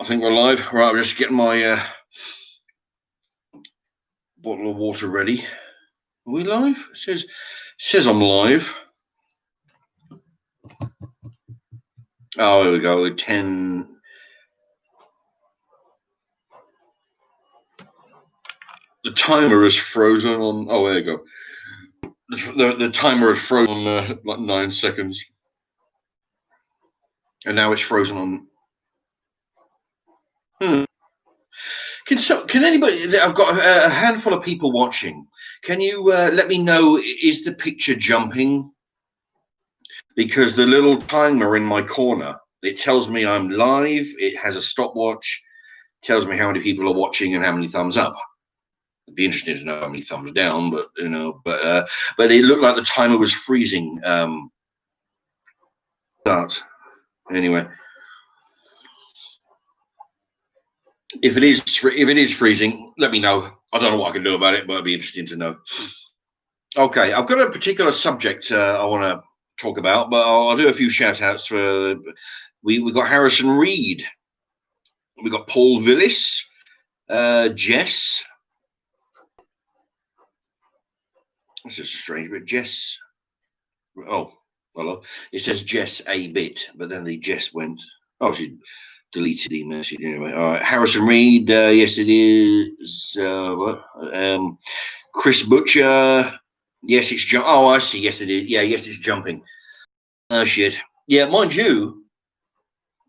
think we're live. Right, I'm just getting my bottle of water ready. Are we live? It says I'm live. Oh, here we go. 10. The timer is frozen on. Oh, there you go. The timer is frozen on like 9 seconds, and now it's frozen on. Can anybody? I've got a handful of people watching. Can you let me know? Is the picture jumping? Because the little timer in my corner, it tells me I'm live. It has a stopwatch. Tells me how many people are watching and how many thumbs up. It'd be interesting to know how many thumbs down, but but it looked like the timer was freezing. Start anyway. If it is freezing, let me know. I don't know what I can do about it, but it'd be interesting to know. Okay, I've got a particular subject I want to talk about, but I'll do a few shout outs for. We got Harrison Reed. We got Paul Villis, Jess. That's just a strange bit. Jess. Oh, hello. It says Jess a bit, but then the Jess went. Oh, she deleted the message anyway. All right, Harrison Reed. Yes, it is. Chris Butcher. Yes, it's jump. Oh, I see. Yes, it is. Yeah, yes, it's jumping. Oh shit. Yeah, mind you,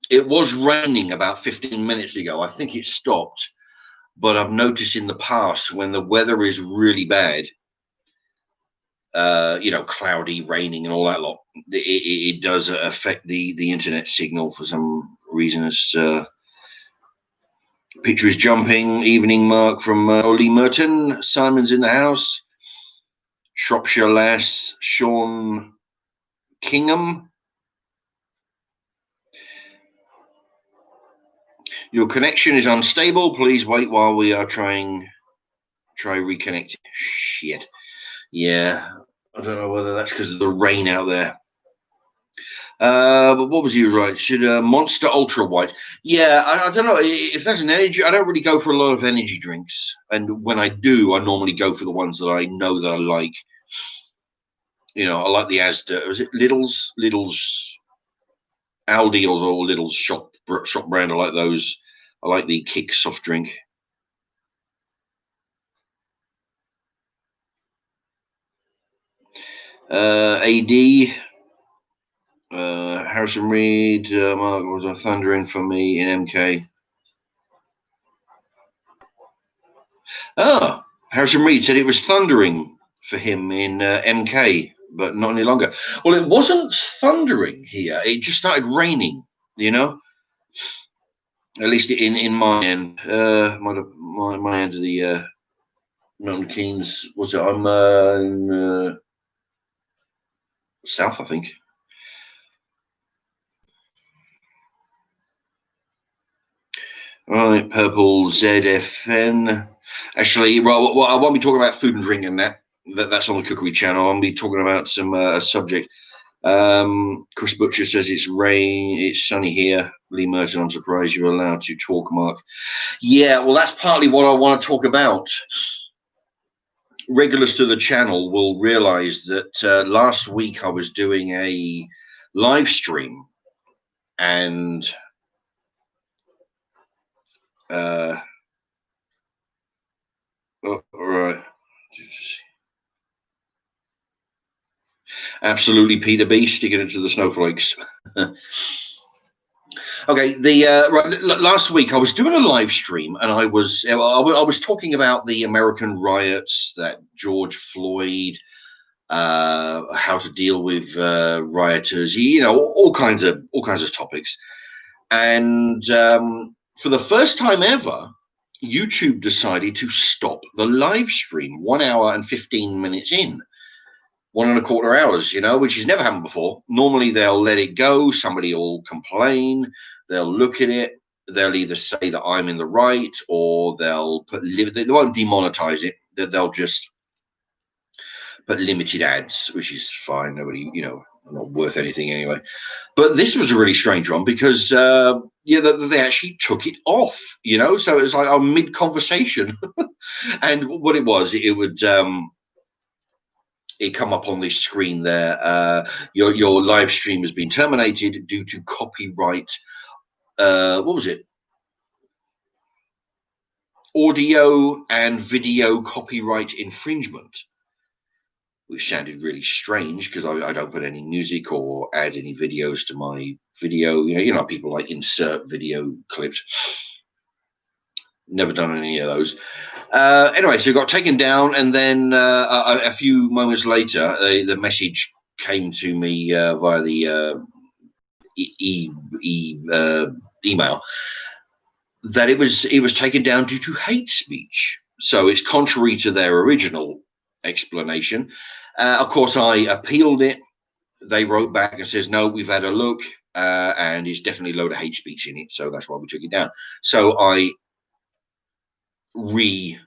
it was raining about 15 minutes ago. I think it stopped, but I've noticed in the past when the weather is really bad, cloudy, raining, and all that lot, it does affect the internet signal for some reason. It's picture is jumping. Evening Mark from Oli Merton. Simon's in the house. Shropshire Lass. Sean Kingham. Your connection is unstable. Please wait while we are try reconnect. Shit. Yeah, I don't know whether that's because of the rain out there. But what was you right? Should Monster Ultra White? Yeah, I don't know if that's an energy. I don't really go for a lot of energy drinks, and when I do, I normally go for the ones that I know that I like. You know, I like the Asda. Was it Lidl's, Aldi, or Lidl's shop brand? I like those. I like the Kick soft drink. AD. Harrison Reed, Mark was a thundering for me in MK. Ah, Harrison Reed said it was thundering for him in MK, but not any longer. Well, it wasn't thundering here. It just started raining, you know. At least in my end, my end of the Milton Keynes. Was it? I'm in south, I think. Right, purple ZFN. Actually, well, I won't be talking about food and drink and that's on the cookery channel. I'll be talking about some subject. Chris Butcher says it's sunny here. Lee Merton, I'm surprised you're allowed to talk, Mark. Yeah, well, that's partly what I want to talk about. Regulars to the channel will realize that last week I was doing a live stream and all right. Absolutely, Peter B sticking it to the snowflakes. Okay, last week I was doing a live stream and I was talking about the American riots, that George Floyd, how to deal with rioters, all kinds of topics. And for the first time ever, YouTube decided to stop the live stream 1 hour and 15 minutes in. 1.25 hours, which has never happened before. Normally they'll let it go. Somebody will complain. They'll look at it. They'll either say that I'm in the right, or they'll they won't demonetize it. They'll just put limited ads, which is fine. Nobody, not worth anything anyway. But this was a really strange one because yeah, they actually took it off, you know. So it was like a mid conversation, and what it was, it would it come up on this screen there. Your live stream has been terminated due to copyright. What was it? Audio and video copyright infringement, which sounded really strange because I don't put any music or add any videos to my video. You know, people like insert video clips. Never done any of those. Anyway, so it got taken down, and then a few moments later, the message came to me via the email that it was taken down due to hate speech. So it's contrary to their original explanation. Of course, I appealed it. They wrote back and says, no, we've had a look, and it's definitely a load of hate speech in it. So that's why we took it down. So I what's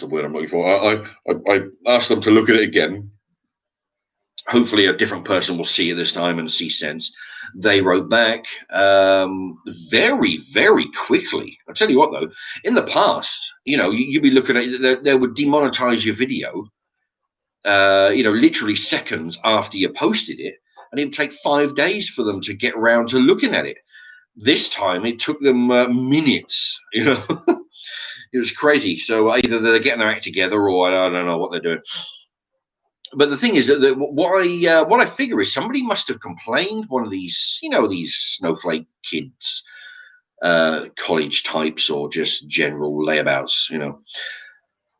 the word I'm looking for? I asked them to look at it again. Hopefully a different person will see it this time and see sense. They wrote back very, very quickly. I'll tell you what, though, in the past, you know, you'd be looking at it, they would demonetize your video, you know, literally seconds after you posted it, and it would take 5 days for them to get around to looking at it. This time it took them minutes, you know. It was crazy. So either they're getting their act together, or I don't know what they're doing. But the thing is that what I figure is somebody must have complained. One of these, you know, these snowflake kids, college types, or just general layabouts, you know.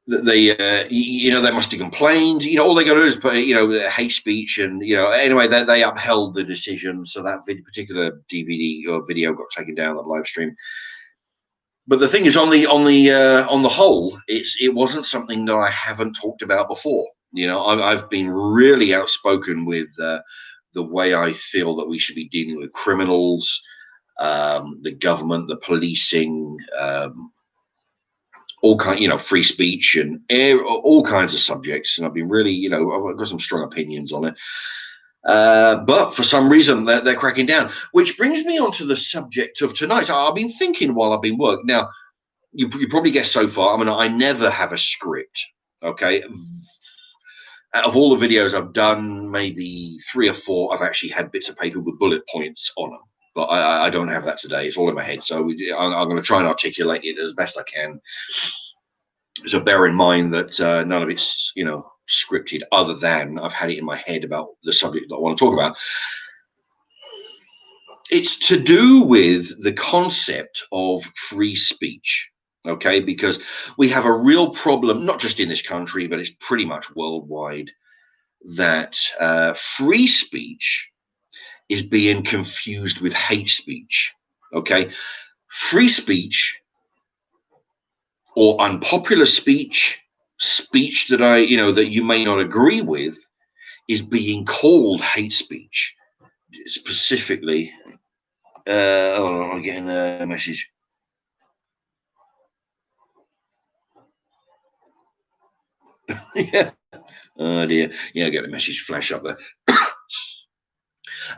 They, you know, they must have complained. You know, all they got to do is put, you know, hate speech, and you know, anyway, they upheld the decision. So that particular DVD or video got taken down, that live stream. But the thing is, on the whole, it wasn't something that I haven't talked about before. You know, I've been really outspoken with the way I feel that we should be dealing with criminals, the government, the policing, all kind, you know, free speech and all kinds of subjects. And I've been really, you know, I've got some strong opinions on it. But for some reason they're cracking down, which brings me on to the subject of tonight. I've been thinking while I've been working. Now, you probably guessed so far, I mean, I never have a script. Okay. Out of all the videos I've done, maybe 3 or 4, I've actually had bits of paper with bullet points on them. But I don't have that today. It's all in my head. So I'm going to try and articulate it as best I can. So bear in mind that none of it's, you know, scripted, other than I've had it in my head about the subject that I want to talk about. It's to do with the concept of free speech. Okay, because we have a real problem, not just in this country, but it's pretty much worldwide, that free speech is being confused with hate speech. Okay, free speech or unpopular speech, speech that that you may not agree with, is being called hate speech. Specifically, I'm getting a message. Yeah. Oh dear. Yeah, I get a message flash up there.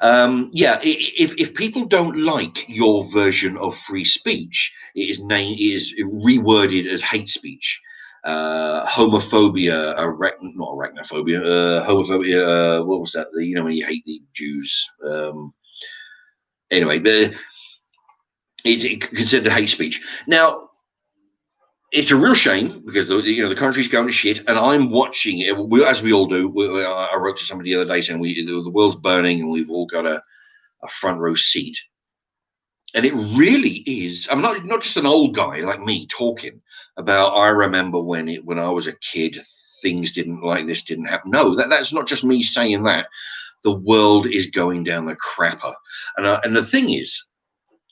Yeah, if people don't like your version of free speech, it is reworded as hate speech, homophobia, not arachnophobia, homophobia. What was that? You know, when you hate the Jews. Anyway, it's considered hate speech. Now, it's a real shame because the country's going to shit, and I'm watching it as we all do. I wrote to somebody the other day saying the world's burning, and we've all got a front row seat. And it really is. I'm not just an old guy like me talking about. I remember when I was a kid, things didn't like this didn't happen. No, that's not just me saying that. The world is going down the crapper, and the thing is.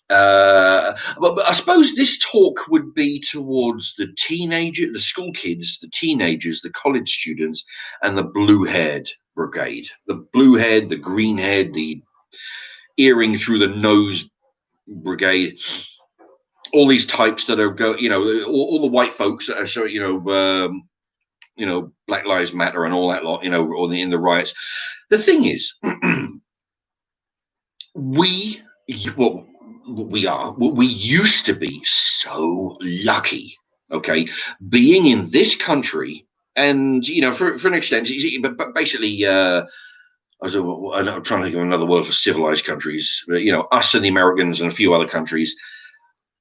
But I suppose this talk would be towards the school kids, the teenagers, the college students, and the blue-haired brigade. The blue-haired, the green-haired, the earring through the nose brigade. All these types that are all the white folks that are Black Lives Matter and all that lot, or in the riots. The thing is, we used to be so lucky, okay, being in this country, and for an extent, but basically, I'm trying to think of another word for civilized countries. But, us and the Americans and a few other countries,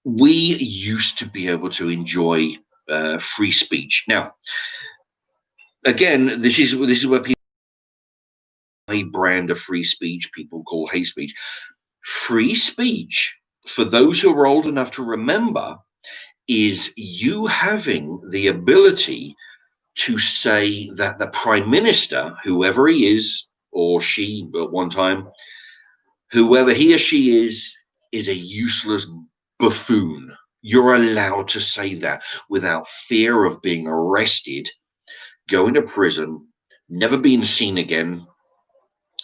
we used to be able to enjoy free speech. Now, again, this is where people a brand of free speech people call hate speech. Free speech, for those who are old enough to remember, is you having the ability to say that the prime minister, whoever he is or she at one time, whoever he or she is a useless buffoon. You're allowed to say that without fear of being arrested, going to prison, never being seen again,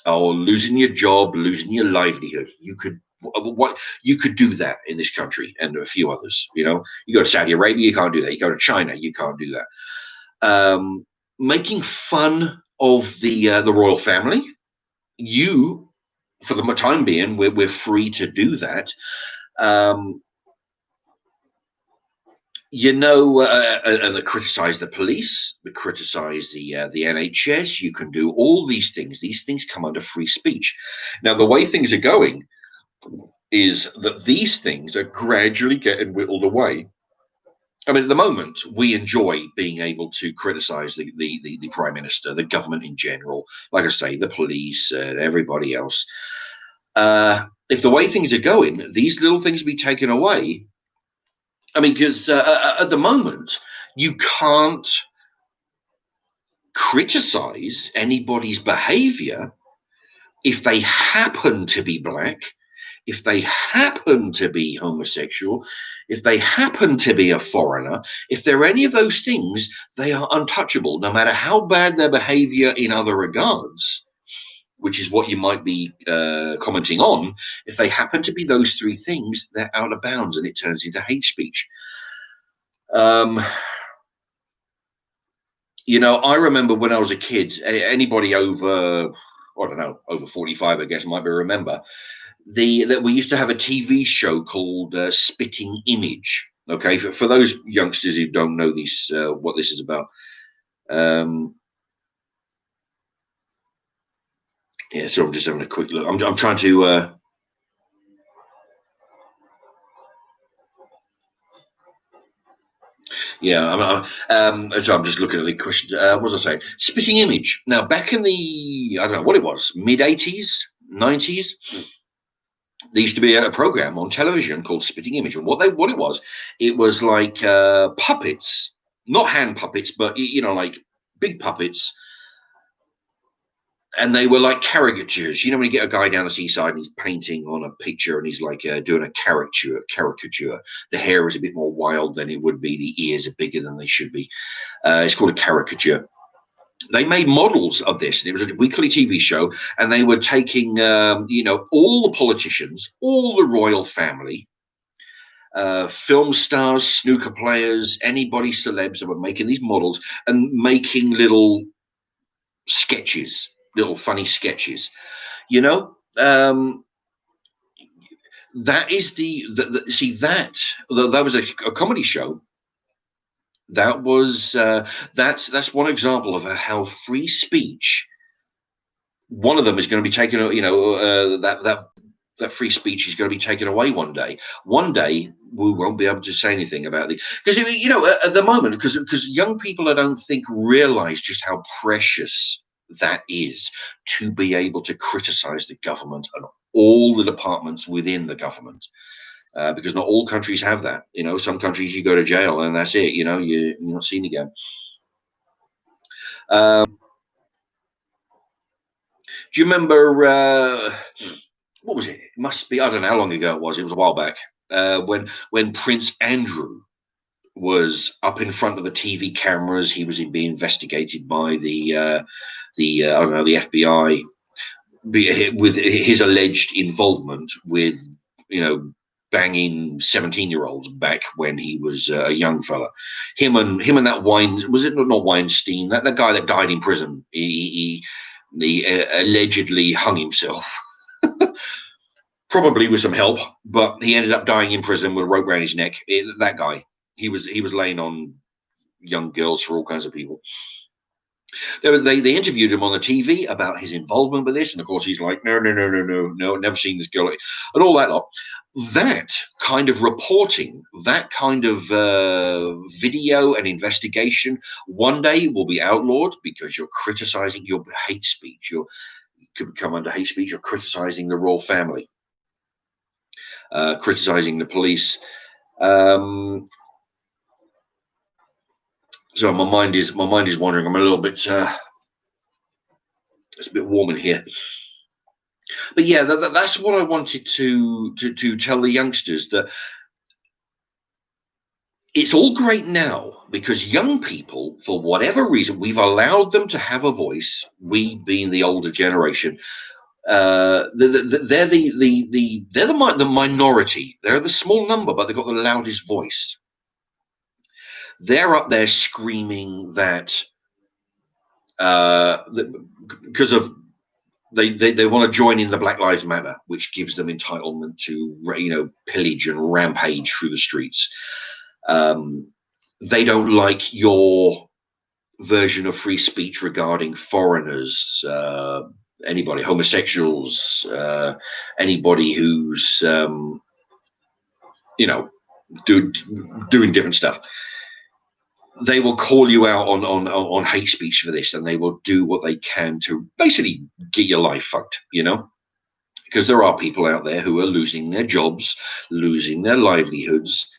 or losing your job, losing your livelihood. You could do that in this country and a few others. You go to Saudi Arabia, you can't do that. You go to China, you can't do that. Making fun of the royal family, for the time being, we're free to do that. And criticize the police, criticize the NHS. You can do all these things. These things come under free speech. Now, the way things are going is that these things are gradually getting whittled away. I mean, at the moment, we enjoy being able to criticize the prime minister, the government in general, like I say, the police, everybody else. If the way things are going, these little things be taken away. I mean, because at the moment, you can't criticize anybody's behavior if they happen to be black, if they happen to be homosexual, if they happen to be a foreigner. If they're any of those things, they are untouchable, no matter how bad their behavior in other regards, which is what you might be commenting on. If they happen to be those three things, they're out of bounds and it turns into hate speech. I remember when I was a kid, anybody over, I don't know, over 45, I guess, might be remember, that we used to have a TV show called Spitting Image. Okay, for those youngsters who don't know what this is about. Yeah, so I'm just having a quick look. I'm trying to... Yeah, so I'm just looking at the questions. What was I saying? Spitting Image. Now, back in the, I don't know what it was, mid-80s, 90s, there used to be a program on television called Spitting Image. And what it was like puppets, not hand puppets, but, like big puppets. And they were like caricatures. When you get a guy down the seaside and he's painting on a picture and he's like doing a caricature. The hair is a bit more wild than it would be. The ears are bigger than they should be. It's called a caricature. They made models of this. And it was a weekly TV show. And they were taking, all the politicians, all the royal family, film stars, snooker players, anybody celebs that were making these models and making little sketches. Little funny sketches, that is that was a comedy show. That was that's one example of how free speech, one of them is going to be taken, that free speech is going to be taken away one day. One day we won't be able to say anything about it because at the moment, because young people, I don't think, realize just how precious that is to be able to criticize the government and all the departments within the government, because not all countries have that. Some countries you go to jail and that's it. You're not seen again. Do you remember what was it? It must be, I don't know how long ago it was. It was a while back, when Prince Andrew was up in front of the TV cameras. He was being investigated by the I don't know, the FBI, with his alleged involvement with, banging 17-year-olds back when he was a young fella. Him and that was it not Weinstein, that guy that died in prison. He allegedly hung himself, probably with some help, but he ended up dying in prison with a rope around his neck. That guy, he was laying on young girls for all kinds of people. They interviewed him on the TV about his involvement with this, and of course he's like, no, never seen this girl, and all that lot. That kind of reporting, that kind of video and investigation, one day will be outlawed because you're criticizing your hate speech. You could come under hate speech. You're criticizing the royal family, criticizing the police. So my mind is wandering. I'm a little bit. It's a bit warm in here. But yeah, that's what I wanted to tell the youngsters, that it's all great now because young people, for whatever reason, we've allowed them to have a voice. We, being the older generation, they're the minority. They're the small number, but they've got the loudest voice. They're up there screaming that because of they want to join in the Black Lives Matter, which gives them entitlement to pillage and rampage through the streets. They don't like your version of free speech regarding foreigners, anybody, homosexuals, anybody who's doing different stuff. They will call you out on hate speech for this, and they will do what they can to basically get your life fucked, because there are people out there who are losing their jobs, losing their livelihoods.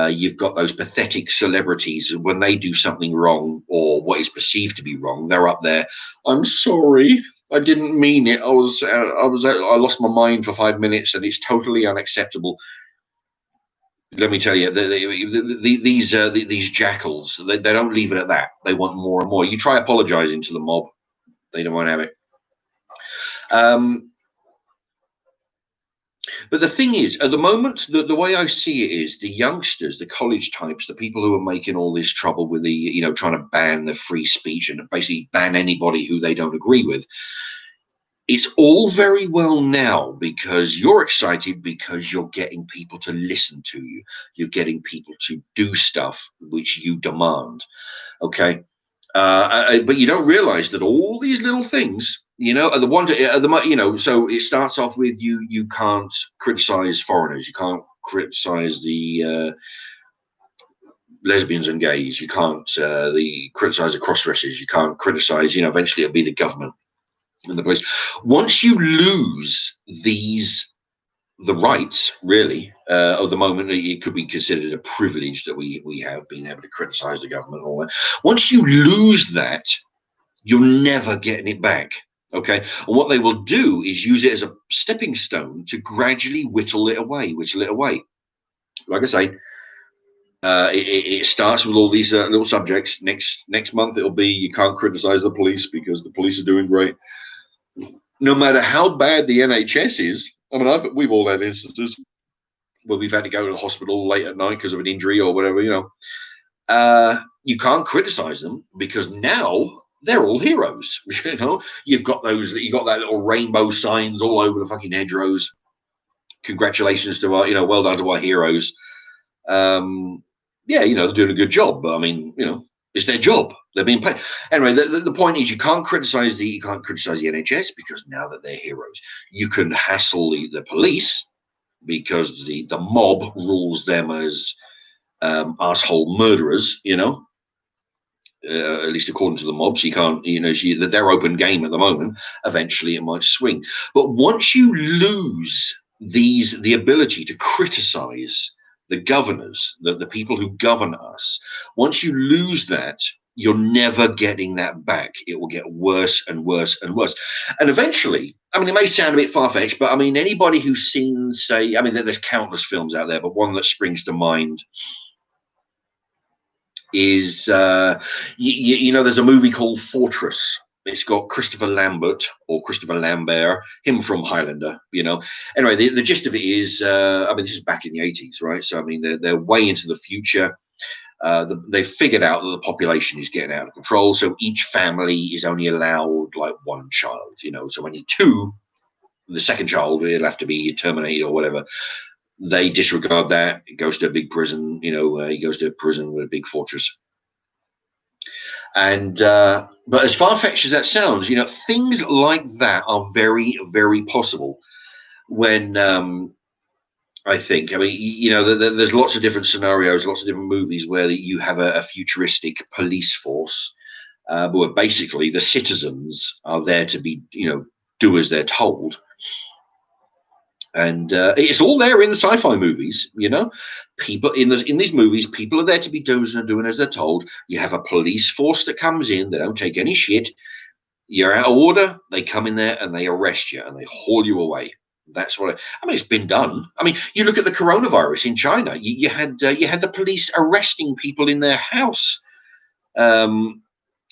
You've got those pathetic celebrities, when they do something wrong or what is perceived to be wrong, they're up there, I'm sorry, I didn't mean it. I lost my mind for 5 minutes and it's totally unacceptable. Let me tell you, these jackals, they don't leave it at that. They want more and more. You try apologizing to the mob, they don't want to have it. But the thing is, at the moment, the way I see it is the youngsters, the college types, the people who are making all this trouble with the, trying to ban the free speech and basically ban anybody who they don't agree with. It's all very well now because you're excited because you're getting people to listen to you. You're getting people to do stuff which you demand. Okay. But you don't realize that all these little things, are the one, so it starts off with you can't criticize foreigners. You can't criticize the lesbians and gays. You can't criticize the cross-dressers. You can't criticize, eventually it'll be the government and the police. Once you lose the rights, really, of the moment, it could be considered a privilege that we have been able to criticize the government and all that. Once you lose that, you're never getting it back. Okay. And what they will do is use it as a stepping stone to gradually whittle it away. Like I say, it starts with all these little subjects. Next month, it'll be you can't criticize the police because the police are doing great. No matter how bad the NHS is, I mean, we've all had instances where we've had to go to the hospital late at night because of an injury or whatever, you can't criticize them because now they're all heroes. You've got that little rainbow signs all over the fucking hedgerows. Congratulations to our, well done to our heroes. They're doing a good job, but I mean, it's their job. They're being paid. Anyway, the point is you can't criticize the NHS because now that they're heroes. You can hassle the police because the mob rules them as asshole murderers, at least according to the mobs. You can't, they're open game at the moment. Eventually it might swing. But once you lose the ability to criticize the governors, the people who govern us, once you lose that, you're never getting that back. It will get worse and worse and worse. And eventually, I mean, it may sound a bit far-fetched, but I mean, anybody who's seen, say, I mean, there's countless films out there, but one that springs to mind is, there's a movie called Fortress. It's got Christopher Lambert or Christopher Lambert, him from Highlander, you know. Anyway, the gist of it is, I mean, this is back in the 80s, right? So, I mean, they're way into the future. They've figured out that the population is getting out of control. So each family is only allowed like one child, you know. So when you're two, the second child will have to be terminated or whatever. They disregard that. It goes to a big prison, you know. He goes to a prison with a big fortress. And but as far-fetched as that sounds, you know, things like that are very, very possible. When I think, I mean, you know, there's lots of different scenarios, lots of different movies where you have a futuristic police force, where basically the citizens are there to be, you know, do as they're told. And it's all there in the sci-fi movies, you know. People in these movies, people are there to be doing as they're told. You have a police force that comes in; they don't take any shit. You're out of order, they come in there and they arrest you and they haul you away. That's what I mean. It's been done. I mean, you look at the coronavirus in China. You had the police arresting people in their house. You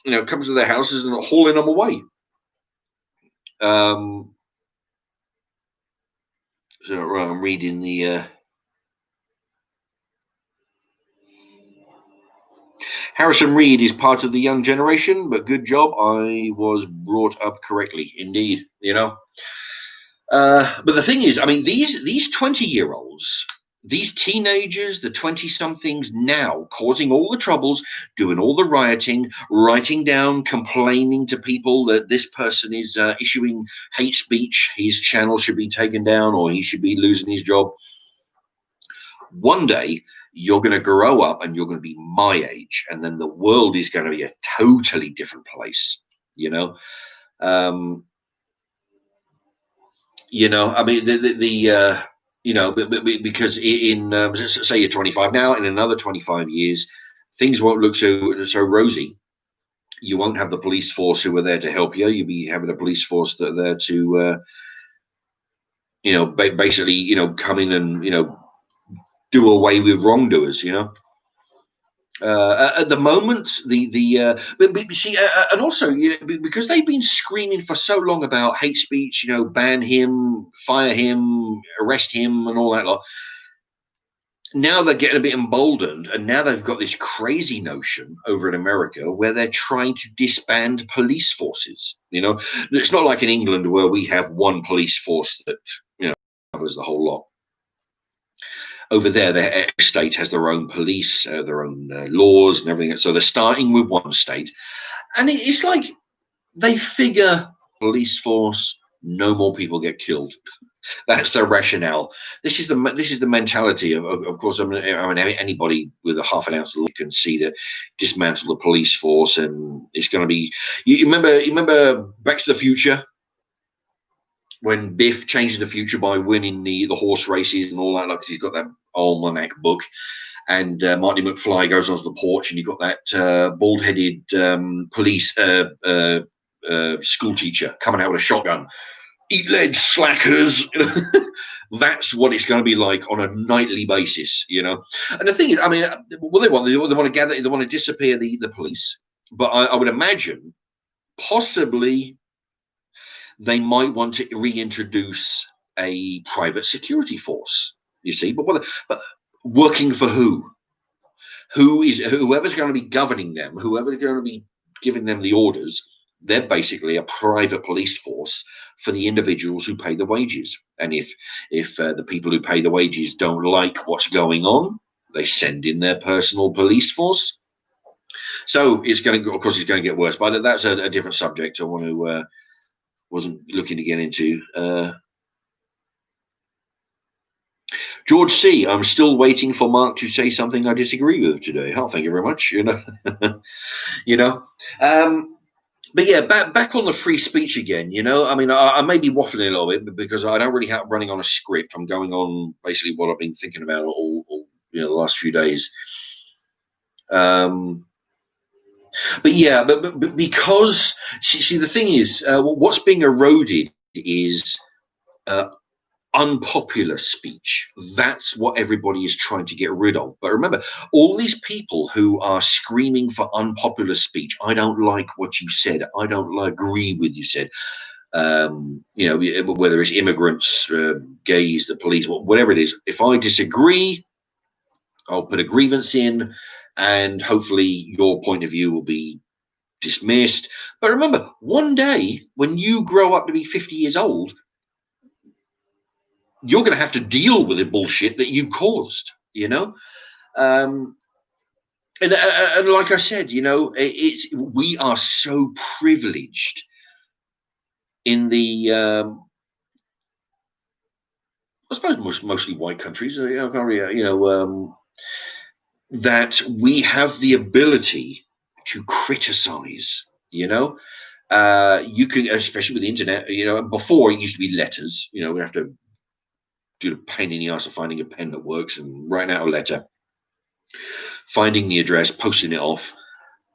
know, comes to their houses and hauling them away. So I'm reading the. Harrison Reed is part of the young generation, but good job. I was brought up correctly, indeed. You know. But the thing is, I mean, these 20-year-olds, these teenagers, the 20-somethings now causing all the troubles, doing all the rioting, writing down, complaining to people that this person is issuing hate speech, his channel should be taken down or he should be losing his job. One day, you're going to grow up and you're going to be my age, and then the world is going to be a totally different place, you know? You know, I mean, you know, because in say you're 25 now, in another 25 years, things won't look so rosy. You won't have the police force who are there to help you. You'll be having a police force that are there to, you know, basically, you know, come in and, you know, do away with wrongdoers. You know. At the moment, but see, and also, you know, because they've been screaming for so long about hate speech, you know, ban him, fire him, arrest him, and all that lot. Now they're getting a bit emboldened, and now they've got this crazy notion over in America where they're trying to disband police forces. You know, it's not like in England where we have one police force that, you know, covers the whole lot. Over there, their state has their own police, their own laws and everything. So they're starting with one state, and it's like they figure police force, no more people get killed. That's their rationale. This is the mentality of course. I mean, anybody with a half an ounce of luck can see that dismantle the police force, and it's going to be. You remember Back to the Future, when Biff changes the future by winning the horse races and all that, like, 'cause he's got that almanac book, and Marty McFly goes onto the porch, and you've got that bald-headed police school teacher coming out with a shotgun. Eat lead, slackers. That's what it's going to be like on a nightly basis, you know. And the thing is, I mean, what they want to gather, they want to disappear the police. But I would imagine possibly they might want to reintroduce a private security force. You see, but working for who? Whoever's going to be governing them, whoever's going to be giving them the orders. They're basically a private police force for the individuals who pay the wages. And if the people who pay the wages don't like what's going on, they send in their personal police force. So it's going to, of course, it's going to get worse. But that's a different subject. I want to wasn't looking to get into. George C. I'm still waiting for Mark to say something I disagree with today. Oh, thank you very much. You know, you know. But yeah, back on the free speech again. You know, I mean, I may be waffling a little bit because I don't really have running on a script. I'm going on basically what I've been thinking about all you know, the last few days. But yeah, but because see, the thing is, what's being eroded is unpopular speech. That's what everybody is trying to get rid of. But remember, all these people who are screaming for unpopular speech, I don't like what you said, I don't agree with you said, you know, whether it's immigrants, gays, the police, whatever it is, if I disagree, I'll put a grievance in, and hopefully your point of view will be dismissed. But remember, one day when you grow up to be 50 years old, you're going to have to deal with the bullshit that you caused, you know. um and like I said, you know, we are so privileged in the I suppose mostly white countries, you know, that we have the ability to criticize, you know. You can, especially with the internet, you know, before it used to be letters, you know, we have to do the pain in the ass of finding a pen that works and writing out a letter, finding the address, posting it off.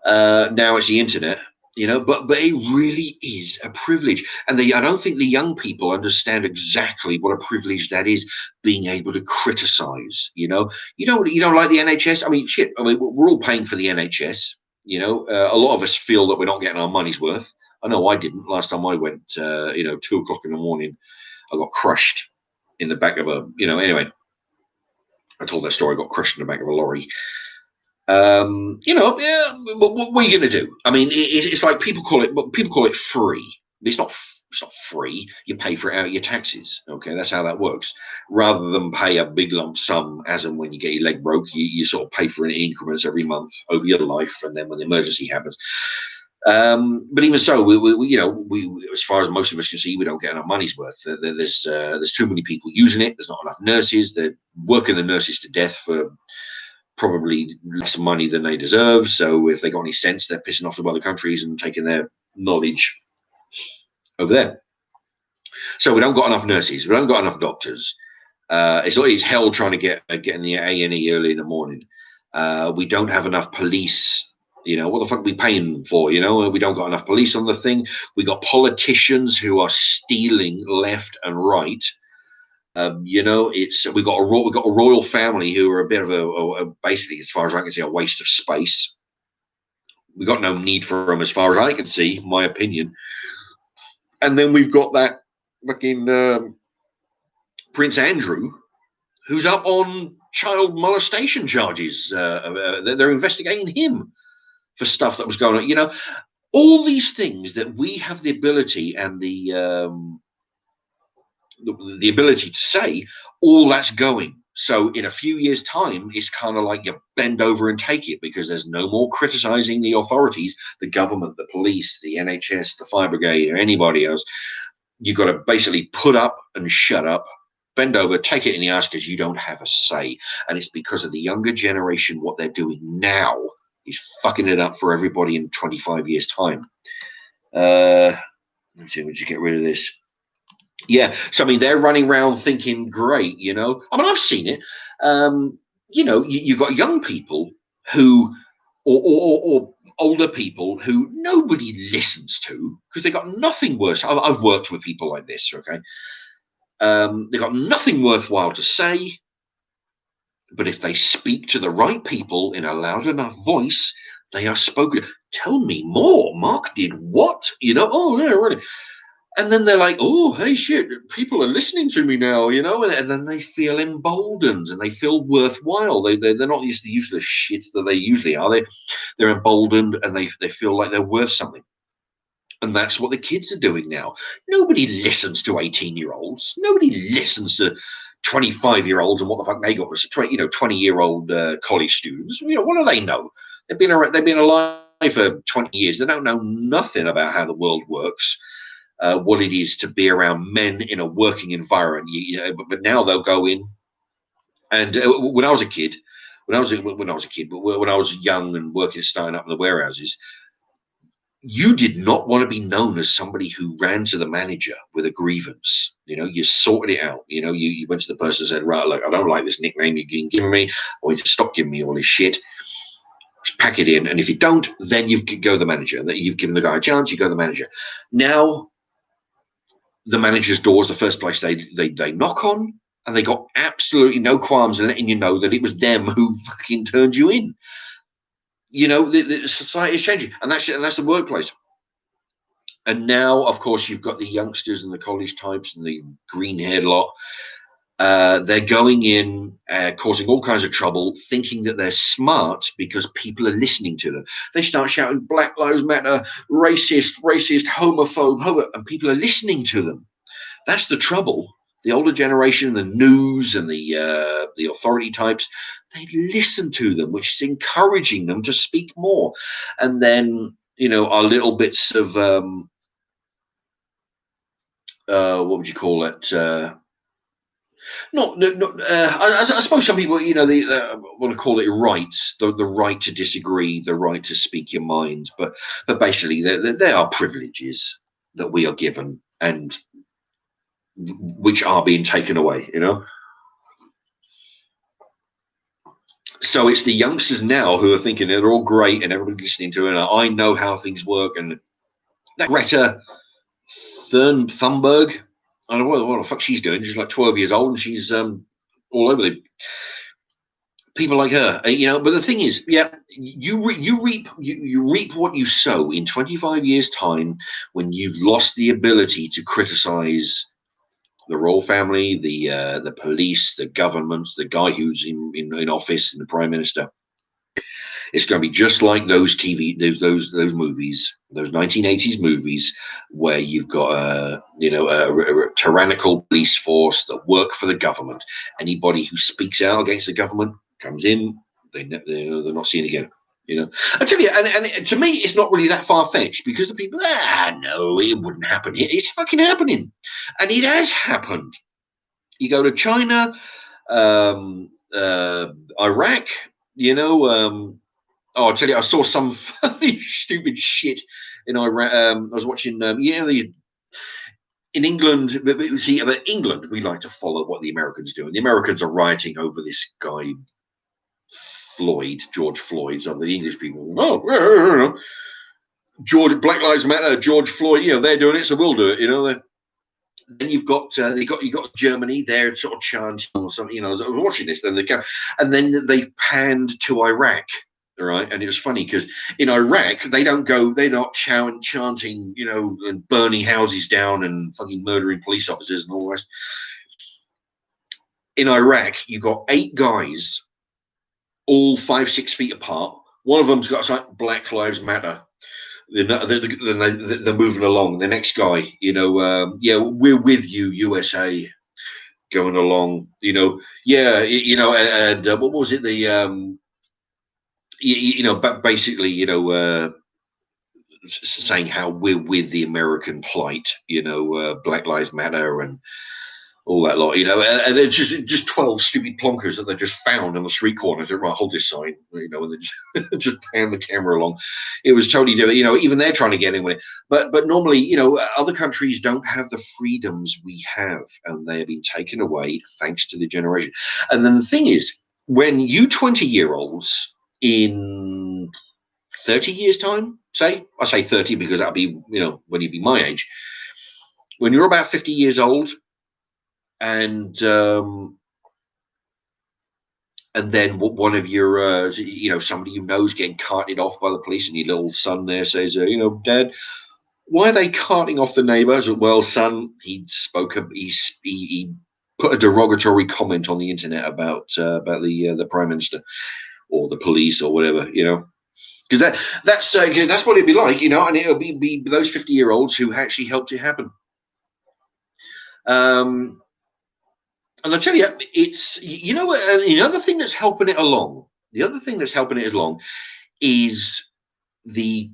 Now it's the internet, you know, but it really is a privilege, and I don't think the young people understand exactly what a privilege that is, being able to criticize. You know, you don't like the NHS. I mean, shit. I mean, we're all paying for the NHS. You know, a lot of us feel that we're not getting our money's worth. I know I didn't last time I went. You know, 2 o'clock in the morning, I got crushed in the back of a. You know, anyway, I told that story. I got crushed in the back of a lorry. You know, yeah, what are you going to do? I mean, it's like people call it free. It's not. It's not free. You pay for it out of your taxes. Okay, that's how that works. Rather than pay a big lump sum as and when you get your leg broke, you sort of pay for it in increments every month over your life, and then when the emergency happens. But even so, we you know, as far as most of us can see, we don't get enough money's worth. There's too many people using it. There's not enough nurses. They're working the nurses to death for probably less money than they deserve. So if they got any sense, they're pissing off to other countries and taking their knowledge over there. So we don't got enough nurses. We don't got enough doctors. It's hell trying to get in the A&E early in the morning. We don't have enough police. You know, what the fuck are we paying for? You know, we don't got enough police on the thing. We got politicians who are stealing left and right. You know, we got a royal family who are a bit of a basically, as far as I can see, a waste of space. We got no need for them, as far as I can see, my opinion. And then we've got that fucking Prince Andrew, who's up on child molestation charges. They're investigating him for stuff that was going on. You know, all these things that we have the ability and the ability to say, all that's going. So in a few years' time, it's kind of like you bend over and take it, because there's no more criticizing the authorities, the government, the police, the NHS, the fire brigade, or anybody else. You've got to basically put up and shut up, bend over, take it in the ass, because you don't have a say. And it's because of the younger generation. What they're doing now is fucking it up for everybody in 25 years' time. Let me see, we'll just get rid of this. Yeah, so I mean, they're running around thinking, great, you know. I mean, I've seen it. You know, you've got young people who, or older people who nobody listens to because they got nothing worse. I've worked with people like this. Okay, they've got nothing worthwhile to say, but if they speak to the right people in a loud enough voice, they are spoken. Tell me more. Mark did what? You know? Oh yeah, really. And then they're like, oh, hey, shit, people are listening to me now, you know, and then they feel emboldened and they feel worthwhile. They're not used to useless shits that they usually are. They're emboldened and they feel like they're worth something. And that's what the kids are doing now. Nobody listens to 18-year-olds. Nobody listens to 25-year-olds and what the fuck they got was 20-year-old college students. You know, what do they know? They've been alive for 20 years. They don't know nothing about how the world works. What it is to be around men in a working environment, but now they'll go in. And when I was a kid, when I was young and working, starting up in the warehouses, you did not want to be known as somebody who ran to the manager with a grievance. You know, you sorted it out. You know, you went to the person and said, right, look, I don't like this nickname you've been giving me. I want you to stop giving me all this shit. Just pack it in. And if you don't, then you go to the manager. That you've given the guy a chance, you go to the manager. Now, the manager's door is the first place they knock on, and they got absolutely no qualms in letting you know that it was them who fucking turned you in. You know, the society is changing, and that's the workplace. And now, of course, you've got the youngsters and the college types and the green-haired lot. They're going in, causing all kinds of trouble, thinking that they're smart because people are listening to them. They start shouting "Black Lives Matter," "racist," homophobe, and people are listening to them. That's the trouble. The older generation, the news and the authority types, they listen to them, which is encouraging them to speak more. And then, you know, our little bits of what would you call it? I suppose some people, you know, they want to call it rights, the right to disagree, the right to speak your mind, but basically they are privileges that we are given and which are being taken away, you know. So it's the youngsters now who are thinking they're all great and everybody's listening to it, and I know how things work. And that Greta Thunberg, I don't know what the fuck she's doing. She's like 12 years old and she's all over the people like her, you know. But the thing is, yeah, you reap what you sow. In 25 years' time, when you've lost the ability to criticize the royal family, the police, the government, the guy who's in office, and the prime minister, it's going to be just like those those movies, those 1980s movies, where you've got a tyrannical police force that work for the government. Anybody who speaks out against the government comes in, they're not seen again. You know, I tell you, and to me, it's not really that far fetched because the people, no, it wouldn't happen. It's fucking happening, and it has happened. You go to China, Iraq, you know. Oh, I'll tell you, I saw some funny, stupid shit in Iraq. I was watching, in England, but England, we like to follow what the Americans do. And the Americans are rioting over this guy, George Floyd. So the English people, Black Lives Matter, George Floyd, you know, they're doing it, so we'll do it, you know. Then you've got Germany, they're sort of chanting or something, you know. I was watching this, then then they panned to Iraq. Right, and it was funny because in Iraq they're not chanting, you know, and burning houses down and fucking murdering police officers and all the rest. In Iraq, you got 8 guys, all 5-6 feet apart. One of them's got something Black Lives Matter. They're moving along. The next guy, you know, yeah, we're with you, USA, going along. You know, yeah, you know, and what was it? The you know, but basically, you know, saying how we're with the American plight, you know, Black Lives Matter and all that lot, you know, and it's just 12 stupid plonkers that they just found on the street corner. They're right, hold this sign, you know, and they just pan the camera along. It was totally different, you know. Even they're trying to get in with it, but normally, you know, other countries don't have the freedoms we have, and they have been taken away thanks to the generation. And then the thing is, when you 20-year-olds in 30 years' time, I say 30 because that'll be, you know, when you'd be my age. When you're about 50 years old, and then one of your, you know, somebody you know is getting carted off by the police, and your little son there says, you know, Dad, why are they carting off the neighbours? Well, son, he put a derogatory comment on the internet about the prime minister or the police or whatever, you know. Because that's what it'd be like, you know, and it'll be those 50-year-olds who actually helped it happen. And I tell you, it's, you know, the other thing that's helping it along. The other thing that's helping it along is the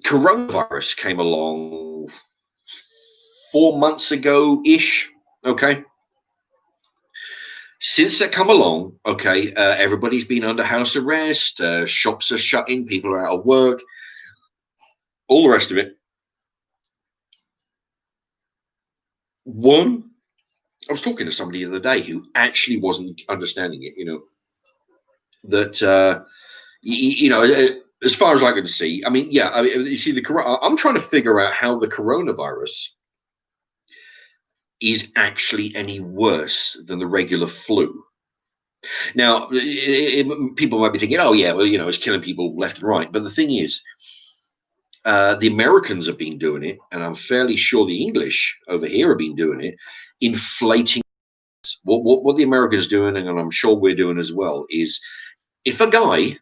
coronavirus came along 4 months ago ish. Okay. Since that come along, okay, everybody's been under house arrest, shops are shutting, people are out of work, all the rest of it. One, I was talking to somebody the other day who actually wasn't understanding it, you know, that, you know, as far as I can see, I mean, yeah, I mean, you see, I'm trying to figure out how the coronavirus is actually any worse than the regular flu. Now, people might be thinking, oh, yeah, well, it's killing people left and right. But the thing is, the Americans have been doing it, and I'm fairly sure the English over here have been doing it, inflating. What the Americans are doing, and I'm sure we're doing as well, is if a guy,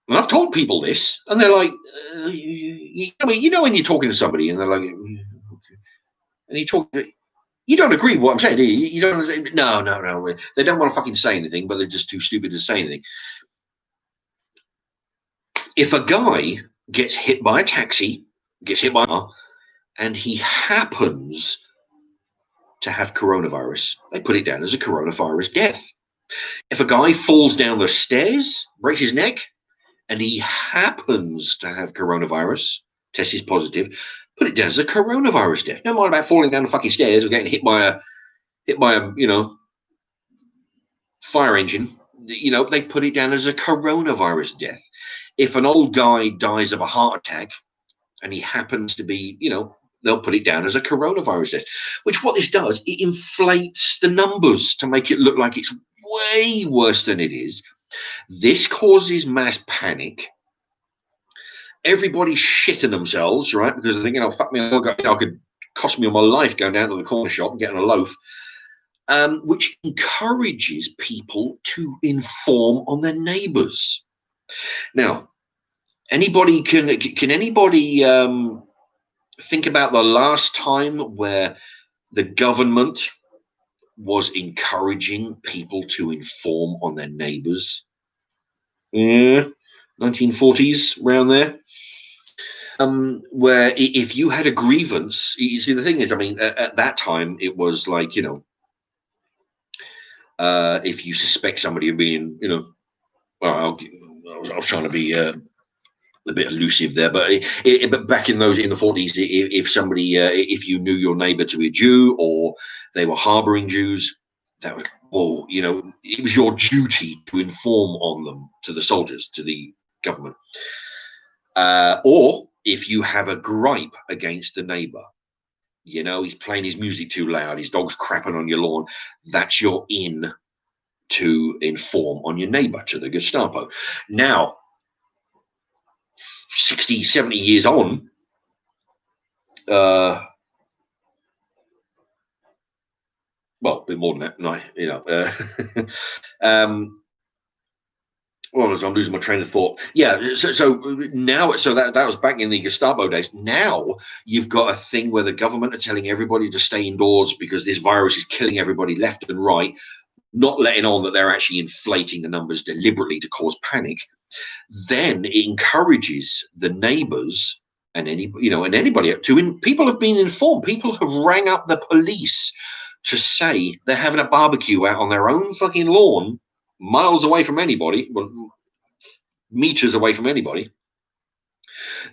and I've told people this, and they're like, I mean, when you're talking to somebody, and they're like, and you talk, you don't agree with what I'm saying, do you? You don't. No. They don't want to fucking say anything, but they're just too stupid to say anything. If a guy gets hit by a taxi, gets hit by a car, and he happens to have coronavirus, they put it down as a coronavirus death. If a guy falls down the stairs, breaks his neck, and he happens to have coronavirus, test is positive, put it down as a coronavirus death. No mind about falling down the fucking stairs or getting hit by a fire engine. They put it down as a coronavirus death. If an old guy dies of a heart attack and he happens to be, they'll put it down as a coronavirus death. Which what this does, it inflates the numbers to make it look like it's way worse than it is. This causes mass panic. Everybody's shitting themselves, right? Because they're thinking, fuck me, I could cost me my life going down to the corner shop and getting a loaf. Which encourages people to inform on their neighbors. Now, anybody can anybody think about the last time where the government was encouraging people to inform on their neighbors? 1940s, around there. Where if you had a grievance, you see, the thing is, I mean, at that time, it was like, if you suspect somebody of being, well, I was trying to be a bit elusive there, but but back in the 40s, if somebody, if you knew your neighbor to be a Jew or they were harboring Jews, that was, it was your duty to inform on them to the soldiers, to the government. Or if you have a gripe against the neighbor, he's playing his music too loud, his dog's crapping on your lawn, that's your in to inform on your neighbor to the Gestapo. Now, 60, 70 years on, well, a bit more than that, well, I'm losing my train of thought. Yeah, so now, so that was back in the Gestapo days. Now you've got a thing where the government are telling everybody to stay indoors because this virus is killing everybody left and right, not letting on that they're actually inflating the numbers deliberately to cause panic. Then it encourages the neighbors and anybody people have been informed. People have rang up the police to say they're having a barbecue out on their own fucking lawn, miles away from anybody, well, meters away from anybody.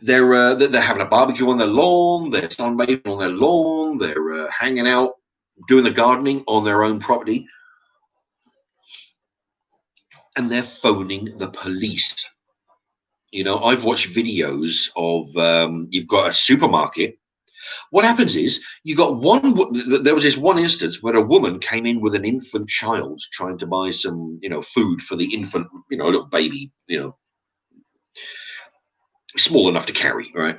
They're having a barbecue on their lawn. They're sunbathing on their lawn. They're hanging out, doing the gardening on their own property, and they're phoning the police. I've watched videos of you've got a supermarket. What happens is you got there was this one instance where a woman came in with an infant child trying to buy some, food for the infant, a little baby, small enough to carry, right?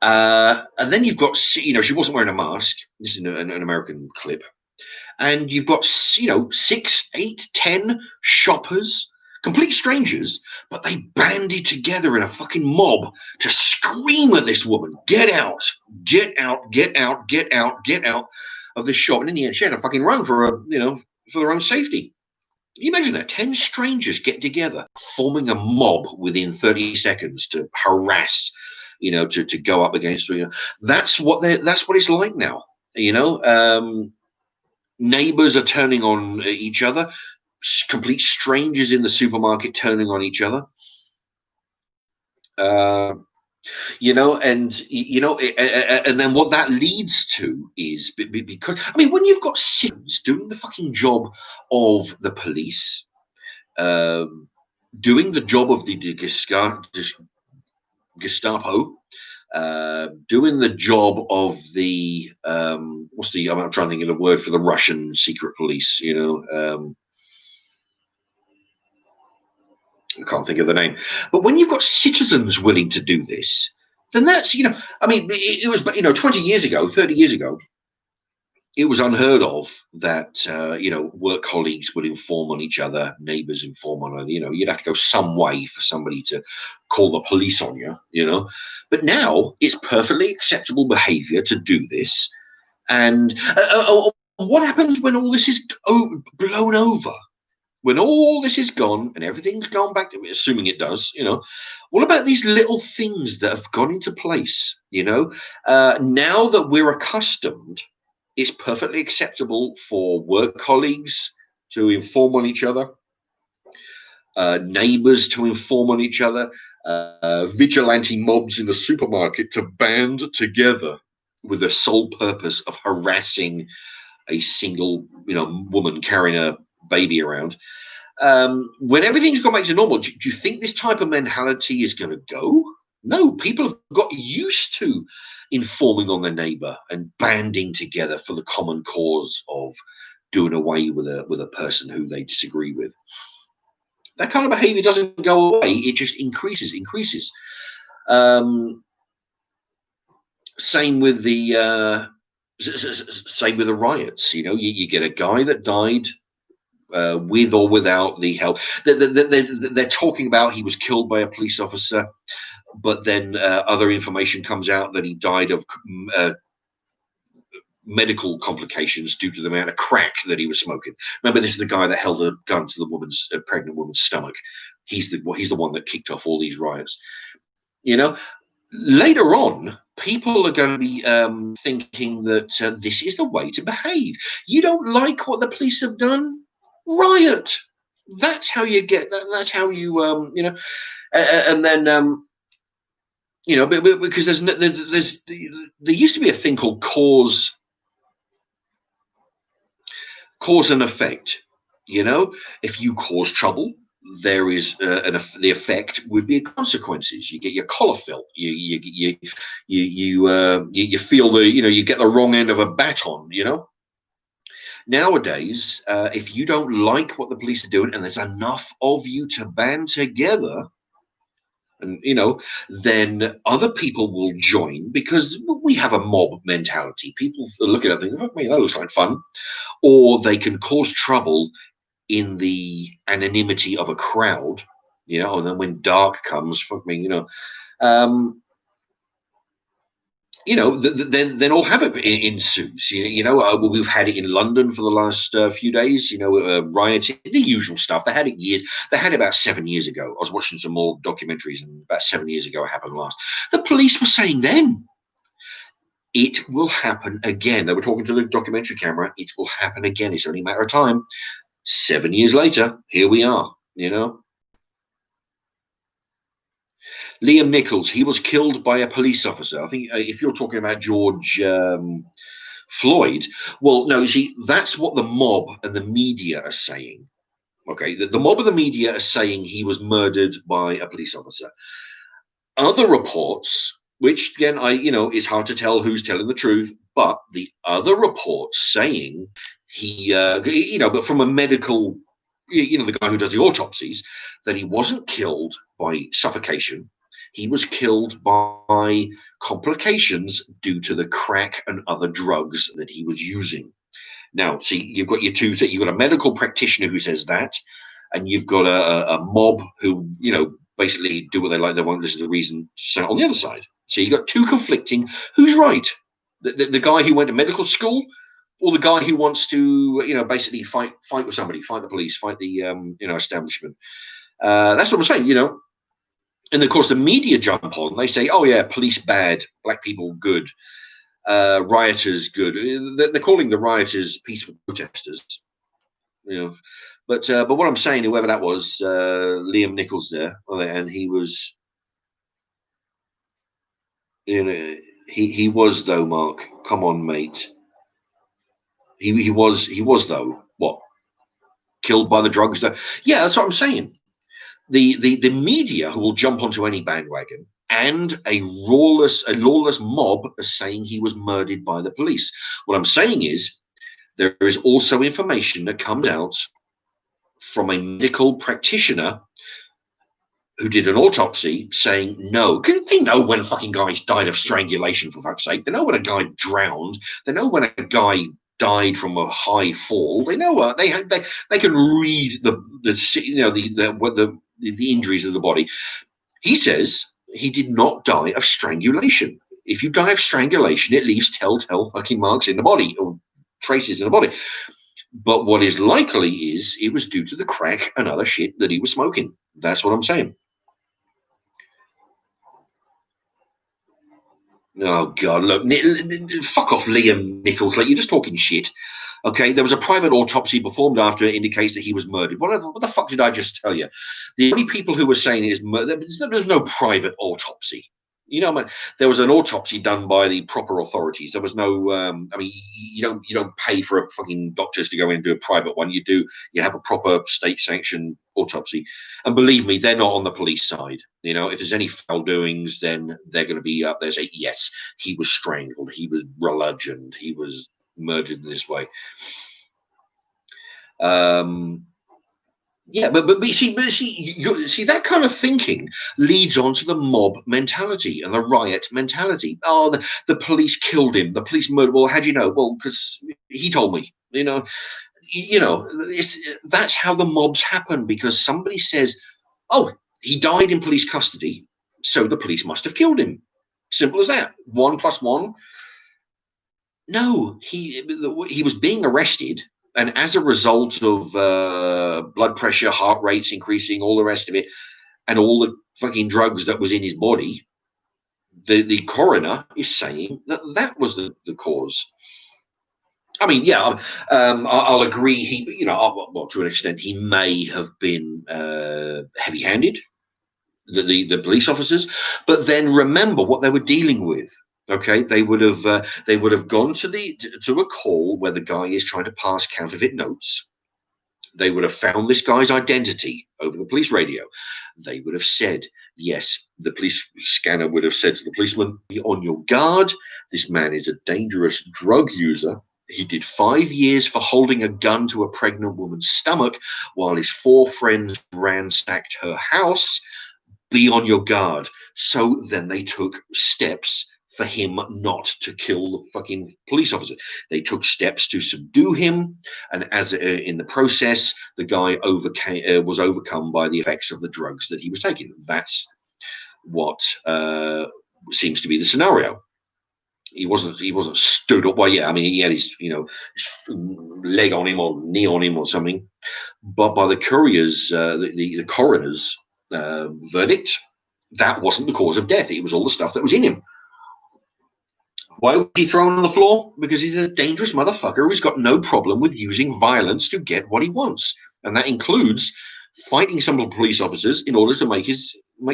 And then you've got, she wasn't wearing a mask. This is an American clip. And you've got, 6, 8, 10 shoppers, complete strangers, but they banded together in a fucking mob to scream at this woman, get out, get out, get out, get out, get out of this shop. And in the end, she had to fucking run for their own safety. Can you imagine that? 10 strangers get together, forming a mob within 30 seconds to harass, to go up against, that's what it's like now, neighbors are turning on each other, complete strangers in the supermarket turning on each other. And then what that leads to is because, I mean, when you've got citizens doing the fucking job of the police, doing the job of the Gestapo, doing the job of the what's the? I'm trying to think of the word for the Russian secret police. I can't think of the name. But when you've got citizens willing to do this, then that's I mean, it was 20 years ago, 30 years ago, it was unheard of that work colleagues would inform on each other, neighbors inform on other. You'd have to go some way for somebody to call the police on you. But now it's perfectly acceptable behavior to do this. And what happens when all this is blown over? When all this is gone and everything's gone back to, assuming it does, what about these little things that have gone into place? Now that we're accustomed, it's perfectly acceptable for work colleagues to inform on each other, neighbors to inform on each other, vigilante mobs in the supermarket to band together with the sole purpose of harassing a single, woman carrying a baby around. When everything's gone back to normal, do you think this type of mentality is going to go? No, people have got used to informing on their neighbor and banding together for the common cause of doing away with a person who they disagree with. That kind of behavior doesn't go away; it just increases. Same with the riots. You get a guy that died with or without the help. They're talking about he was killed by a police officer, but then other information comes out that he died of medical complications due to the amount of crack that he was smoking. Remember, this is the guy that held a gun to the pregnant woman's stomach. He's the one that kicked off all these riots. Later on, people are going to be thinking that this is the way to behave. You don't like what the police have done? Riot. That's how you get that. That's how you and then because there used to be a thing called cause and effect. If you cause trouble, there is the effect would be consequences. You get your collar felt. You feel you get the wrong end of a baton. Nowadays, if you don't like what the police are doing, and there's enough of you to band together, and then other people will join, because we have a mob mentality. People are looking at things, fuck me, that looks like fun. Or they can cause trouble in the anonymity of a crowd, and then when dark comes, fuck me, then all havoc ensues. We've had it in London for the last few days. Rioting, the usual stuff. They had it years. They had it about 7 years ago. I was watching some more documentaries, and about 7 years ago, it happened last. The police were saying then, it will happen again. They were talking to the documentary camera. It will happen again. It's only a matter of time. 7 years later, here we are. Liam Nichols, he was killed by a police officer. I think if you're talking about George Floyd, well, no, you see, that's what the mob and the media are saying. Okay, the mob and the media are saying he was murdered by a police officer. Other reports, which again, it's hard to tell who's telling the truth, but the other reports saying he, but from a medical, the guy who does the autopsies, that he wasn't killed by suffocation. He was killed by complications due to the crack and other drugs that he was using. Now, see, you've got your two things. You've got a medical practitioner who says that, and you've got a mob who, basically do what they like. They won't listen to reason on the other side. So you've got two conflicting. Who's right? The guy who went to medical school, or the guy who wants to, basically fight with somebody, fight the police, fight the, establishment. That's what I'm saying, And of course, the media jump on. They say, "Oh yeah, police bad, black people good, rioters good." They're calling the rioters peaceful protesters, But what I'm saying, whoever that was, Liam Nichols there, and he was, he was though, Mark. Come on, mate. He was though. What? Killed by the drugs? Yeah, that's what I'm saying. The media, who will jump onto any bandwagon, and a lawless mob are saying he was murdered by the police. What I'm saying is there is also information that comes out from a medical practitioner who did an autopsy saying no. They know when fucking guys died of strangulation, for fuck's sake. They know when a guy drowned. They know when a guy died from a high fall. They know they can read the injuries of the body. He says he did not die of strangulation. If you die of strangulation, it leaves telltale fucking marks in the body, or traces in the body. But what is likely is it was due to the crack and other shit that he was smoking. That's what I'm saying. Oh God! Look, fuck off, Liam Nichols. Like, you're just talking shit. Okay, there was a private autopsy performed after it indicates that he was murdered. What the fuck did I just tell you? The only people who were saying it is there's no private autopsy. You know, there was an autopsy done by the proper authorities. There was no. I mean, you don't pay for a fucking doctors to go in and do a private one. You have a proper state sanctioned autopsy. And believe me, they're not on the police side. You know, if there's any foul doings, then they're going to be up there saying, yes, he was strangled, he was bludgeoned, he was murdered in this way. Yeah, but see, that kind of thinking leads on to the mob mentality and the riot mentality. Oh, the police killed him. The police murdered. Well, how do you know? Well, because he told me. That's how the mobs happen, because somebody says, oh, he died in police custody, so the police must have killed him. Simple as that. 1 + 1. No, he was being arrested, and as a result of blood pressure, heart rates increasing, all the rest of it, and all the fucking drugs that was in his body, the coroner is saying that was the cause. I mean, yeah, I'll agree. Well, to an extent, he may have been heavy-handed, the police officers. But then remember what they were dealing with. Okay, they would have gone to a call where the guy is trying to pass counterfeit notes. They would have found this guy's identity over the police radio. They would have said, yes, the police scanner would have said to the policeman, be on your guard. This man is a dangerous drug user. He did 5 years for holding a gun to a pregnant woman's stomach while his 4 friends ransacked her house. Be on your guard. So then they took steps for him not to kill the fucking police officer. They took steps to subdue him, and as in the process, the guy was overcome by the effects of the drugs that he was taking. That's what seems to be the scenario. He wasn't stood up. Well, yeah, I mean, he had his leg on him or knee on him or something, but by the courier's, the coroner's verdict, that wasn't the cause of death. It was all the stuff that was in him. Why was he thrown on the floor? Because he's a dangerous motherfucker who's got no problem with using violence to get what he wants, and that includes fighting some of the police officers in order to make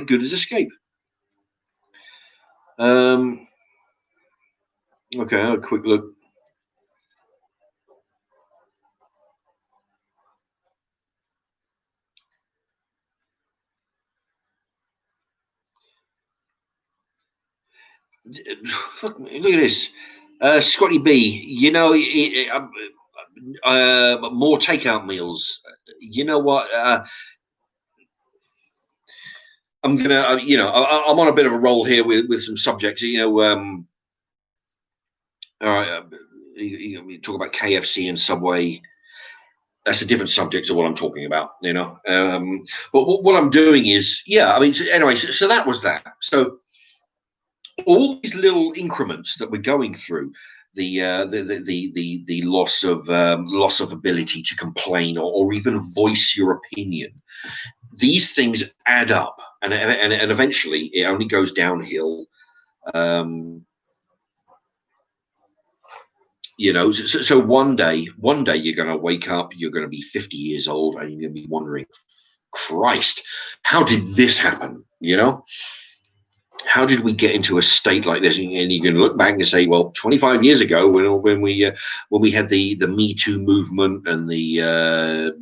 good his escape. Okay, a quick look. Look at this. Scotty B, more takeout meals. You know what? I'm gonna, I'm on a bit of a roll here with some subjects. All right, you talk about KFC and Subway. That's a different subject to what I'm talking about, But what I'm doing is, yeah, I mean, anyway, so that was that. So all these little increments that we're going through, the loss of ability to complain or even voice your opinion, these things add up, and eventually it only goes downhill. So one day you're going to wake up, you're going to be 50 years old, and you're going to be wondering, Christ, how did this happen? How did we get into a state like this? And you can look back and say, well, 25 years ago, when we had the Me Too movement and the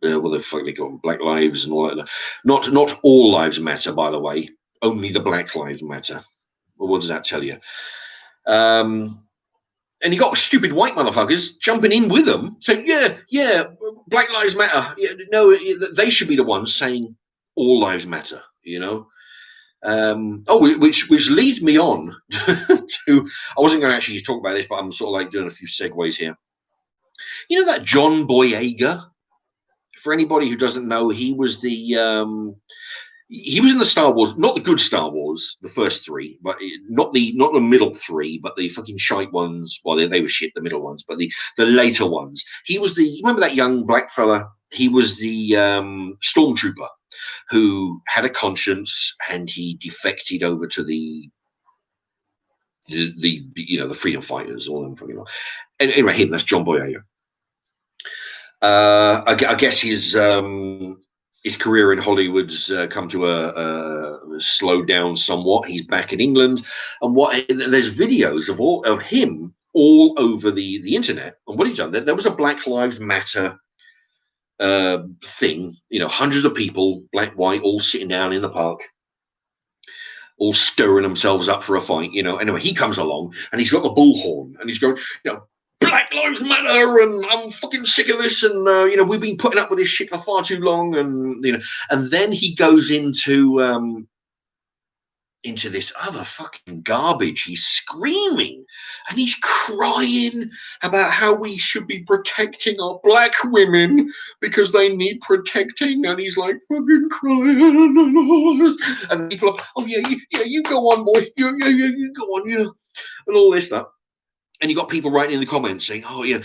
well, they got Black Lives and all that. Not all lives matter, by the way. Only the Black Lives Matter. Well, what does that tell you? And you got stupid white motherfuckers jumping in with them, saying, yeah, Black Lives Matter. Yeah, no, they should be the ones saying all lives matter, you know. Which leads me on to, I wasn't going to actually talk about this, but I'm sort of like doing a few segues here. You know that John Boyega? For anybody who doesn't know, he was he was in the Star Wars, not the good Star Wars, the first three, but not the middle three, but the fucking shite ones. Well, they were shit, the middle ones, but the later ones. He was remember that young black fella? He was the stormtrooper who had a conscience, and he defected over to the freedom fighters, all them fucking. Anyway, him, that's John Boyega. I guess his career in Hollywood's come to a slow down somewhat. He's back in England, and there's videos of him all over the internet. And what he's done, there was a Black Lives Matter thing. You know, hundreds of people, black, white, all sitting down in the park, all stirring themselves up for a fight. You know. Anyway, he comes along and he's got the bullhorn and he's going, Black Lives Matter, and I'm fucking sick of this, and we've been putting up with this shit for far too long, and and then he goes into this other fucking garbage. He's screaming and he's crying about how we should be protecting our black women because they need protecting, and he's like fucking crying and all this, and people are, oh yeah, you go on, boy, you go on, and all this stuff. And you got people writing in the comments saying, oh, yeah,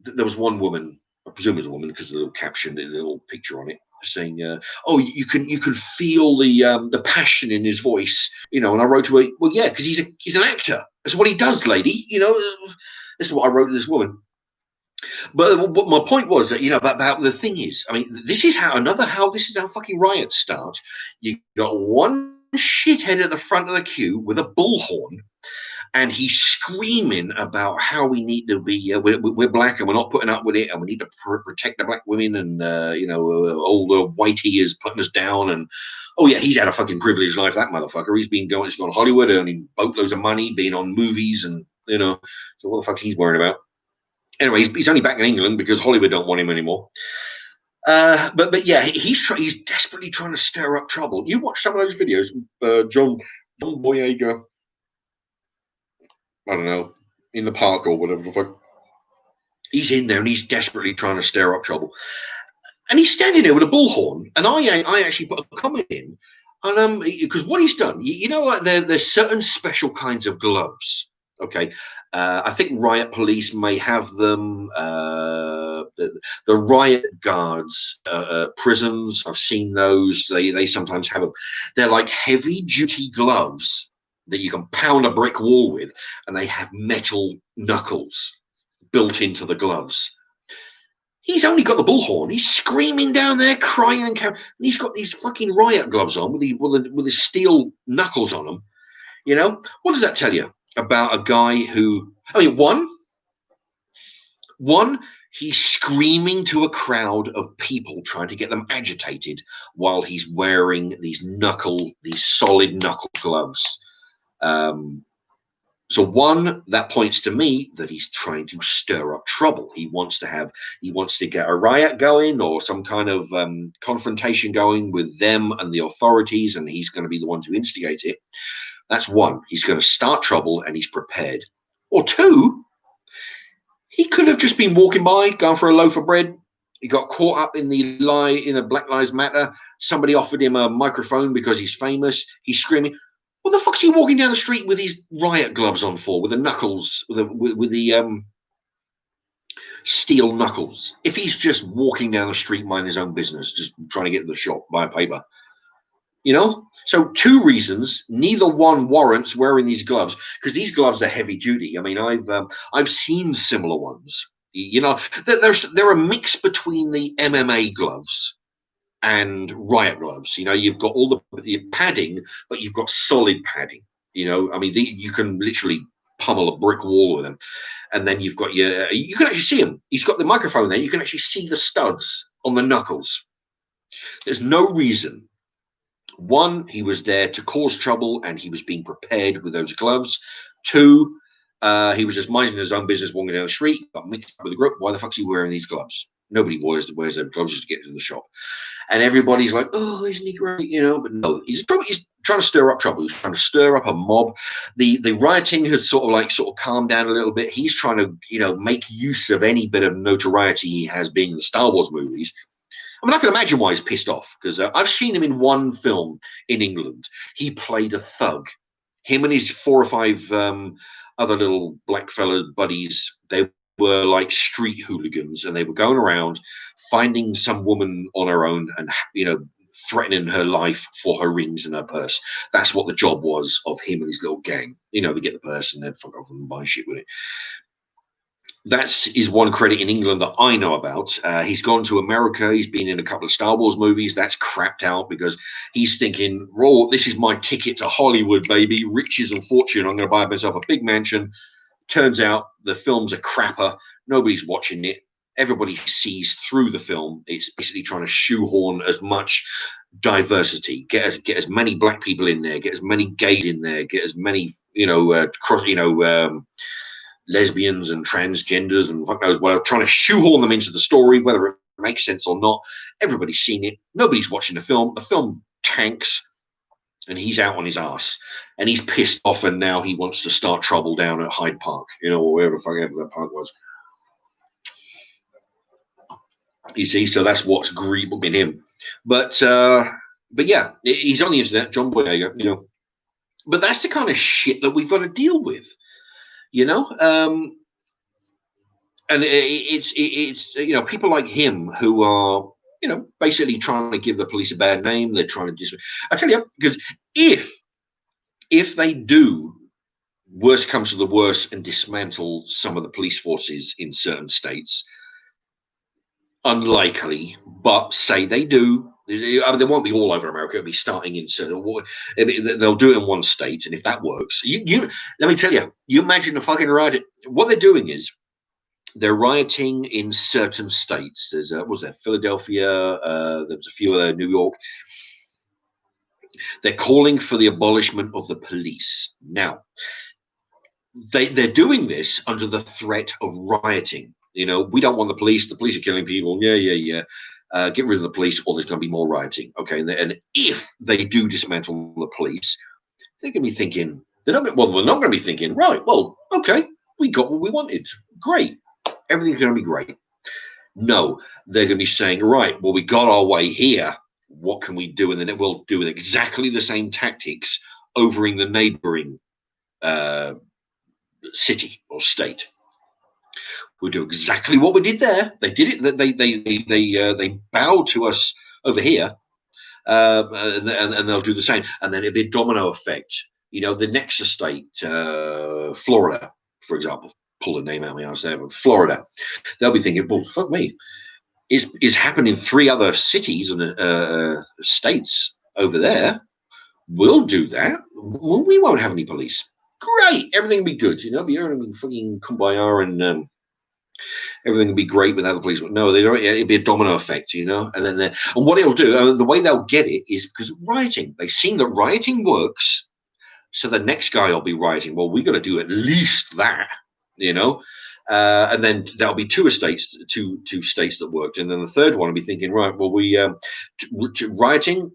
there was one woman, I presume it was a woman because of the little caption, the little picture on it, saying, oh, you can feel the passion in his voice, And I wrote to her, well, yeah, because he's an actor. That's what he does, lady. This is what I wrote to this woman. But my point was that, about the thing is, I mean, this is how fucking riots start. You got one shithead at the front of the queue with a bullhorn, and he's screaming about how we need to be, we're black and we're not putting up with it, and we need to protect the black women, and all the whitey is putting us down, and oh yeah, he's had a fucking privileged life, that motherfucker. He's gone to Hollywood, earning boatloads of money, being on movies, and so what the fuck's he's worrying about? Anyway, he's only back in England because Hollywood don't want him anymore. But yeah, he's desperately trying to stir up trouble. You watch some of those videos, John Boyega, I don't know, in the park or whatever the fuck. He's in there and he's desperately trying to stir up trouble. And he's standing there with a bullhorn. And I actually put a comment in, and because what he's done, like there's certain special kinds of gloves. Okay, I think riot police may have them. The riot guards, prisons, I've seen those. They sometimes have them. They're like heavy duty gloves that you can pound a brick wall with, and they have metal knuckles built into the gloves. He's only got the bullhorn. He's screaming down there, crying and carrying. And he's got these fucking riot gloves on with his steel knuckles on them. What does that tell you about a guy who? I mean, one, he's screaming to a crowd of people, trying to get them agitated, while he's wearing these solid knuckle gloves. So one, that points to me that he's trying to stir up trouble. He wants to get a riot going, or some kind of confrontation going with them and the authorities, and he's going to be the one to instigate it. That's one. He's going to start trouble, and he's prepared. Or two, he could have just been walking by, going for a loaf of bread. He got caught up in the Black Lives Matter. Somebody offered him a microphone because he's famous. He's screaming. What the fuck's he walking down the street with his riot gloves on for, with the knuckles, with the steel knuckles? If he's just walking down the street, minding his own business, just trying to get to the shop, buy a paper, So two reasons, neither one warrants wearing these gloves, because these gloves are heavy duty. I mean, I've seen similar ones. They're a mix between the MMA gloves and riot gloves. You've got all the padding, but you've got solid padding. I mean, you can literally pummel a brick wall with them. And then you've got you can actually see him. He's got the microphone there. You can actually see the studs on the knuckles. There's no reason. One, he was there to cause trouble and he was being prepared with those gloves. Two, he was just minding his own business, walking down the street, got mixed up with the group. Why the fuck's he wearing these gloves? Nobody wears those gloves just to get into the shop. And everybody's like, oh, isn't he great? You know, but no, he's trying to stir up trouble. He's trying to stir up a mob. The rioting has sort of calmed down a little bit. He's trying to, you know, make use of any bit of notoriety he has being in the Star Wars movies. I mean, I can imagine why he's pissed off, because I've seen him in one film in England. He played a thug. Him and his 4 or 5 other little blackfella buddies, they were like street hooligans, and they were going around finding some woman on her own and, you know, threatening her life for her rings and her purse. That's what the job was of him and his little gang. You know, they get the purse and then fuck off and buy shit with it. That's his one credit in England that I know about. He's gone to America. He's been in a couple of Star Wars movies. That's crapped out because he's thinking, "Raw, this is my ticket to Hollywood, baby. Riches and fortune. I'm going to buy myself a big mansion." Turns out the film's a crapper. Nobody's watching it. Everybody sees through the film. It's basically trying to shoehorn as much diversity, get as many black people in there, get as many gays in there, get as many, lesbians and transgenders and fuck knows what, trying to shoehorn them into the story, whether it makes sense or not. Everybody's seen it. Nobody's watching the film. The film tanks, and he's out on his ass, and he's pissed off, and now he wants to start trouble down at Hyde Park, you know, or wherever the fuck ever that park was. You see, so that's what's in him. But yeah, he's on the internet, John Boyega, you know. But that's the kind of shit that we've got to deal with. You know, and it's you know, people like him who are, you know, basically trying to give the police a bad name. They're trying to I tell you, because if they do, worst comes to the worst, and dismantle some of the police forces in certain states, unlikely, but say they do. I mean, they won't be all over America. It'll be starting in certain. They'll do it in one state, and if that works, you let me tell you. You imagine a fucking riot. What they're doing is they're rioting in certain states. There's what was there? Philadelphia. There was a few New York. They're calling for the abolishment of the police. Now, they're doing this under the threat of rioting. You know, we don't want the police. The police are killing people. Yeah. Get rid of the police, or there's going to be more rioting. Okay, and if they do dismantle the police, they're going to be thinking, they're not going to be thinking, right, well, okay, we got what we wanted. Great. Everything's going to be great. No, they're going to be saying, right, well, we got our way here. What can we do? And then we'll do with exactly the same tactics over in the neighboring city or state. We'll do exactly what we did there. They did it. They bowed to us over here, and they'll do the same. And then it'll be a domino effect. You know, the next state, Florida, for example, pull a name out of my ass there, but Florida, they'll be thinking, well, fuck me, is happening in 3 other cities and states over there. We'll do that. Well, we won't have any police. Great, everything will be good. You know, everything will be fucking kumbaya and. Everything will be great without the police. But no, it'll be a domino effect, you know. And then, and what it'll do, the way they'll get it is because of rioting. They've seen that rioting works, so the next guy will be rioting. Well, we got to do at least that, you know. And then there'll be two states that worked, and then the third one will be thinking, right, well, we rioting,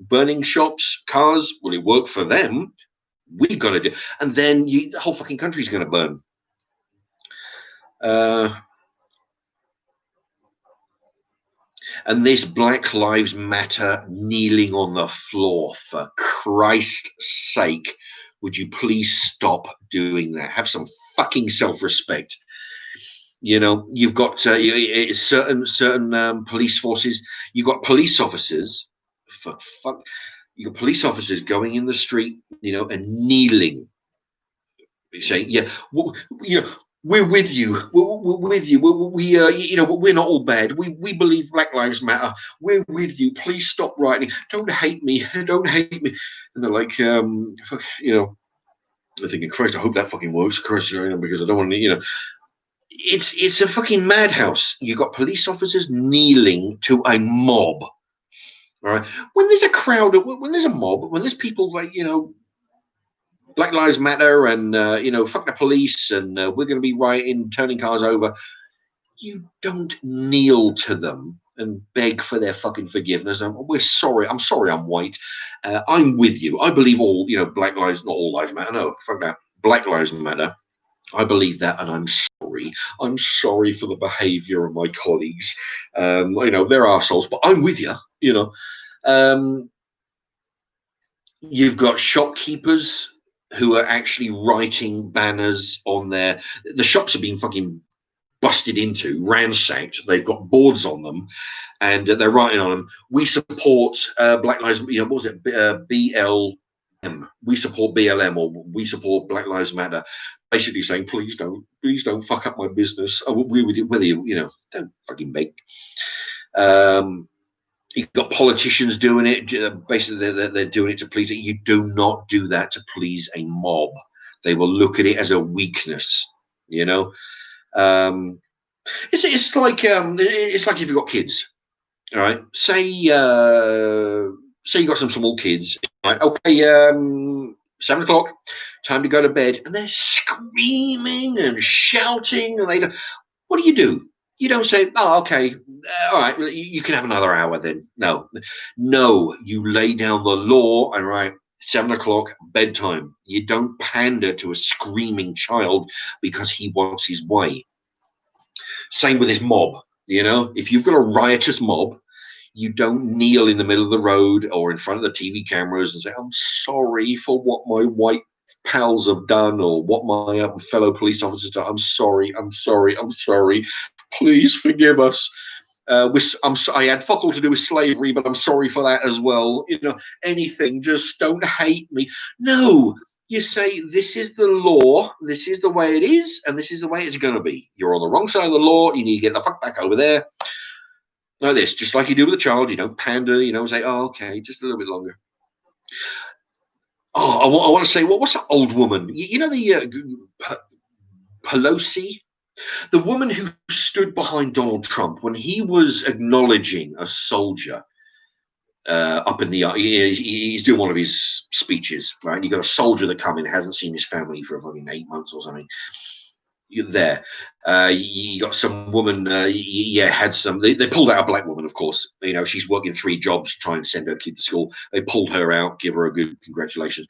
burning shops, cars. Will it work for them? We've got to do, and then the whole fucking country's going to burn. And this Black Lives Matter kneeling on the floor, for Christ's sake, would you please stop doing that? Have some self-respect. You know, you've got certain police forces. You've got police officers. You got police officers going in the street, you know, and kneeling, saying, "Yeah, well, you know." We're with you. We're with you. We're not all bad. We believe Black Lives Matter. We're with you. Please stop writing. Don't hate me. Don't hate me. And they're like, fuck, you know, I'm thinking, Christ, I hope that fucking works, Christ, you know, because I don't want to, you know. it's a fucking madhouse. You got police officers kneeling to a mob. All right, when there's a crowd, when there's a mob, when there's people like Black Lives Matter and fuck the police and we're going to be rioting, turning cars over. You don't kneel to them and beg for their fucking forgiveness. We're sorry. I'm sorry. I'm white. I'm with you. I believe all Black lives, not all lives matter. No, fuck that. Black lives matter. I believe that, and I'm sorry. I'm sorry for the behaviour of my colleagues. They're assholes, but I'm with you. Um, you've got shopkeepers who are actually writing banners on the shops have been fucking busted into, ransacked. They've got boards on them, and they're writing on them, "We support Black Lives." What was it? BLM. We support BLM, or we support Black Lives Matter. Basically saying, please don't fuck up my business. We're with you, whether don't fucking beg. You've got politicians doing it. Basically, they're doing it to please it. You do not do that to please a mob. They will look at it as a weakness. It's like if you've got kids, all right. Say you got some small kids, right? Okay, 7 o'clock, time to go to bed, and they're screaming and shouting, and what do? You don't say, "Oh, okay, all right, you can have another hour then." No, you lay down the law, and right. 7 o'clock, bedtime. You don't pander to a screaming child because he wants his way. Same with this mob. If you've got a riotous mob, you don't kneel in the middle of the road or in front of the TV cameras and say, "I'm sorry for what my white pals have done or what my fellow police officers done. I'm sorry. Please forgive us. I had fuck all to do with slavery, but I'm sorry for that as well. Anything. Just don't hate me." No. You say, this is the law, this is the way it is, and this is the way it's going to be. You're on the wrong side of the law. You need to get the fuck back over there. Like this, just like you do with a child. You don't pander, say, "Oh, okay, just a little bit longer." Oh, I want to say, what's that old woman? The Pelosi? The woman who stood behind Donald Trump when he was acknowledging a soldier up in the he's doing one of his speeches, right? And you got a soldier that come in, hasn't seen his family for fucking 8 months or something. You're there. You got some woman. Had some. They pulled out a black woman, of course. She's working 3 jobs trying to send her kid to school. They pulled her out, give her a good congratulations.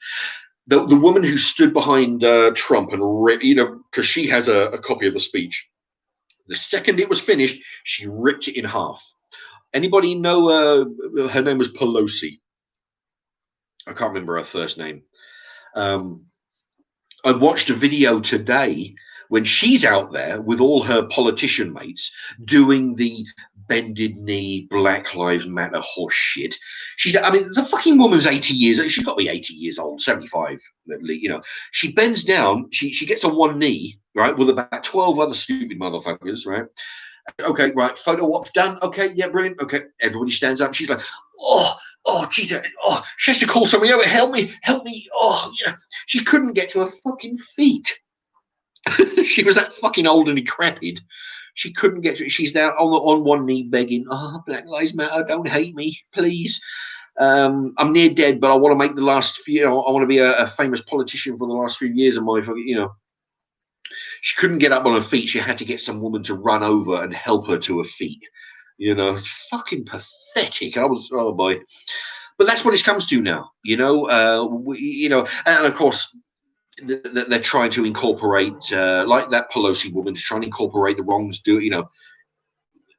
The woman who stood behind Trump and because she has a copy of the speech. The second it was finished, she ripped it in half. Anybody know her name was Pelosi? I can't remember her first name. I watched a video today when she's out there with all her politician mates doing the bended knee Black Lives Matter horse shit. The fucking woman's 80 years. She's got to be 80 years old, 75. She bends down. She gets on one knee, right, with about 12 other stupid motherfuckers, right. Okay, right. Photo op's done. Okay, yeah, brilliant. Okay, everybody stands up. She's like, oh, Jesus. Oh, she has to call somebody over. Help me. Oh, yeah. She couldn't get to her fucking feet. She was that fucking old and decrepit. She couldn't get to it. She's now on one knee begging, "Oh, Black Lives Matter, don't hate me, please. I'm near dead, but I want to make the last few. I want to be a famous politician for the last few years of my fucking, She couldn't get up on her feet. She had to get some woman to run over and help her to her feet. It's fucking pathetic. I was, oh boy. But that's what it comes to now, and of course, they're trying to incorporate, like that Pelosi woman's trying to incorporate the wrongs.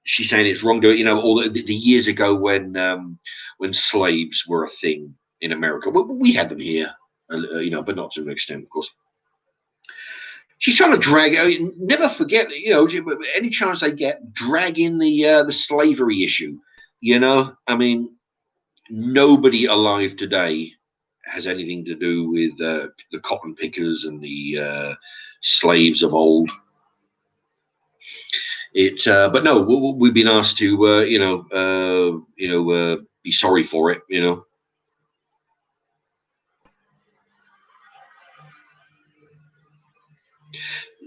She's saying it's wrong. All the years ago when slaves were a thing in America. Well, we had them here, but not to an extent, of course. She's trying to drag. Never forget, any chance they get, drag in the slavery issue. Nobody alive today has anything to do with the cotton pickers and the slaves of old. But no, we've been asked to, be sorry for it.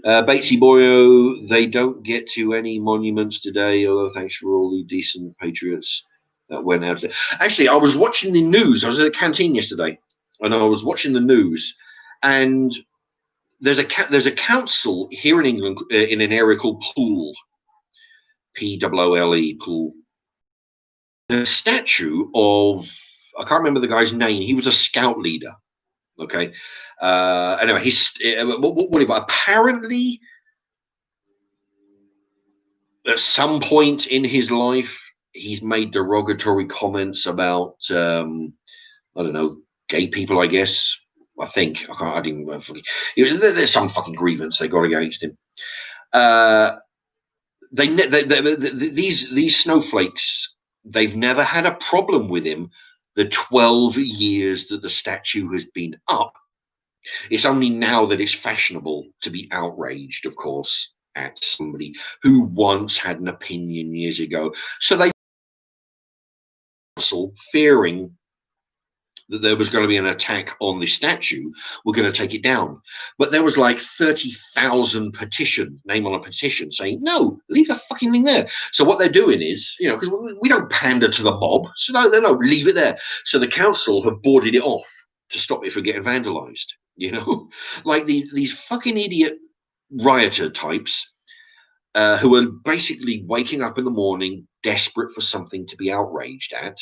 Batesy Boyo, they don't get to any monuments today, although thanks for all the decent patriots that went out there. Actually, I was watching the news. I was at a canteen yesterday, and I was watching the news, and there's a council here in England in an area called Poole, Poole, Poole. The statue of, I can't remember the guy's name. He was a scout leader. Okay. Anyway, he's apparently at some point in his life, he's made derogatory comments about, I don't know, gay people, I guess. I think. I didn't there's some fucking grievance they got against him. These snowflakes, they've never had a problem with him the 12 years that the statue has been up. It's only now that it's fashionable to be outraged, of course, at somebody who once had an opinion years ago. So they fearing that there was going to be an attack on the statue, were going to take it down. But there was like 30,000 name on a petition saying, no, leave the fucking thing there. So what they're doing is, because we don't pander to the mob. So no, leave it there. So the council have boarded it off to stop it from getting vandalized. Like these fucking idiot rioter types who are basically waking up in the morning desperate for something to be outraged at.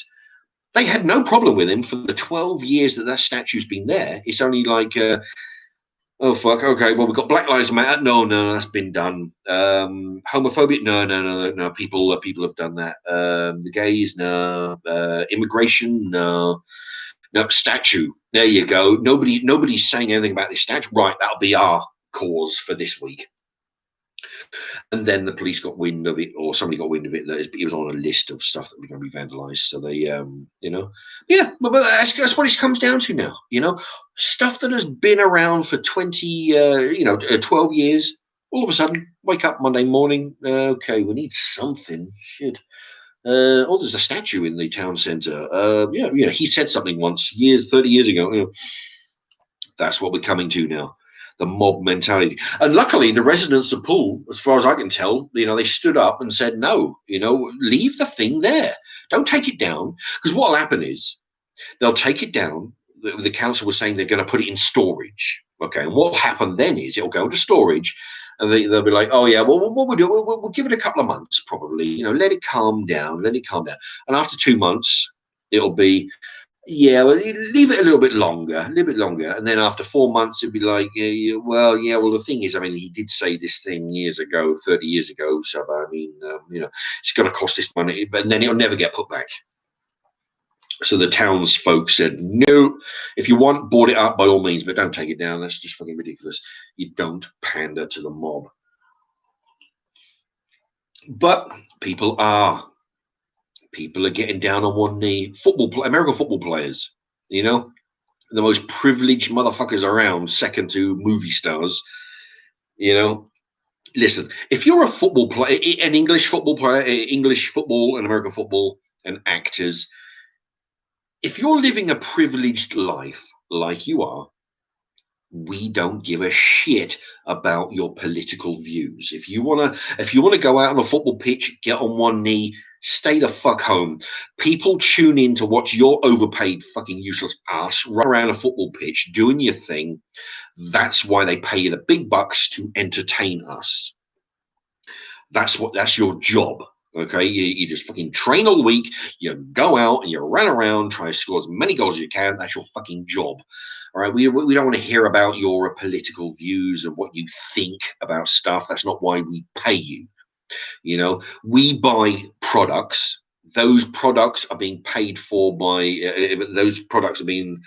They had no problem with him for the 12 years that statue's been there. It's only like, oh, fuck, okay, well, we've got Black Lives Matter. No, that's been done. Homophobic? No. People have done that. The gays? No. Immigration? No. No, statue. There you go. Nobody's saying anything about this statue. Right, that'll be our cause for this week. And then the police got wind of it, or somebody got wind of it, that it was on a list of stuff that was going to be vandalized. So they, but that's what it comes down to now. Stuff that has been around for 12 years. All of a sudden, wake up Monday morning. Okay, we need something. Shit. There's a statue in the town centre. He said something once, 30 years ago. That's what we're coming to now. The mob mentality. And luckily, the residents of Poole, as far as I can tell, they stood up and said, no, leave the thing there. Don't take it down. Because what will happen is they'll take it down. The council was saying they're going to put it in storage. Okay. And what will happen then is it'll go into storage. And they'll be like, oh, yeah, well, what we'll do, we'll give it a couple of months, probably. Let it calm down. And after 2 months, it'll be, yeah, well, leave it a little bit longer. And then after 4 months, it'd be like, well, the thing is, he did say this thing years ago, 30 years ago. So, it's going to cost this money, but then it'll never get put back. So the townsfolk said, no, if you want, board it up by all means, but don't take it down. That's just fucking ridiculous. You don't pander to the mob. But people are getting down on one knee. American football players, the most privileged motherfuckers around, second to movie stars. Listen, if you're a football player, an English football player, English football and American football and actors, if you're living a privileged life like you are, we don't give a shit about your political views. If you wanna go out on a football pitch, get on one knee, stay the fuck home. People tune in to watch your overpaid fucking useless ass run around a football pitch doing your thing. That's why they pay you the big bucks to entertain us. That's your job. Okay, you just fucking train all week. You go out and you run around, try to score as many goals as you can. That's your fucking job. All right, we don't want to hear about your political views and what you think about stuff. That's not why we pay you. We buy products. Those products are being paid for by those products are being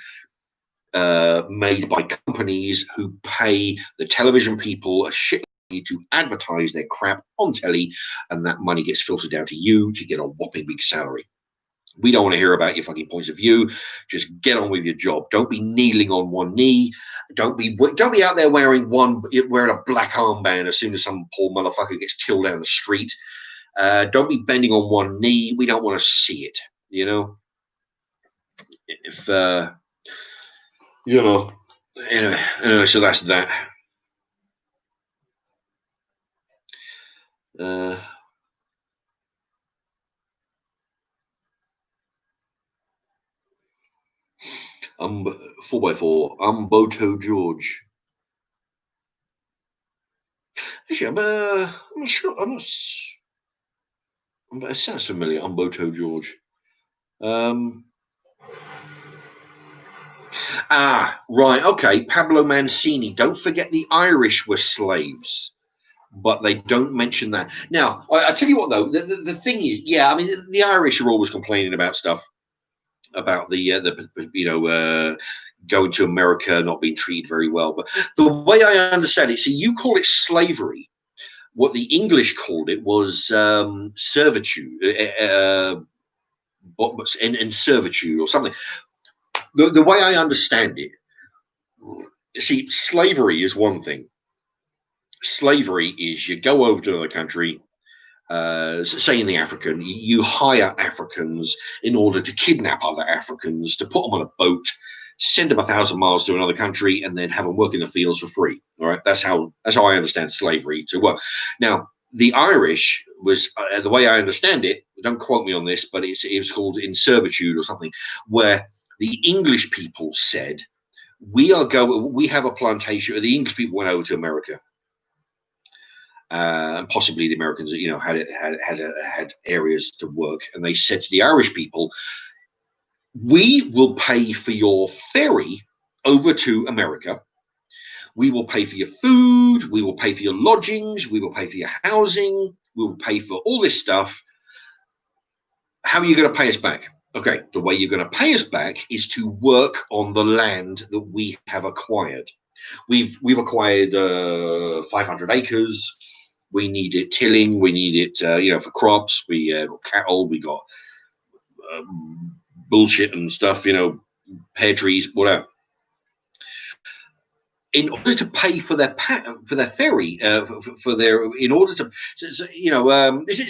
made by companies who pay the television people a shit to advertise their crap on telly, and that money gets filtered down to you to get a whopping big salary. We don't want to hear about your fucking points of view. Just get on with your job. Don't be kneeling on one knee. Don't be out there wearing a black armband as soon as some poor motherfucker gets killed down the street. Don't be bending on one knee. We don't want to see it. If anyway, so that's that. Uh, 4x4, Umboto George. Actually, I'm not sure. It sounds familiar. Umboto George. Um, right. Okay. Pablo Mancini. Don't forget the Irish were slaves, but they don't mention that. Now, I tell you what, though, the thing is, yeah, I mean, the Irish are always complaining about stuff about going to America, not being treated very well. But the way I understand it, see, you call it slavery. What the English called it was servitude, in servitude or something. The way I understand it, see, slavery is one thing. Slavery is you go over to another country, say in the African, you hire Africans in order to kidnap other Africans, to put them on a boat, send them 1,000 miles to another country, and then have them work in the fields for free. All right, that's how I understand slavery to work. Now, the Irish was the way I understand it. Don't quote me on this, but it was called in servitude or something, where the English people said, we have a plantation. The English people went over to America, and possibly the Americans, had areas to work, and they said to the Irish people, "We will pay for your ferry over to America. We will pay for your food. We will pay for your lodgings. We will pay for your housing. We will pay for all this stuff. How are you going to pay us back?" Okay, the way you're going to pay us back is to work on the land that we have acquired. We've acquired 500 acres. We need it tilling. We need it, for crops. We got cattle. We got bullshit and stuff. Pear trees, whatever. In order to pay for their ferry, for their in order to, it's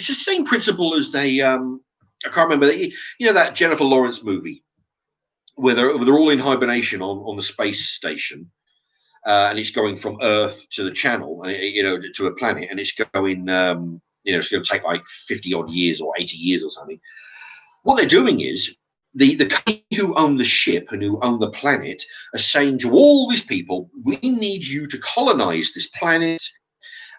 the same principle as they. I can't remember that Jennifer Lawrence movie where they're all in hibernation on the space station. And it's going from Earth to the Channel, to a planet, and it's going, it's going to take like 50 odd years or 80 years or something. What they're doing is the company who own the ship and who own the planet are saying to all these people, "We need you to colonize this planet.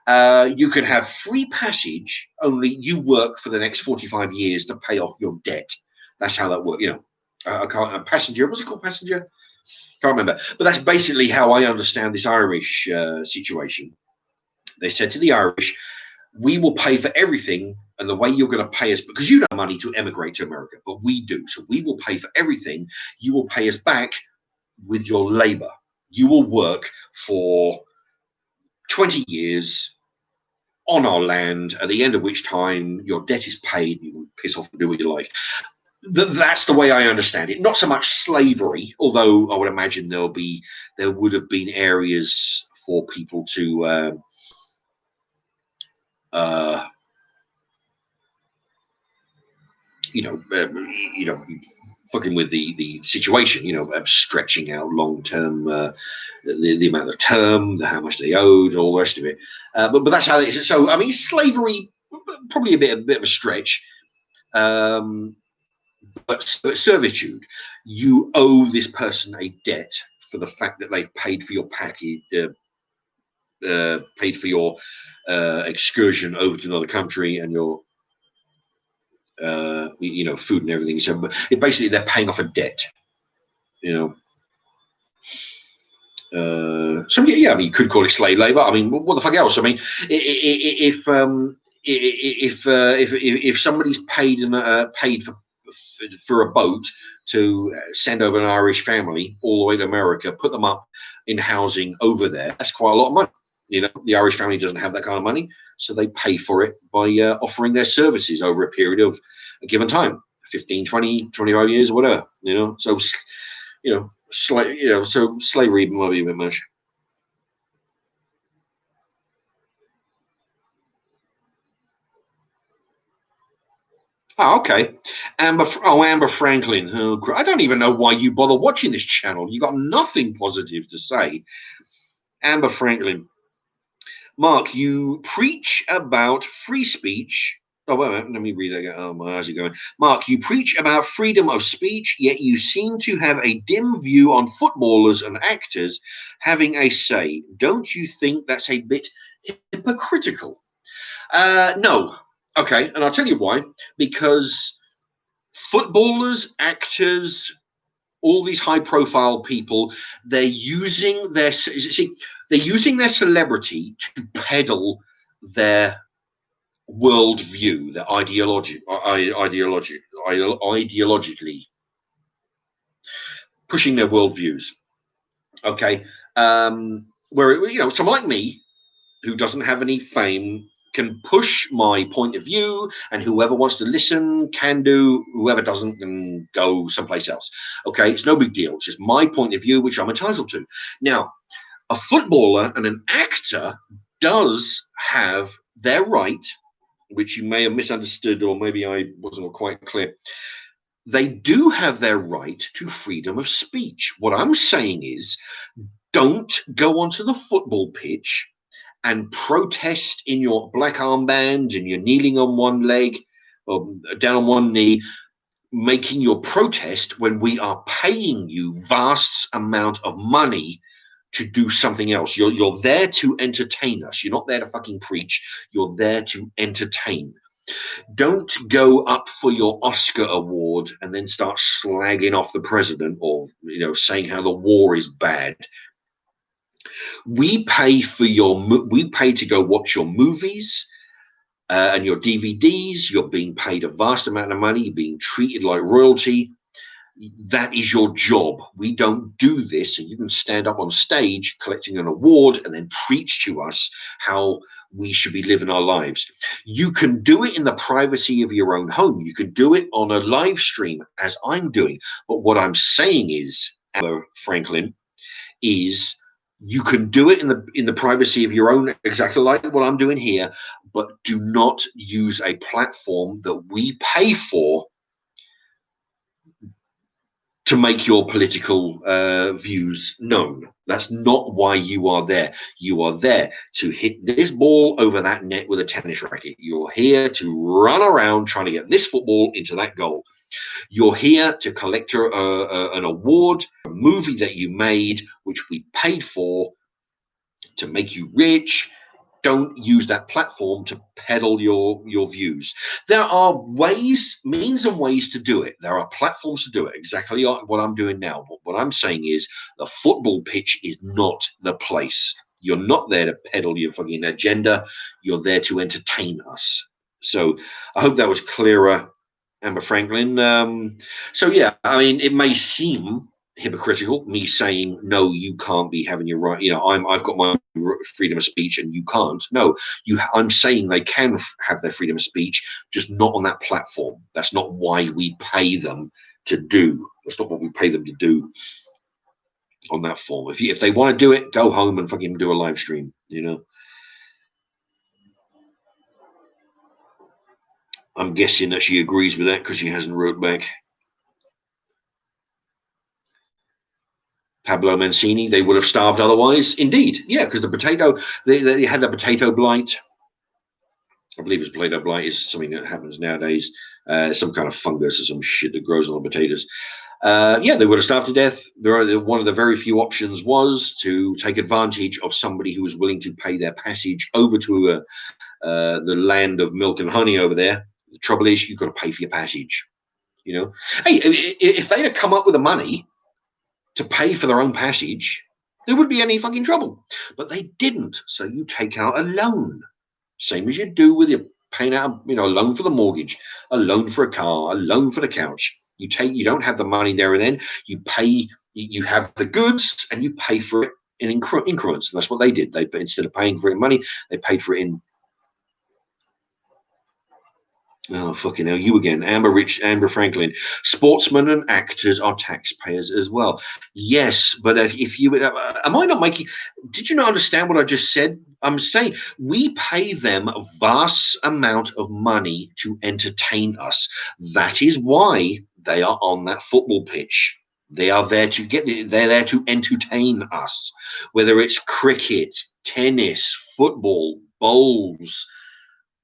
You can have free passage, only you work for the next 45 years to pay off your debt." That's how that works. I can't. A passenger. What's it called? Passenger. Can't remember, but that's basically how I understand this Irish situation. They said to the Irish, "We will pay for everything, and the way you're going to pay us, because you don't have money to emigrate to America, but we do, so we will pay for everything. You will pay us back with your labor. You will work for 20 years on our land, at the end of which time your debt is paid, and you can piss off and do what you like." That's the way I understand it. Not so much slavery, although I would imagine there would have been areas for people to, fucking with the situation, stretching out long term, the amount of term, how much they owed, all the rest of it. But that's how it is. So I mean, slavery probably a bit of a stretch. But servitude, you owe this person a debt for the fact that they've paid for your package, paid for your excursion over to another country and your food and everything. So basically they're paying off a debt. So yeah, I mean, you could call it slave labor. I mean, what the fuck else? I mean, if somebody's paid for a boat to send over an Irish family all the way to America, put them up in housing over there, that's quite a lot of money. The Irish family doesn't have that kind of money, so they pay for it by offering their services over a period of a given time, 15, 20, 25 years or whatever. So so slavery might be a bit much. Oh, okay. Amber Franklin. Oh, I don't even know why you bother watching this channel. You got nothing positive to say. Amber Franklin. Mark, you preach about free speech. Oh, wait a minute. Let me read that again. Oh, my eyes are going. Mark, you preach about freedom of speech, yet you seem to have a dim view on footballers and actors having a say. Don't you think that's a bit hypocritical? No. Okay, and I'll tell you why. Because footballers, actors, all these high-profile people, they're using their celebrity to peddle their worldview, their ideologically pushing their worldviews. Okay, where someone like me who doesn't have any fame can push my point of view, and whoever wants to listen can do. Whoever doesn't can go someplace else. Okay, it's no big deal. It's just my point of view, which I'm entitled to. Now, a footballer and an actor does have their right, which you may have misunderstood, or maybe I wasn't quite clear. They do have their right to freedom of speech. What I'm saying is, don't go onto the football pitch and protest in your black armband and you're kneeling on one leg or down on one knee, making your protest when we are paying you vast amount of money to do something else. You're there to entertain us. You're not there to fucking preach. You're there to entertain. Don't go up for your Oscar award and then start slagging off the president or saying how the war is bad. We pay to go watch your movies and your DVDs. You're being paid a vast amount of money. You're being treated like royalty. That is your job. We don't do this, and you can stand up on stage collecting an award and then preach to us how we should be living our lives. You can do it in the privacy of your own home. You can do it on a live stream, as I'm doing. But what I'm saying is, Franklin, is you can do it in the privacy of your own, exactly like what I'm doing here, but do not use a platform that we pay for to make your political views known. That's not why you are there. You are there to hit this ball over that net with a tennis racket. You're here to run around trying to get this football into that goal. You're here to collect an award, a movie that you made, which we paid for to make you rich. Don't use that platform to peddle your views. There are means and ways to do it. There are platforms to do it, exactly like what I'm doing now. But what I'm saying is the football pitch is not the place. You're not there to peddle your fucking agenda. You're there to entertain us. So I hope that was clearer, Amber Franklin. So yeah, I mean, it may seem hypocritical, me saying no, you can't be having your right. I've got my freedom of speech and you can't. No, I'm saying they can have their freedom of speech, just not on that platform. That's not why we pay them to do. That's not what we pay them to do on that form. If they want to do it, go home and fucking do a live stream. I'm guessing that she agrees with that because she hasn't wrote back. Pablo Mancini, they would have starved otherwise. Indeed, yeah, because they had the potato blight. I believe it's potato blight is something that happens nowadays. Some kind of fungus or some shit that grows on the potatoes. Yeah, they would have starved to death. One of the very few options was to take advantage of somebody who was willing to pay their passage over to the land of milk and honey over there. The trouble is, you've got to pay for your passage. Hey, if they'd have come up with the money to pay for their own passage, there wouldn't be any fucking trouble. But they didn't. So you take out a loan, same as you do with your paying out, a loan for the mortgage, a loan for a car, a loan for the couch. You don't have the money there and then. You pay. You have the goods and you pay for it in increments. And that's what they did. They, instead of paying for it in money, they paid for it in. Oh, fucking hell, you again. Amber Franklin. Sportsmen and actors are taxpayers as well. Yes, but if you... am I not making... Did you not understand what I just said? I'm saying we pay them a vast amount of money to entertain us. That is why they are on that football pitch. They are there to they're there to entertain us, whether it's cricket, tennis, football, bowls,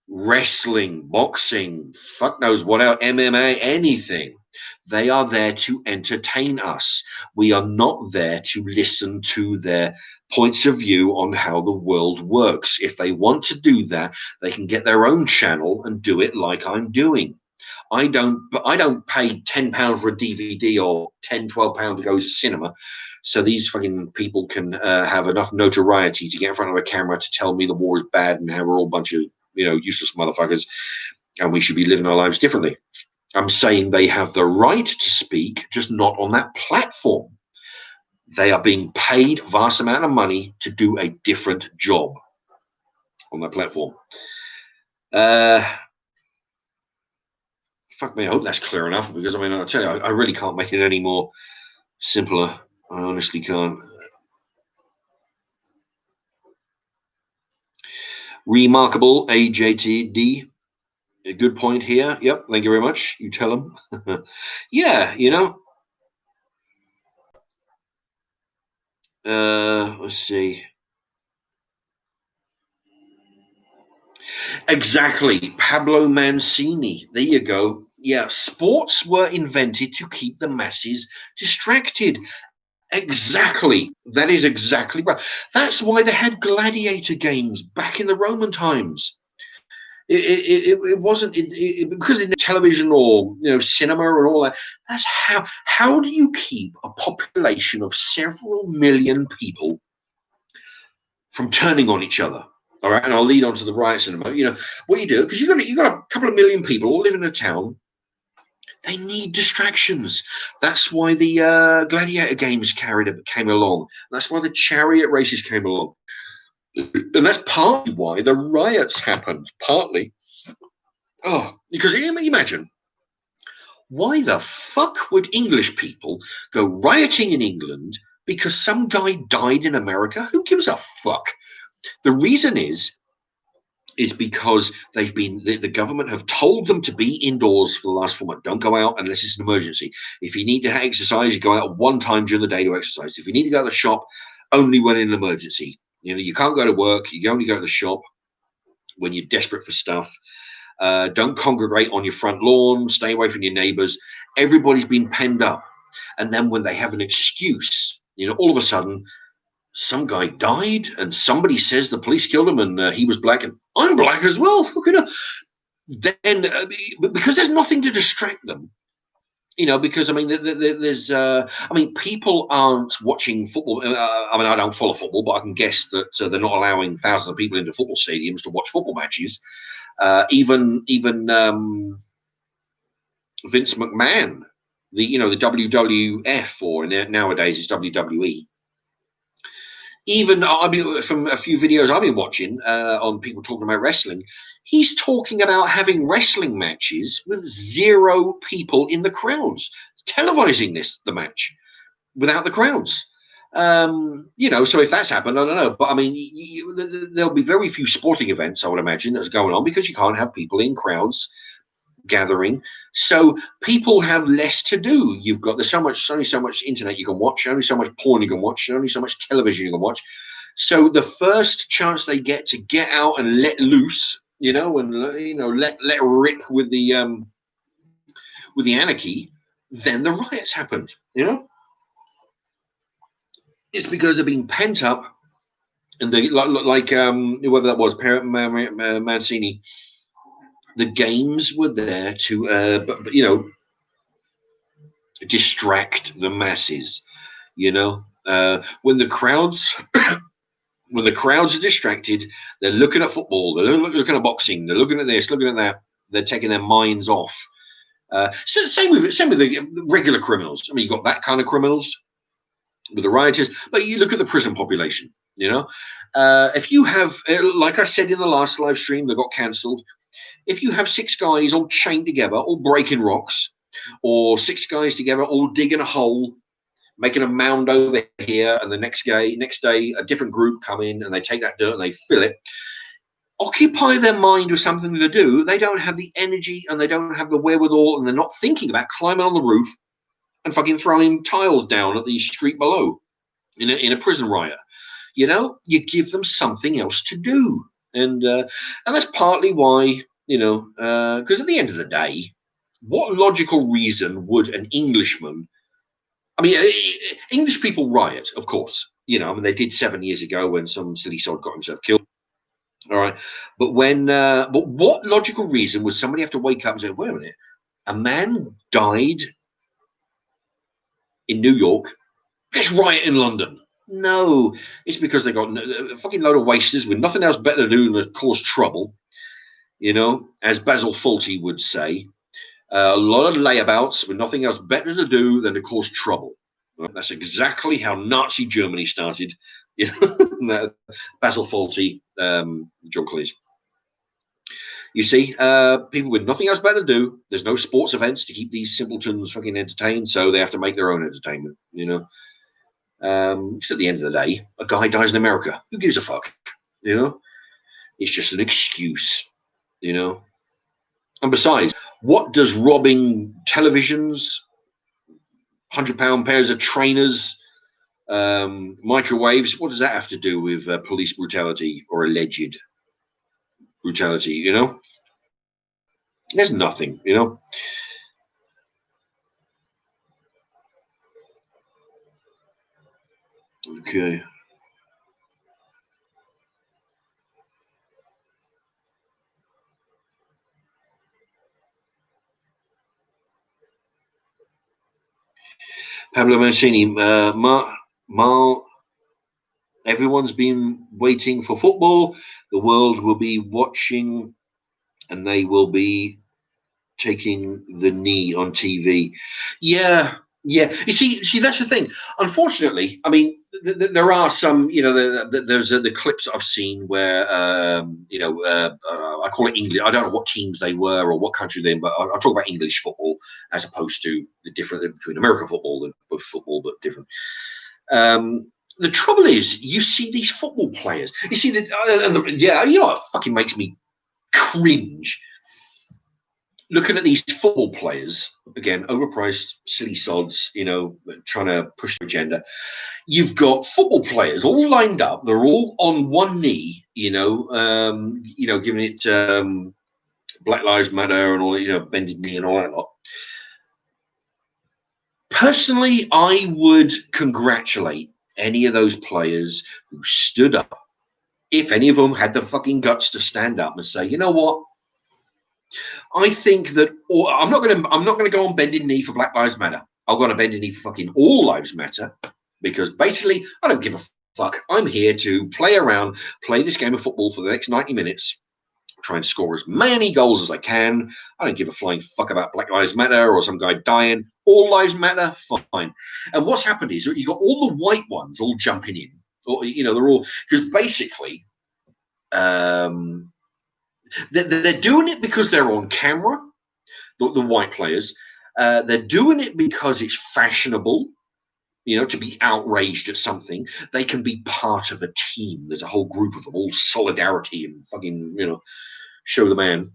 wrestling, boxing, fuck knows what else, MMA, anything. They are there to entertain us. We are not there to listen to their points of view on how the world works. If they want to do that, they can get their own channel and do it like I'm doing. I don't pay £10 for a DVD or £12 to go to cinema. So these fucking people can have enough notoriety to get in front of a camera to tell me the war is bad and how we're all a bunch of useless motherfuckers and we should be living our lives differently. I'm saying they have the right to speak, just not on that platform. They are being paid vast amount of money to do a different job on that platform. Fuck me, I hope that's clear enough, because I mean, I'll tell you, I really can't make it any more simpler. I honestly can't. Remarkable AJTD. A good point here. Yep, thank you very much. You tell them. Yeah, let's see. Exactly. Pablo Mancini. There you go. Yeah, sports were invented to keep the masses distracted. Exactly. That is exactly right. That's why they had gladiator games back in the Roman times. It wasn't because in television or cinema and all that. That's how do you keep a population of several million people from turning on each other? All right, and I'll lead on to the riots in a moment. What you do, because you got a couple of million people all living in a town. They need distractions. That's why the gladiator games came along. That's why the chariot races came along. And that's partly why the riots happened. Partly. Because imagine, why the fuck would English people go rioting in England because some guy died in America? Who gives a fuck? The reason is because the government have told them to be indoors for the last 4 months. Don't go out unless it's an emergency. If you need to exercise, you go out one time during the day to exercise. If you need to go to the shop, only when in an emergency. You can't go to work. You only go to the shop when you're desperate for stuff. Don't congregate on your front lawn. Stay away from your neighbors. Everybody's been penned up. And then when they have an excuse, all of a sudden, some guy died and somebody says the police killed him and he was black and I'm black as well. Then because there's nothing to distract them, because I mean, there's people aren't watching football. I don't follow football, but I can guess that they're not allowing thousands of people into football stadiums to watch football matches. Even Vince McMahon, the WWF, or nowadays it's WWE. Even from a few videos I've been watching on people talking about wrestling, he's talking about having wrestling matches with 0 people in the crowds, televising the match without the crowds. So if that's happened, I don't know. But I mean, there'll be very few sporting events, I would imagine, that's going on because you can't have people in crowds gathering. So people have less to do. There's only so much internet you can watch, only so much porn you can watch, only so much television you can watch. So the first chance they get to get out and let loose, and let rip with the anarchy, then the riots happened. It's because they're being pent up, and they like whoever that was, Mancini. The games were there to, distract the masses. When the crowds, are distracted, they're looking at football, they're looking at boxing, they're looking at this, looking at that. They're taking their minds off. So same with the regular criminals. I mean, you've got that kind of criminals with the rioters, but you look at the prison population. If you have, like I said in the last live stream that got cancelled. If you have 6 guys all chained together, all breaking rocks, or 6 guys together all digging a hole, making a mound over here, and the next day a different group come in and they take that dirt and they fill it, occupy their mind with something to do. They don't have the energy and they don't have the wherewithal, and they're not thinking about climbing on the roof and fucking throwing tiles down at the street below in a prison riot. You know, you give them something else to do, and that's partly why, you know, because at the end of the day, what logical reason would an Englishman? I mean, English people riot, of course. You know, I mean, they did 7 years ago when some silly sod got himself killed. All right, but but what logical reason would somebody have to wake up and say, "Wait a minute, a man died in New York, let's riot in London"? No, it's because they got a fucking load of wasters with nothing else better to do than to cause trouble. You know, as Basil Fawlty would say, a lot of layabouts with nothing else better to do than to cause trouble. Right? That's exactly how Nazi Germany started. You know, Basil Fawlty, John Cleese. You see, people with nothing else better to do. There's no sports events to keep these simpletons fucking entertained, so they have to make their own entertainment. You know, because at the end of the day, a guy dies in America. Who gives a fuck? You know, it's just an excuse. You know, and besides, what does robbing televisions, £100 pairs of trainers, microwaves, what does that have to do with police brutality or alleged brutality? You know, there's nothing. You know. Okay. Pablo Mancini, everyone's been waiting for football. The world will be watching, and they will be taking the knee on TV. Yeah, yeah. You see, that's the thing. Unfortunately, I mean, there are some. You know, there's the clips I've seen where, you know, I call it English. I don't know what teams they were or what country they're in, but I talk about English football as opposed to the difference between American football and both football but different. The trouble is, you see these football players. You see that, yeah, you know what fucking makes me cringe looking at these football players, again, overpriced, silly sods, you know, trying to push the agenda. You've got football players all lined up. They're all on one knee, you know, giving it Black Lives Matter and all that, you know, bended knee and all that lot. Personally, I would congratulate any of those players who stood up. If any of them had the fucking guts to stand up and say, you know what, I think that I'm not gonna go on bended knee for Black Lives Matter. I'm gonna bend a knee for fucking all lives matter, because basically I don't give a fuck. I'm here to play around, play this game of football for the next 90 minutes, try and score as many goals as I can. I don't give a flying fuck about Black Lives Matter or some guy dying. All lives matter, fine. And what's happened is you got all the white ones all jumping in, or you know, they're all, because basically they're doing it because they're on camera, the white players. They're doing it because it's fashionable, you know, to be outraged at something. They can be part of a team. There's a whole group of them, all solidarity and fucking, you know, show the man.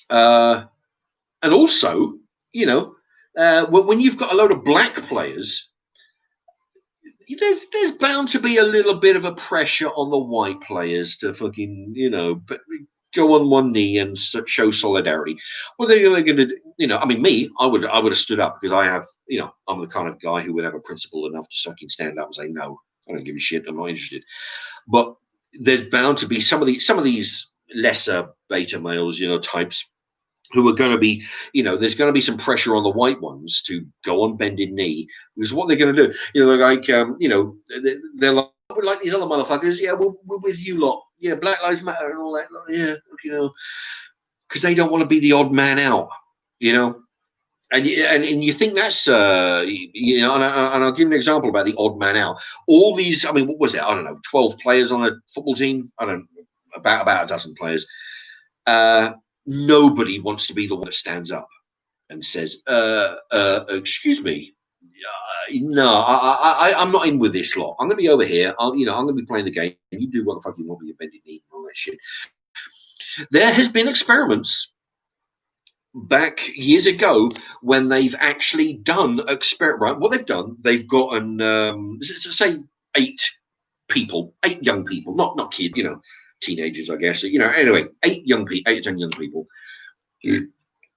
And also, you know, when you've got a load of black players, there's bound to be a little bit of a pressure on the white players to fucking, you know, go on one knee and show solidarity. What are they going to do? You know, I mean, me, I would have stood up, because I have, you know, I'm the kind of guy who would have a principle enough to fucking stand up and say, no, I don't give a shit, I'm not interested. But there's bound to be some of these lesser beta males, you know, types, who are going to be, you know, there's going to be some pressure on the white ones to go on bended knee, because what they're going to do, you know, they're like, you know, they're like these other motherfuckers. Yeah, we're with you lot. Yeah, Black Lives Matter and all that. Yeah, you know, because they don't want to be the odd man out, you know. And you think that's you know, and I'll give an example about the odd man out. All these, I mean, what was it? I don't know, 12 players on a football team. I don't know, about a dozen players. Nobody wants to be the one that stands up and says, excuse me, no, I'm not in with this lot. I'm going to be over here. You know, I'm going to be playing the game. You do what the fuck you want with your bended knee and all that shit. There has been experiments back years ago when they've actually done experiment. Right, what they've done, they've gotten say 8 young people, not kids, teenagers, I guess. Anyway, 8 to 10 young people.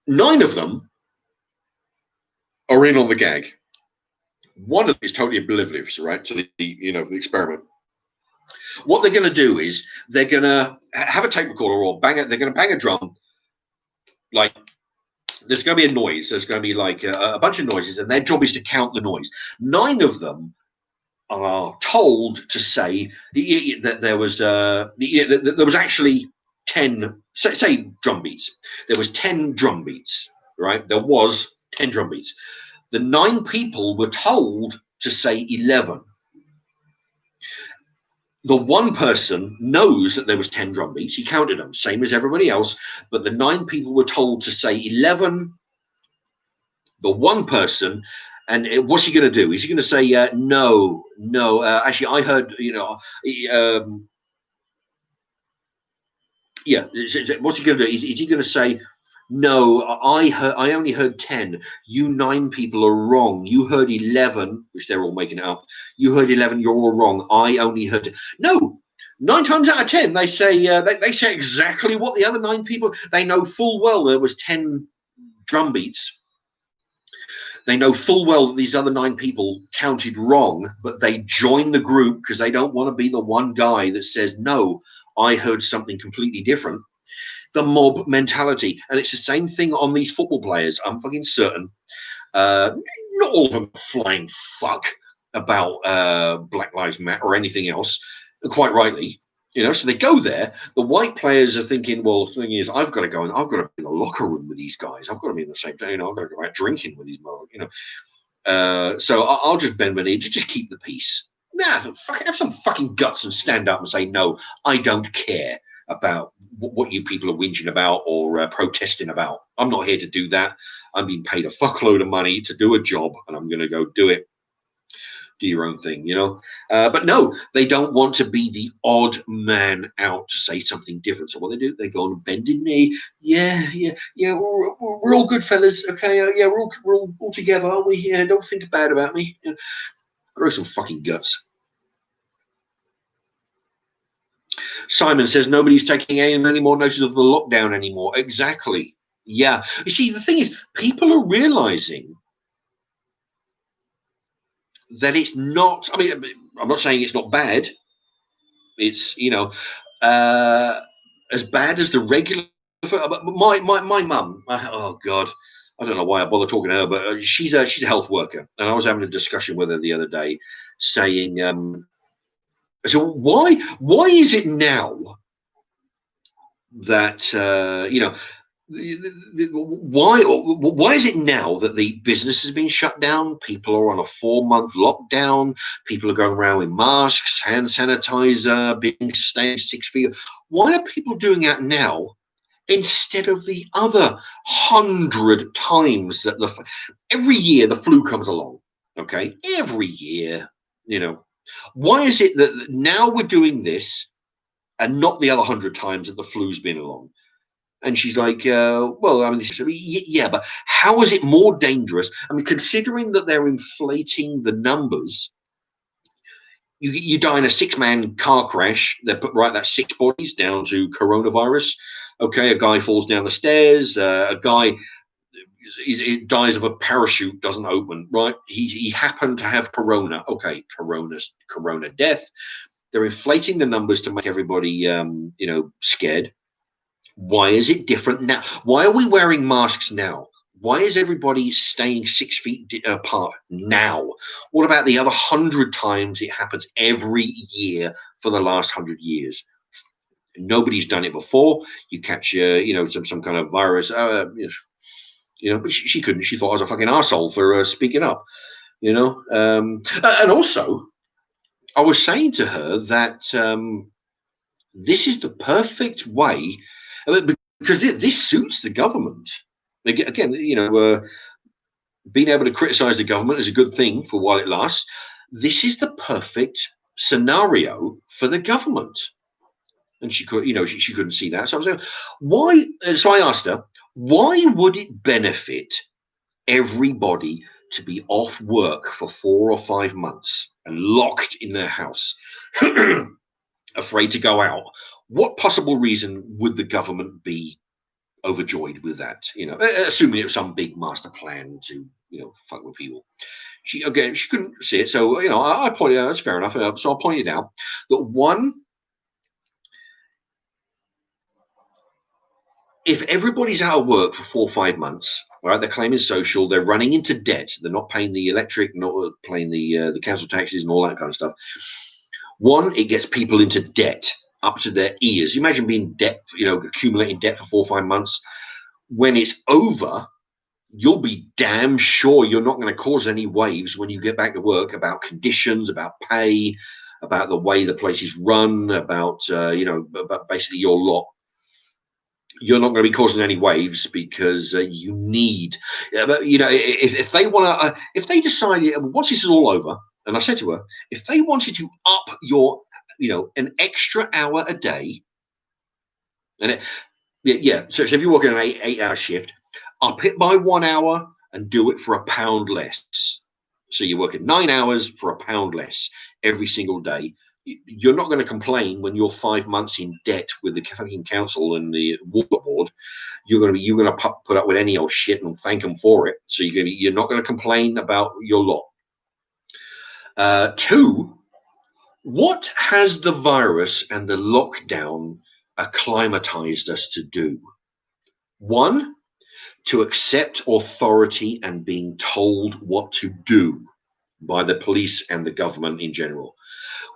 9 of them are in on the gag. One of them is totally oblivious, right, to the experiment. What they're going to do is they're going to have a tape recorder or they're going to bang a drum. Like, there's going to be a noise. There's going to be like a bunch of noises, and their job is to count the noise. 9 of them are told to say that there was actually 10, say drum beats. There was 10 drum beats, right? There was 10 drum beats. The 9 people were told to say 11. The one person knows that there was 10 drum beats. He counted them, same as everybody else. But the 9 people were told to say 11. The one person, and what's he going to do? Is he going to say no? Actually, I heard. Yeah. What's he going to do? Is he going to say no? I only heard 10. You 9 people are wrong. You heard 11, which they're all making it up. You heard 11. You're all wrong. I only heard no. 9 times out of 10, they say they say exactly what the other 9 people. They know full well there was 10 drum beats. They know full well that these other 9 people counted wrong, but they join the group because they don't want to be the one guy that says, no, I heard something completely different. The mob mentality. And it's the same thing on these football players. I'm fucking certain. Not all of them flying fuck about Black Lives Matter or anything else, quite rightly. So they go there. The white players are thinking, well, the thing is, I've got to go and I've got to be in the locker room with these guys. I've got to be in the same day. I've got to go out drinking with these, so I'll just bend my knee to just keep the peace. Nah, have some fucking guts and stand up and say, no, I don't care about what you people are whinging about or protesting about. I'm not here to do that. I'm being paid a fuckload of money to do a job, and I'm going to go do it. Do your own thing, but no, they don't want to be the odd man out to say something different. So what they do, they go on bended knee. Yeah, we're all good fellas, okay? Yeah, we're all together, aren't we? Yeah, don't think bad about me. Yeah. Grow some fucking guts. Simon says nobody's taking any more notice of the lockdown anymore. Exactly. Yeah. You see, the thing is, people are realizing that it's not. I mean, I'm not saying it's not bad. It's as bad as the regular. But my mum. Oh God, I don't know why I bother talking to her, but she's a health worker, and I was having a discussion with her the other day, saying, so why is it now that why is it now that the business has been shut down? People are on a 4-month lockdown. People are going around with masks, hand sanitizer, being staying 6 feet. Why are people doing that now instead of the other 100 times that every year the flu comes along? Okay, every year, why is it that now we're doing this and not the other 100 times that the flu's been along? And she's like, well, I mean, yeah, but how is it more dangerous? I mean, considering that they're inflating the numbers, you die in a 6-man car crash. They put that's 6 bodies down to coronavirus. Okay, a guy falls down the stairs. A guy he dies of a parachute doesn't open. Right, he happened to have corona. Okay, corona death. They're inflating the numbers to make everybody, scared. Why is it different now? Why are we wearing masks now? Why is everybody staying 6 feet apart now? What about the other 100 times it happens every year for the last 100 years? Nobody's done it before. You catch, some kind of virus. But she couldn't. She thought I was a fucking arsehole for speaking up. And also, I was saying to her that this is the perfect way. Because this suits the government. Again, being able to criticize the government is a good thing for while it lasts. This is the perfect scenario for the government. And she could, she couldn't see that. So I was saying, why? So I asked her, Why would it benefit everybody to be off work for 4 or 5 months and locked in their house, afraid to go out? What possible reason would the government be overjoyed with that? Assuming it was some big master plan to, fuck with people. She couldn't see it, so I pointed out. It's fair enough. So I pointed out that one, if everybody's out of work for 4 or 5 months, right, they're claiming social, they're running into debt, they're not paying the electric, not paying the council taxes and all that kind of stuff. One, it gets people into debt up to their ears. You imagine being debt, accumulating debt for 4 or 5 months. When it's over, you'll be damn sure you're not going to cause any waves when you get back to work about conditions, about pay, about the way the place is run, about about basically your lot. You're not going to be causing any waves because you need. But if they want to, if they decide once this is all over, and I said to her, if they wanted to up your, an extra hour a day, and so if you're working an eight-hour shift, up it by 1 hour and do it for £1 less. So you're working 9 hours for £1 less every single day. You're not going to complain when you're 5 months in debt with the fucking council and the water board. You're going to put up with any old shit and thank them for it. So you're not going to complain about your lot. Two, what has the virus and the lockdown acclimatized us to do? One, to accept authority and being told what to do by the police and the government in general.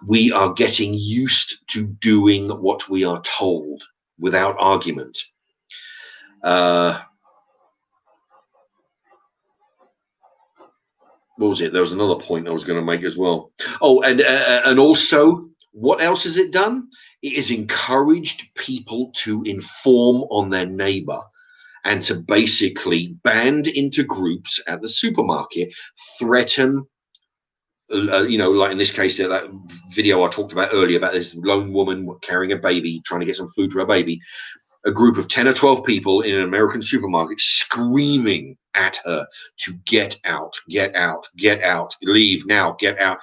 We are getting used to doing what we are told without argument. What was it? There was another point I was going to make as well. Oh, and also, what else has it done? It has encouraged people to inform on their neighbor and to basically band into groups at the supermarket, threaten, like in this case, that video I talked about earlier about this lone woman carrying a baby, trying to get some food for her baby. A group of 10 or 12 people in an American supermarket screaming at her to get out, get out, get out, leave now, get out.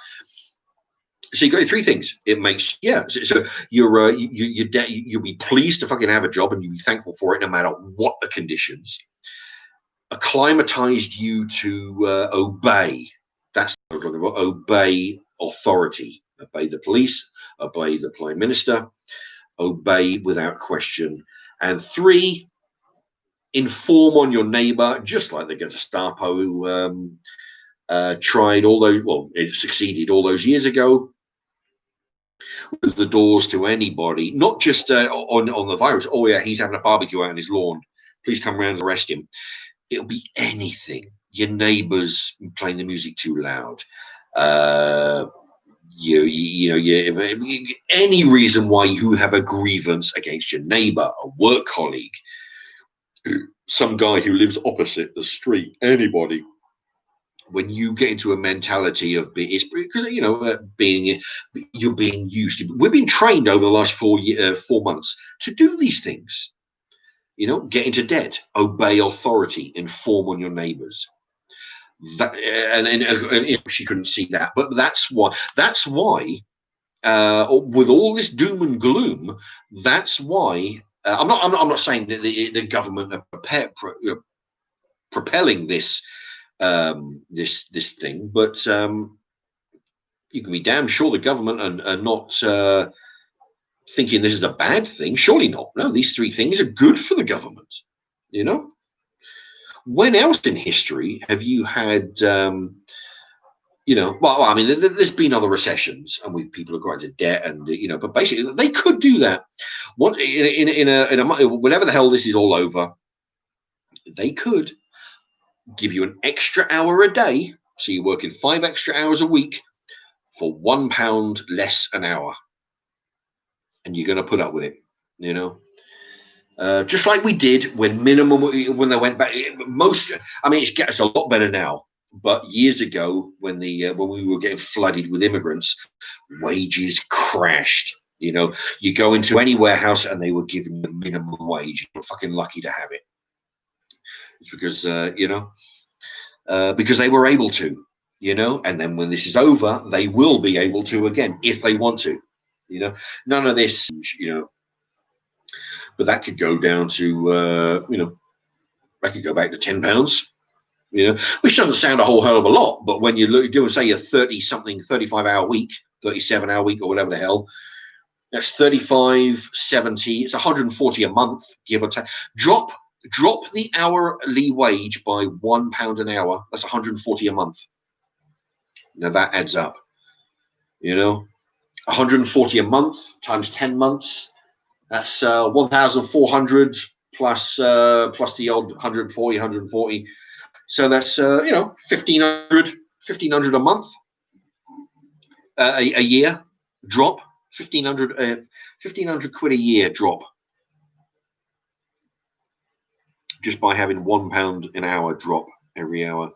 So you got three things. It makes So you'll be pleased to fucking have a job and you'll be thankful for it no matter what the conditions. Acclimatized you to obey. That's what I'm talking about. Obey authority. Obey the police. Obey the prime minister. Obey without question. And three, inform on your neighbor, just like the Gestapo who tried it succeeded all those years ago with the doors to anybody, not just on the virus. Oh yeah, he's having a barbecue out on his lawn. Please come around and arrest him. It'll be anything. Your neighbors playing the music too loud. Any reason why you have a grievance against your neighbor, a work colleague, some guy who lives opposite the street, anybody. When you get into a mentality of it's because you're being used to. We've been trained over the last 4 months to do these things. Get into debt, obey authority, inform on your neighbors. That and she couldn't see that, but that's why. With all this doom and gloom, that's why I'm not saying that the government are propelling this this thing, but you can be damn sure the government are not thinking this is a bad thing. Surely not. No, these three things are good for the government. When else in history have you had I mean, there's been other recessions and people have got into debt and but basically they could do that. Whenever the hell this is all over, they could give you an extra hour a day, so you're working 5 extra hours a week for £1 less an hour, and you're going to put up with it, just like we did when they went back. It's a lot better now. But years ago, when we were getting flooded with immigrants, wages crashed. You go into any warehouse and they were giving the minimum wage. You're fucking lucky to have it. It's because because they were able to, and then when this is over, they will be able to again if they want to, None of this, but that could go down to, that could go back to £10, which doesn't sound a whole hell of a lot, but when you do, say, a 35-hour week, 37-hour week, or whatever the hell, that's 35, 70, it's 140 a month, give or take. Drop the hourly wage by £1 an hour, that's 140 a month. Now that adds up, 140 a month times 10 months, that's 1,400 plus the old 140. So that's 1,500 a month, a year drop. 1,500 quid a year drop, just by having £1 an hour drop every hour.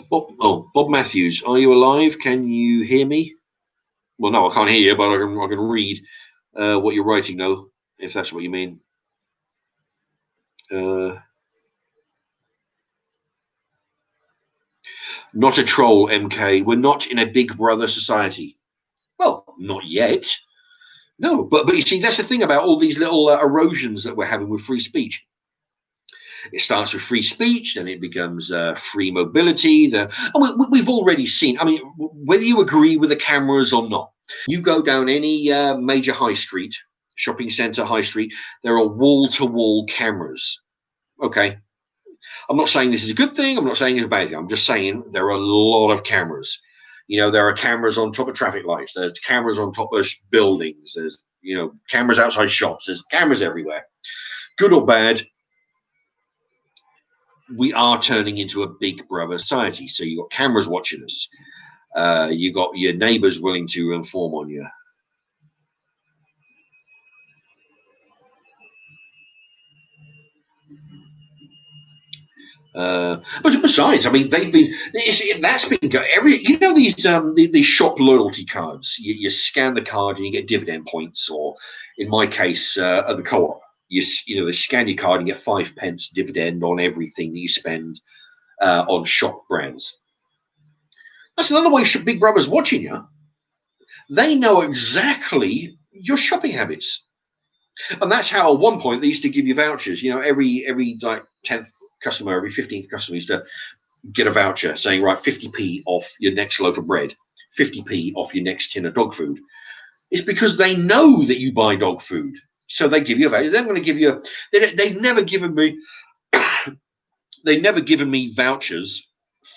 Bob Matthews, are you alive? Can you hear me? Well, no, I can't hear you, but I can read what you're writing, though, if that's what you mean. Not a troll, MK. We're not in a Big Brother society. Well, not yet. No, but you see, that's the thing about all these little erosions that we're having with free speech. It starts with free speech, then it becomes free mobility. We've already seen, I mean, whether you agree with the cameras or not, you go down any major high street, shopping centre, high street, there are wall-to-wall cameras. Okay. I'm not saying this is a good thing. I'm not saying it's a bad thing. I'm just saying there are a lot of cameras. There are cameras on top of traffic lights. There's cameras on top of buildings. There's, cameras outside shops. There's cameras everywhere. Good or bad, we are turning into a Big Brother society. So you've got cameras watching us. You got your neighbours willing to inform on you. But besides, I mean, that's been these shop loyalty cards. You scan the card and you get dividend points, or in my case, at the co-op, they scan your card and get 5 pence dividend on everything that you spend on shop brands. That's another way Big Brother's watching you. They know exactly your shopping habits, and that's how at one point they used to give you vouchers. Every like 10th customer, every 15th customer used to get a voucher saying, right, 50p off your next loaf of bread, 50p off your next tin of dog food. It's because they know that you buy dog food, so they give you a voucher. They're going to give you. They've never given me. They've never given me vouchers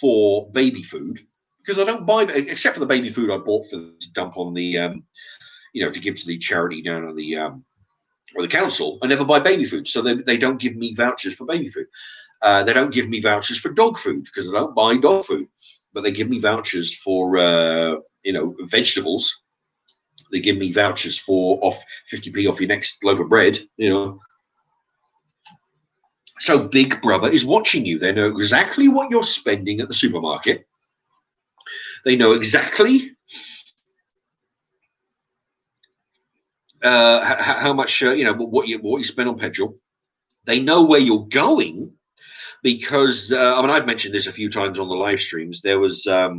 for baby food, because I don't buy, except for the baby food I bought to dump on the, to give to the charity down on the or the council. I never buy baby food, so they don't give me vouchers for baby food. They don't give me vouchers for dog food because I don't buy dog food, but they give me vouchers for vegetables. They give me vouchers for off 50p off your next loaf of bread. So Big Brother is watching you. They know exactly what you're spending at the supermarket. They know exactly how much what you spend on petrol. They know where you're going. Because I've mentioned this a few times on the live streams. There was a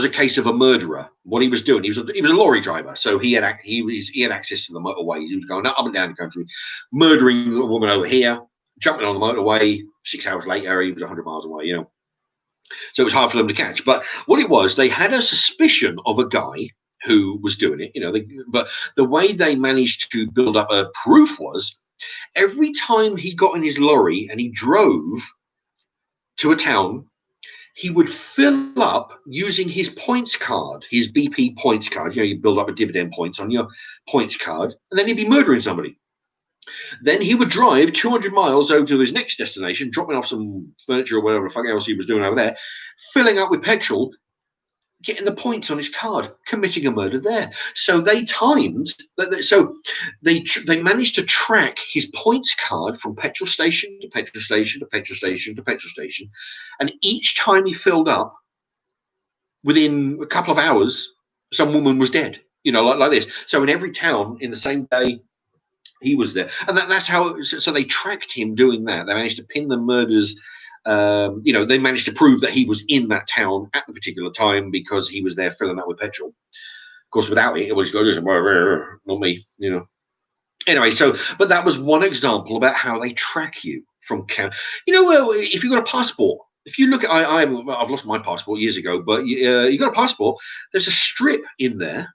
case of a murderer. What he was doing, he was a lorry driver, so he had access to the motorways. He was going up and down the country, murdering a woman over here, jumping on the motorway. 6 hours later, he was 100 miles away. So it was hard for them to catch. But what it was, they had a suspicion of a guy who was doing it. But the way they managed to build up a proof was, every time he got in his lorry and he drove to a town, he would fill up using his points card, his BP points card. You build up a dividend points on your points card, and then he'd be murdering somebody. Then he would drive 200 miles over to his next destination, dropping off some furniture or whatever the fuck else he was doing over there, filling up with petrol, getting the points on his card, committing a murder there. So they timed. So they managed to track his points card from petrol station to petrol station to petrol station to petrol station, and each time he filled up, within a couple of hours, some woman was dead. you know, like this. So in every town, in the same day, he was there, and that's how. So they tracked him doing that. They managed to pin the murders. You know, they managed to prove that he was in that town at the particular time because he was there filling up with petrol. Of course, without it, it would just go, not me, you know. Anyway, so, but that was one example about how they track you from you know, if you've got a passport, if you look at, I've lost my passport years ago, but you got a passport, there's a strip in there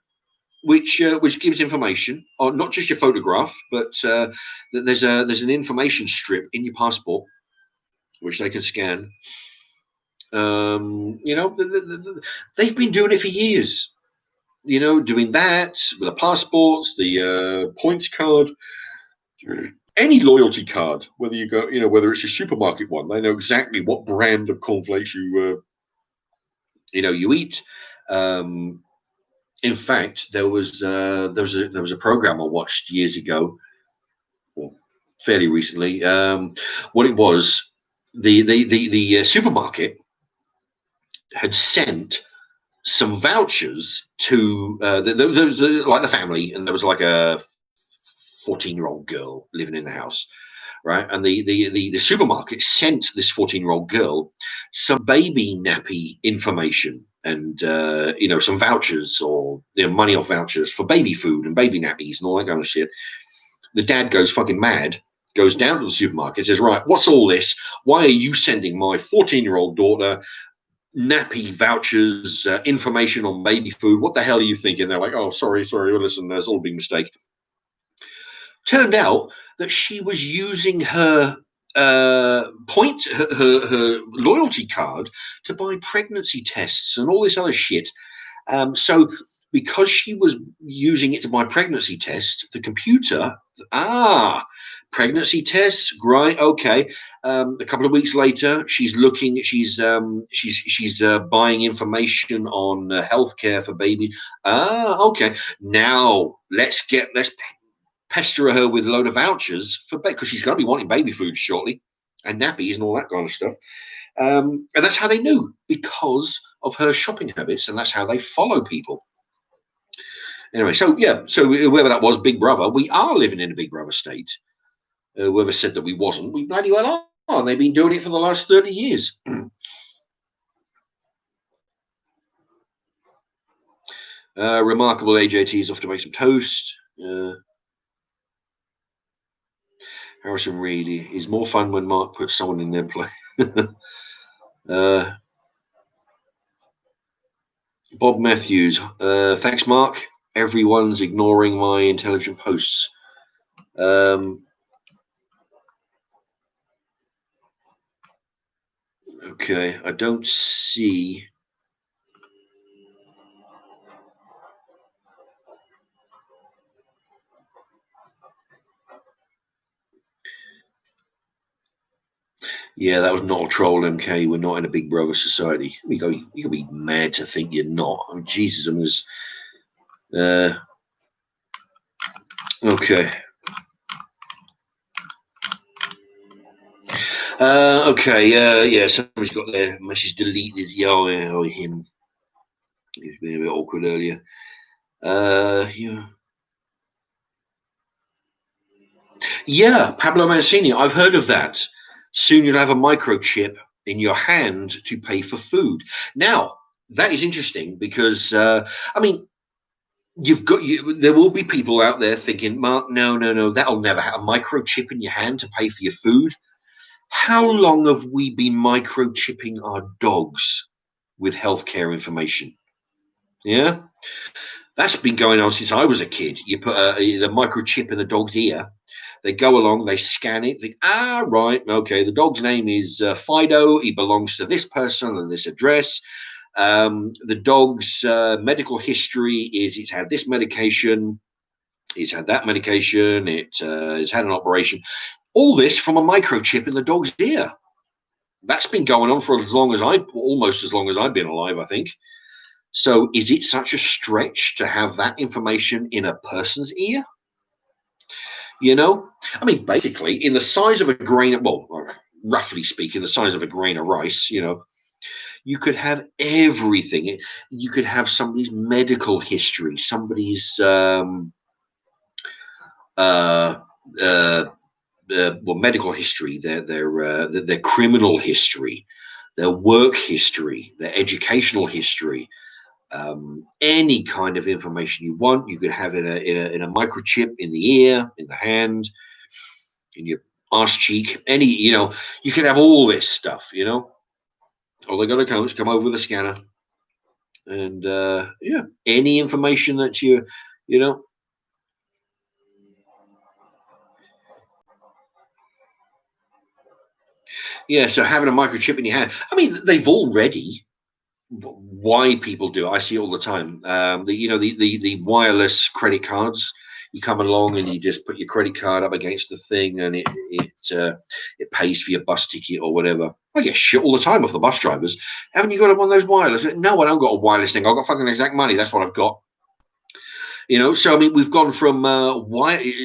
which gives information on not just your photograph, but there's an information strip in your passport which they can scan. You know, they've been doing it for years. You know, doing that with the passports, the points card, any loyalty card, whether you go, you know, whether it's a supermarket one, they know exactly what brand of cornflakes you know, you eat. In fact, there was a program I watched years ago, or fairly recently. What it was, the supermarket had sent some vouchers to there was like the family, and there was like a 14-year-old girl living in the house, right? And the supermarket sent this 14-year-old girl some baby nappy information and you know, some vouchers, or you know, money off vouchers for baby food and baby nappies and all that kind of shit. The dad goes fucking mad, goes down to the supermarket, says, right, what's all this? Why are you sending my 14-year-old daughter nappy vouchers, information on baby food? What the hell are you thinking? They're like, oh, sorry, well, listen, there's all been a mistake. Turned out that she was using her her loyalty card to buy pregnancy tests and all this other shit. So because she was using it to buy pregnancy tests, the computer, pregnancy tests, right? Okay. A couple of weeks later, she's looking. She's buying information on healthcare for baby. Okay. Now let's pester her with a load of vouchers for because she's going to be wanting baby food shortly, and nappies and all that kind of stuff. And that's how they knew, because of her shopping habits, and that's how they follow people. Anyway, so yeah, so whoever that was, Big Brother, we are living in a Big Brother state. Whoever said that we wasn't, we bloody well are. And they've been doing it for the last 30 years. Remarkable AJT is off to make some toast. Harrison Reed is more fun when Mark puts someone in their place. Bob Matthews, thanks, Mark. Everyone's ignoring my intelligent posts. Okay, I don't see. Yeah, that was not a troll, MK. We're not in a Big Brother society. You can be mad to think you're not. Oh, Jesus, I mean, okay. Okay, yeah, somebody's got their message deleted. Yeah, him. He was being a bit awkward earlier. Yeah, Pablo Mancini, I've heard of that. Soon you'll have a microchip in your hand to pay for food. Now, that is interesting because, I mean, there will be people out there thinking, Mark, no, that'll never happen. A microchip in your hand to pay for your food. How long have we been microchipping our dogs with healthcare information? Yeah, that's been going on since I was a kid. You put the microchip in the dog's ear. They go along, they scan it. Think, right, okay. The dog's name is Fido. He belongs to this person and this address. The dog's medical history is it's had this medication, it's had that medication, it's had an operation. All this from a microchip in the dog's ear. That's been going on for almost as long as I've been alive, I think. So is it such a stretch to have that information in a person's ear? You know, I mean, basically, in the size of a grain of, well, roughly speaking, the size of a grain of rice, you know, You could have everything. You could have somebody's medical history, somebody's uh, uh, well, medical history, their criminal history, their work history, their educational history, any kind of information you want. You could have in a microchip in the ear, in the hand, in your arse cheek. You can have all this stuff. All they got to do is come over with a scanner, and yeah, any information that you know. Yeah, so having a microchip in your hand. I mean, they've already. Why people do it, I see it all the time. The wireless credit cards. You come along and you just put your credit card up against the thing, and it pays for your bus ticket or whatever. I get shit all the time off the bus drivers. Haven't you got one of those wireless? No, I don't got a wireless thing. I've got fucking exact money. That's what I've got. So I mean, we've gone from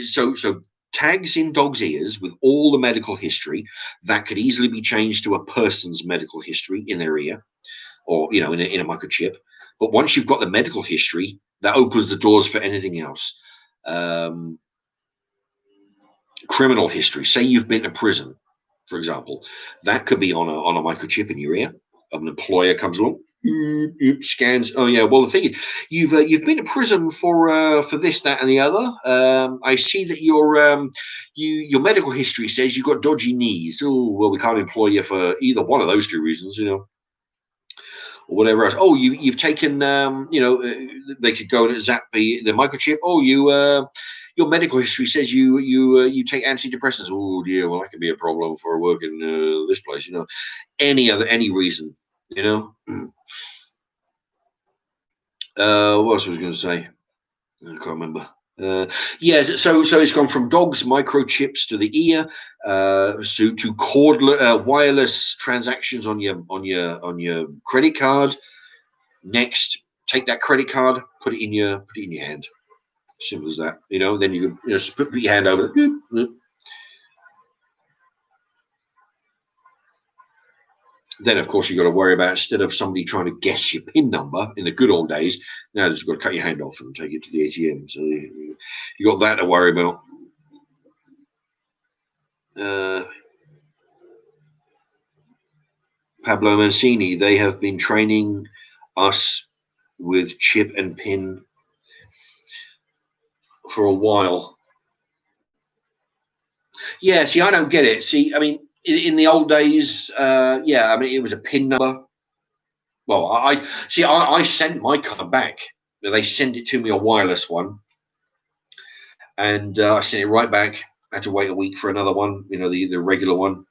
so tags in dogs' ears with all the medical history that could easily be changed to a person's medical history in their ear, or in a microchip. But once you've got the medical history, that opens the doors for anything else. Um, Criminal history. Say you've been to prison, for example, that could be on a microchip in your ear. An employer comes along, scans. Oh yeah. Well, the thing is, you've been to prison for this, that, and the other. I see that your medical history says you've got dodgy knees. Oh well, we can't employ you for either one of those two reasons. Or whatever else. Oh, you've taken, they could go and zap the microchip. Oh, your medical history says you take antidepressants. Oh dear, well that could be a problem for work in this place. Any reason. What else was I going to say? I can't remember. Yeah, so it's gone from dogs microchips to the ear, to cordless wireless transactions on your credit card. Next, take that credit card, put it in your hand. Simple as that. Then you just put your hand over it. Then, of course, you got to worry about, instead of somebody trying to guess your PIN number in the good old days, now they've got to cut your hand off and take it to the ATM. So you got that to worry about. Pablo Mancini, they have been training us with chip and PIN for a while. Yeah, see, I don't get it. See, I mean, in the old days, yeah, I mean, it was a PIN number. Well, I sent my card back. They sent it to me, a wireless one, and I sent it right back. I had to wait a week for another one, the regular one.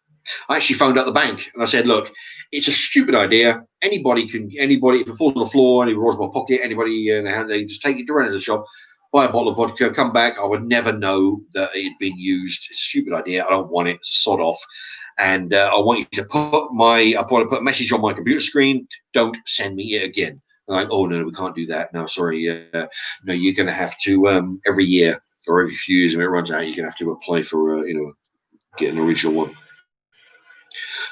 I actually phoned up the bank and I said, look, it's a stupid idea. Anybody, if it falls on the floor, anybody rolls my pocket, anybody, they just take it to the shop, buy a bottle of vodka, come back. I would never know that it had been used. It's a stupid idea. I don't want it. It's a sod off. And I want you to put a message on my computer screen. Don't send me it again. I'm like, oh no, we can't do that. No, sorry. No, you're going to have to every year or every few years when it runs out, you're going to have to apply for get an original one.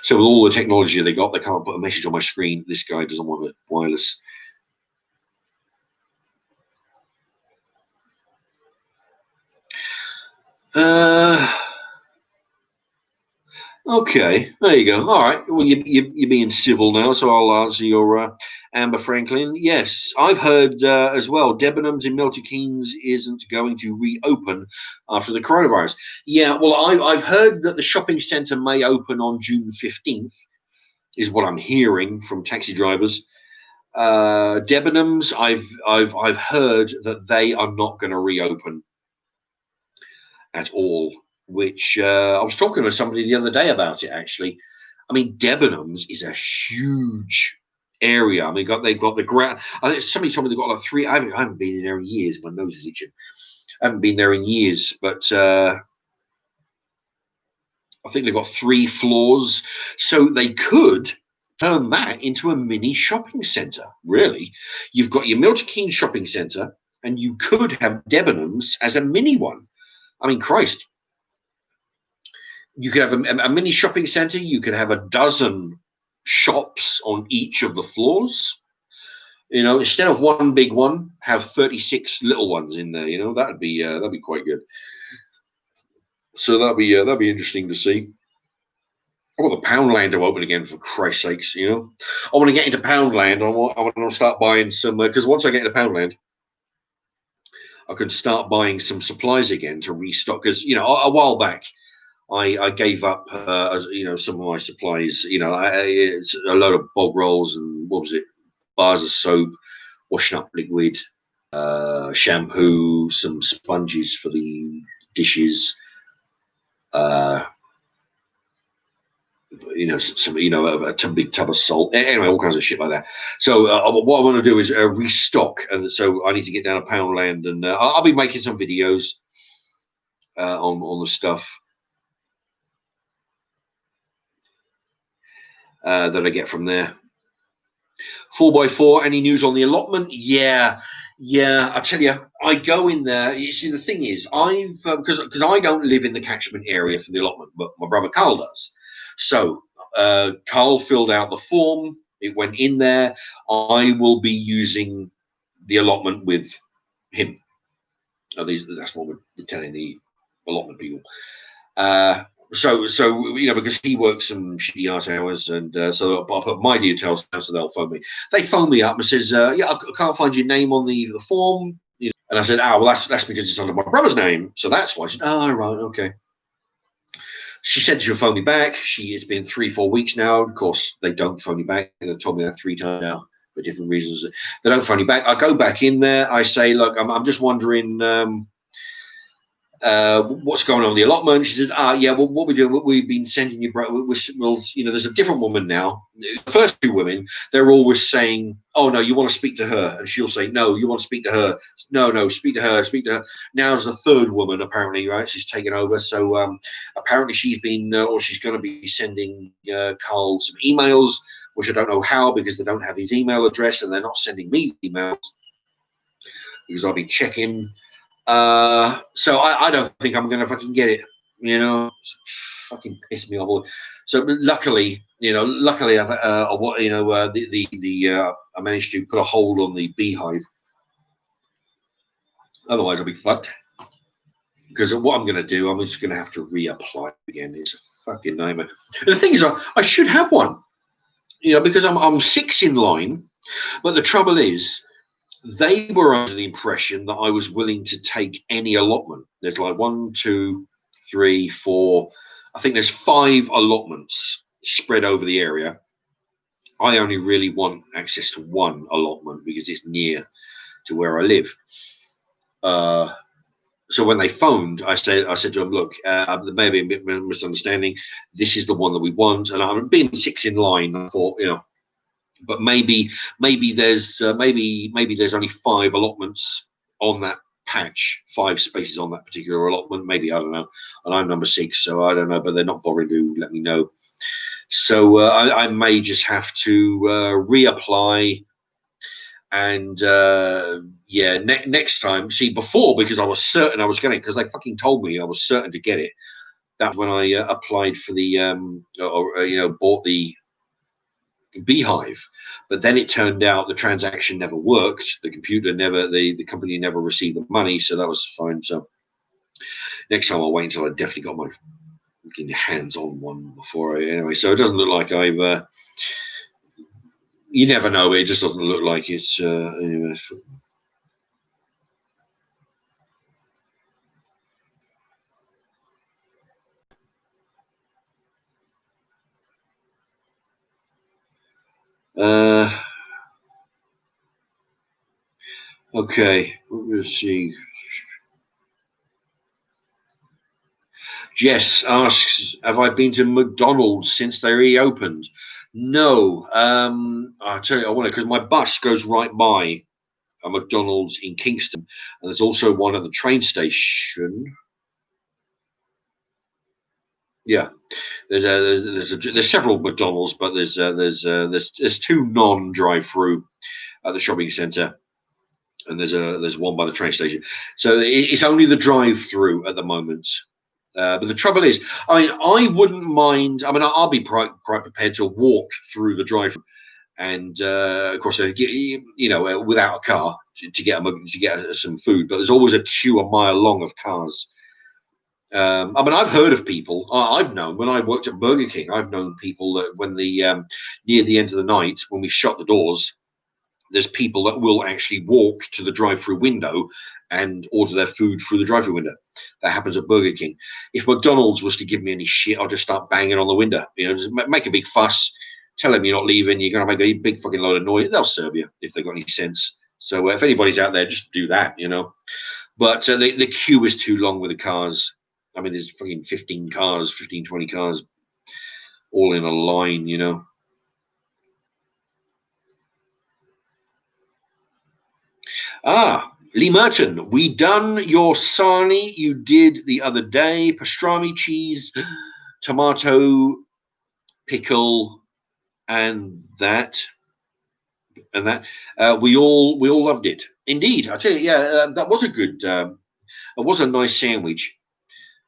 So with all the technology they got, they can't put a message on my screen. This guy doesn't want it wireless. Okay, there you go. All right. Well, you're being civil now, so I'll answer your Amber Franklin. Yes, I've heard as well. Debenhams in Milton Keynes isn't going to reopen after the coronavirus. Yeah, well, I've heard that the shopping centre may open on June 15th, is what I'm hearing from taxi drivers. Debenhams, I've heard that they are not going to reopen at all. Which I was talking to somebody the other day about it. Actually, I mean, Debenhams is a huge area. I mean, they've got the ground. I think somebody told me they've got like three. I haven't been in there in years. My nose is itching. I haven't been there in years, but I think they've got 3 floors, so they could turn that into a mini shopping centre. Really, you've got your Milton Keynes shopping centre, and you could have Debenhams as a mini one. I mean, Christ. You could have a mini shopping center. You could have a dozen shops on each of the floors. You know, instead of one big one, have 36 little ones in there. You know, that'd be quite good. So that'd be interesting to see. I want the Poundland to open again, for Christ's sakes. You know, I want to get into Poundland. I want to start buying some, because once I get into Poundland, I can start buying some supplies again to restock. Because, you know, a while back, I gave up, you know, some of my supplies. You know, it's a load of bog rolls and what was it, bars of soap, washing up liquid, shampoo, some sponges for the dishes, you know, some, you know, a big tub of salt. Anyway, all kinds of shit like that. So what I want to do is restock, and so I need to get down to Poundland, and I'll be making some videos on the stuff that I get from there. 4x4, any news on the allotment? Yeah, I tell you, I go in there. You see, the thing is, I've because I don't live in the catchment area for the allotment, but my brother Carl does. So Carl filled out the form. It went in there. I will be using the allotment with him. That's what we're telling the allotment people. So you know, because he works some shitty art hours, and so I'll put my details down, so they'll phone me. They phone me up and says, "Yeah, I can't find your name on the form." You know, and I said, "Ah, well, that's because it's under my brother's name, so that's why." She said, "Oh, right, okay." She said she'll phone me back. It's been 3-4 weeks now. Of course, they don't phone me back. They've told me that 3 times now for different reasons. They don't phone me back. I go back in there. I say, "Look, I'm just wondering." What's going on with the allotment? She said, yeah, well, what we do, we've been sending you, we'll, you know, there's a different woman now. The first 2 women, they're always saying, oh, no, you want to speak to her. And she'll say, no, you want to speak to her. No, speak to her, speak to her. Now there's a 3rd woman, apparently, right? She's taken over. So apparently she's been, or she's going to be sending Carl some emails, which I don't know how, because they don't have his email address, and they're not sending me emails because I'll be checking. So I don't think I'm gonna fucking get it, you know. It's fucking piss me off. So luckily, you know, I've you know, I managed to put a hold on the beehive. Otherwise, I'll be fucked. Because what I'm gonna do, I'm just gonna have to reapply again. It's a fucking nightmare. And the thing is, I should have one, you know, because I'm 6 in line. But the trouble is, they were under the impression that I was willing to take any allotment. There's like 1, 2, 3, 4. I think there's 5 allotments spread over the area. I only really want access to 1 allotment because it's near to where I live. So when they phoned, I said to them, look, there may be a bit of a misunderstanding. This is the one that we want. And I'm being 6 in line. I thought, you know, but maybe there's only 5 allotments on that patch, 5 spaces on that particular allotment. Maybe, I don't know, and I'm number 6, so I don't know. But they're not bothering to let me know. So I may just have to reapply. And yeah, next time. See, before, because I was certain I was getting it, because they fucking told me I was certain to get it. That's when I applied for the you know, bought the beehive. But then it turned out the transaction never worked. The company never received the money, so that was fine. So next time I'll wait until I definitely got my hands on one before anyway. So it doesn't look like I've you never know, it just doesn't look like it's anyway. Okay, let's see. Jess asks, have I been to McDonald's since they reopened? No. I'll tell you, I want to, because my bus goes right by a McDonald's in Kingston, and there's also one at the train station. Yeah, there's several McDonald's, but there's 2 non-drive-through at the shopping centre, and there's one by the train station. So it's only the drive-through at the moment. But the trouble is, I mean, I wouldn't mind. I mean, I'll be quite prepared to walk through the drive, and of course, without a car to get some food. But there's always a queue a mile long of cars. I mean, I've heard of people. I've known when I worked at Burger King. I've known people that when near the end of the night, when we shut the doors, there's people that will actually walk to the drive-through window and order their food through the drive-through window. That happens at Burger King. If McDonald's was to give me any shit, I'll just start banging on the window. Just make a big fuss. Tell them you're not leaving. You're going to make a big fucking load of noise. They'll serve you if they've got any sense. So if anybody's out there, just do that. But the queue is too long with the cars. I mean, there's fucking 15 cars, 15, 20 cars, all in a line. Lee Merton, we done your sarnie you did the other day. Pastrami cheese, tomato, pickle, and that. We all loved it. Indeed, I tell you, yeah, that was a good. It was a nice sandwich.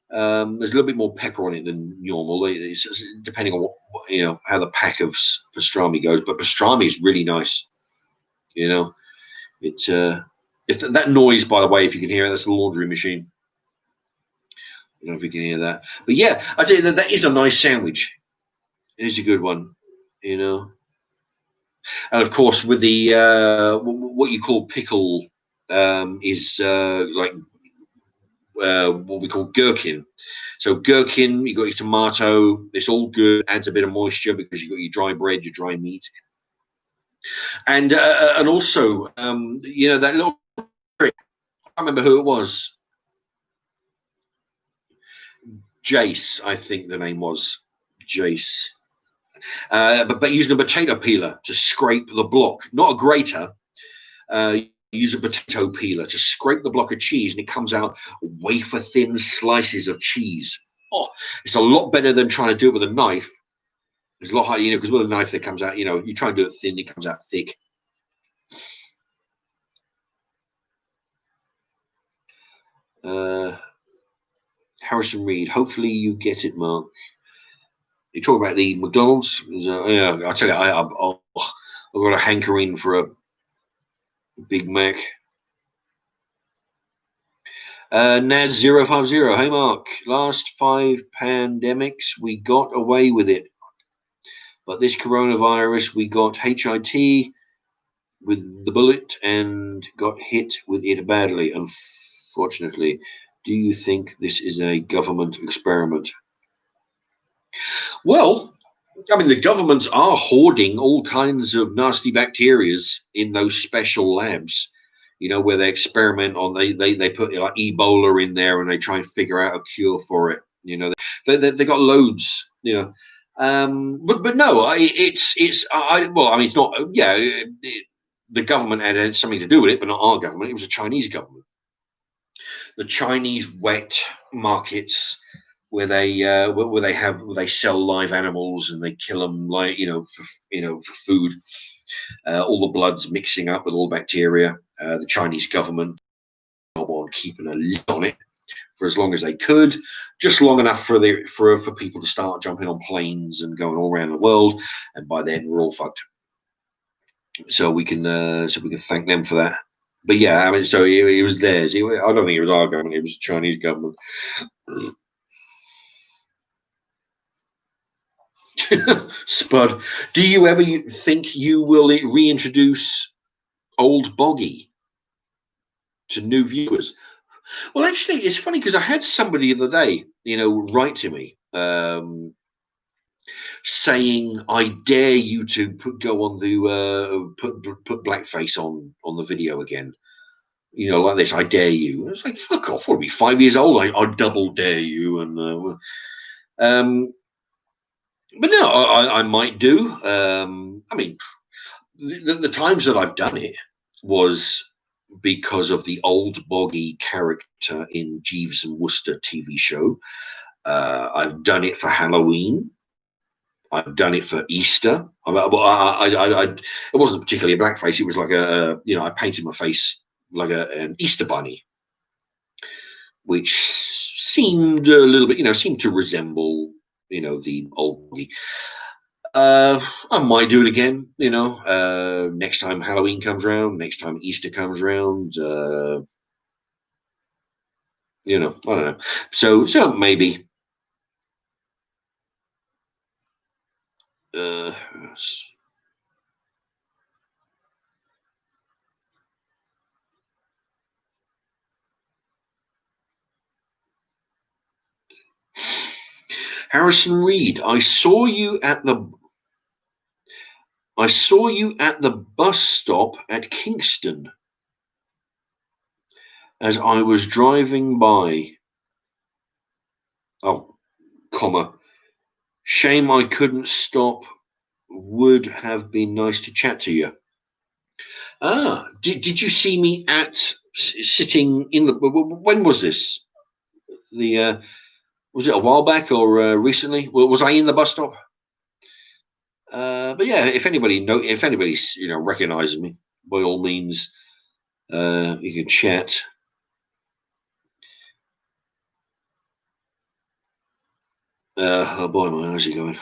There's a little bit more pepper on it than normal. It's depending on what, how the pack of pastrami goes. But pastrami is really nice. It's if that noise, by the way, if you can hear it, that's the laundry machine. I don't know if you can hear that, but yeah, I tell you that is a nice sandwich. It is a good one, and of course with the what you call pickle is like what we call gherkin. So gherkin, you got your tomato. It's all good. Adds a bit of moisture because you got your dry bread, your dry meat, and also that little trick. I remember who it was. Jace, I think the name was Jace. But using a potato peeler to scrape the block, not a grater. Use a potato peeler to scrape the block of cheese, and it comes out wafer thin slices of cheese. Oh, it's a lot better than trying to do it with a knife. It's a lot harder, because with a knife that comes out, you try and do it thin, it comes out thick. Harrison Reed, hopefully you get it, Mark. You talk about the McDonald's. Yeah, I tell you, I've got a hankering for a Big Mac. Naz050, hey Mark, last 5 pandemics we got away with it, but this coronavirus we got HIT with the bullet and got hit with it badly, unfortunately. Do you think this is a government experiment? Well, I mean, the governments are hoarding all kinds of nasty bacteria in those special labs, where they experiment on, they put like Ebola in there and they try and figure out a cure for it. They got loads, but no, it's not. Yeah, the government had something to do with it, but not our government. It was the Chinese government. The Chinese wet markets where they sell live animals and they kill them for food. All the blood's mixing up with all bacteria. The Chinese government on keeping a lid on it for as long as they could, just long enough for people to start jumping on planes and going all around the world. And by then we're all fucked. So we can thank them for that. But yeah, I mean, so it was theirs. I don't think it was our government. It was the Chinese government. Spud, do you ever think you will reintroduce Old Boggy to new viewers? Well, actually, it's funny because I had somebody the other day, write to me saying, "I dare you to go on the put blackface on the video again." Like this, I dare you. And it's like, fuck off. What, be 5 years old? I double dare you. And but no, I might do. I mean, the times that I've done it was because of the Old Boggy character in Jeeves and Wooster TV show. I've done it for Halloween. I've done it for Easter. It wasn't particularly a blackface. It was like I painted my face like an Easter bunny, which seemed a little bit, seemed to resemble, the old buggy. I might do it again, next time Halloween comes around, next time Easter comes around, I don't know. So maybe. Uh, Harrison Reed, I saw you at the bus stop at Kingston as I was driving by. Oh, comma. Shame I couldn't stop. Would have been nice to chat to you. Did you see me sitting in the? When was this? The was it a while back or recently? Was I in the bus stop? But yeah, if anybody recognizes me, by all means, you can chat. Oh boy, my eyes are going.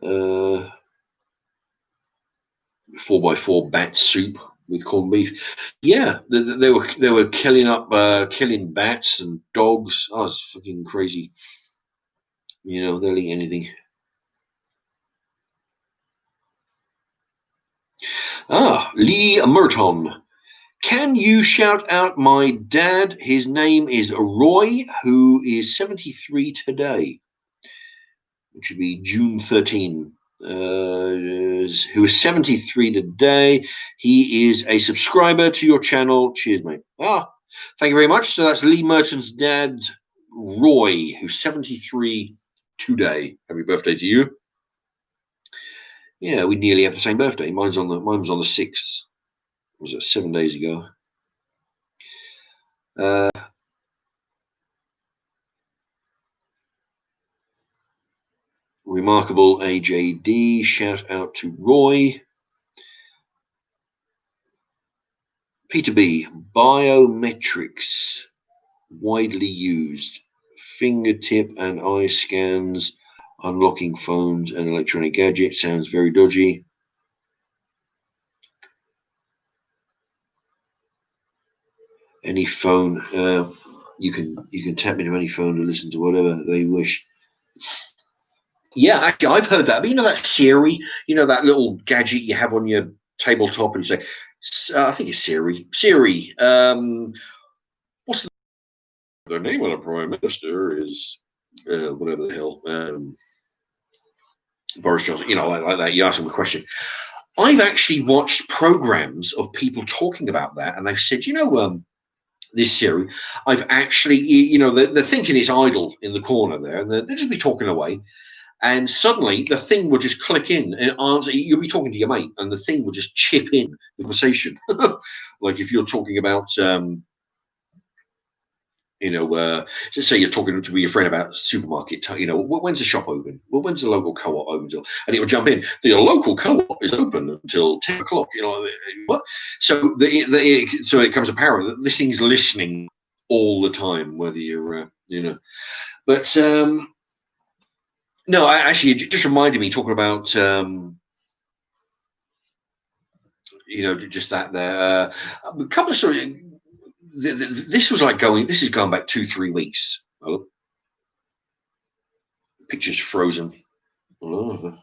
Uh, 4x4 bat soup with corned beef. Yeah, they were killing bats and dogs. Oh, it's fucking crazy. They'll eat anything. Lee Merton. Can you shout out my dad? His name is Roy, who is 73 today, which would be June 13. Who is 73 today. He is a subscriber to your channel. Cheers, mate. Thank you very much. So that's Lee Merton's dad, Roy, who's 73 today. Happy birthday to you. Yeah, we nearly have the same birthday. Mine's on the 6th. Was it 7 days ago? Remarkable AJD. Shout out to Roy. Peter B. Biometrics widely used. Fingertip and eye scans, unlocking phones and electronic gadgets. Sounds very dodgy. Any phone, you can tap into any phone to listen to whatever they wish. Yeah, actually, I've heard that. But that Siri, that little gadget you have on your tabletop, and you say, I think it's Siri. Siri, what's the name of the Prime Minister is whatever the hell, Boris Johnson. Like that. You ask him a question. I've actually watched programs of people talking about that, and they've said, this Siri, I've actually, they're thinking it's idle in the corner there, and they'll just be talking away. And suddenly the thing will just click in and answer. You'll be talking to your mate, and the thing will just chip in the conversation. Like if you're talking about, just say you're talking to your friend about supermarket. When's the shop open? Well, when's the local co-op open till? And it will jump in. The local co-op is open until 10 o'clock. What? So so it becomes apparent that this thing's listening all the time, whether you're, But no, actually, it just reminded me talking about, just that there. A couple of stories. This is going back 2-3 weeks. Oh, picture's frozen. Oh,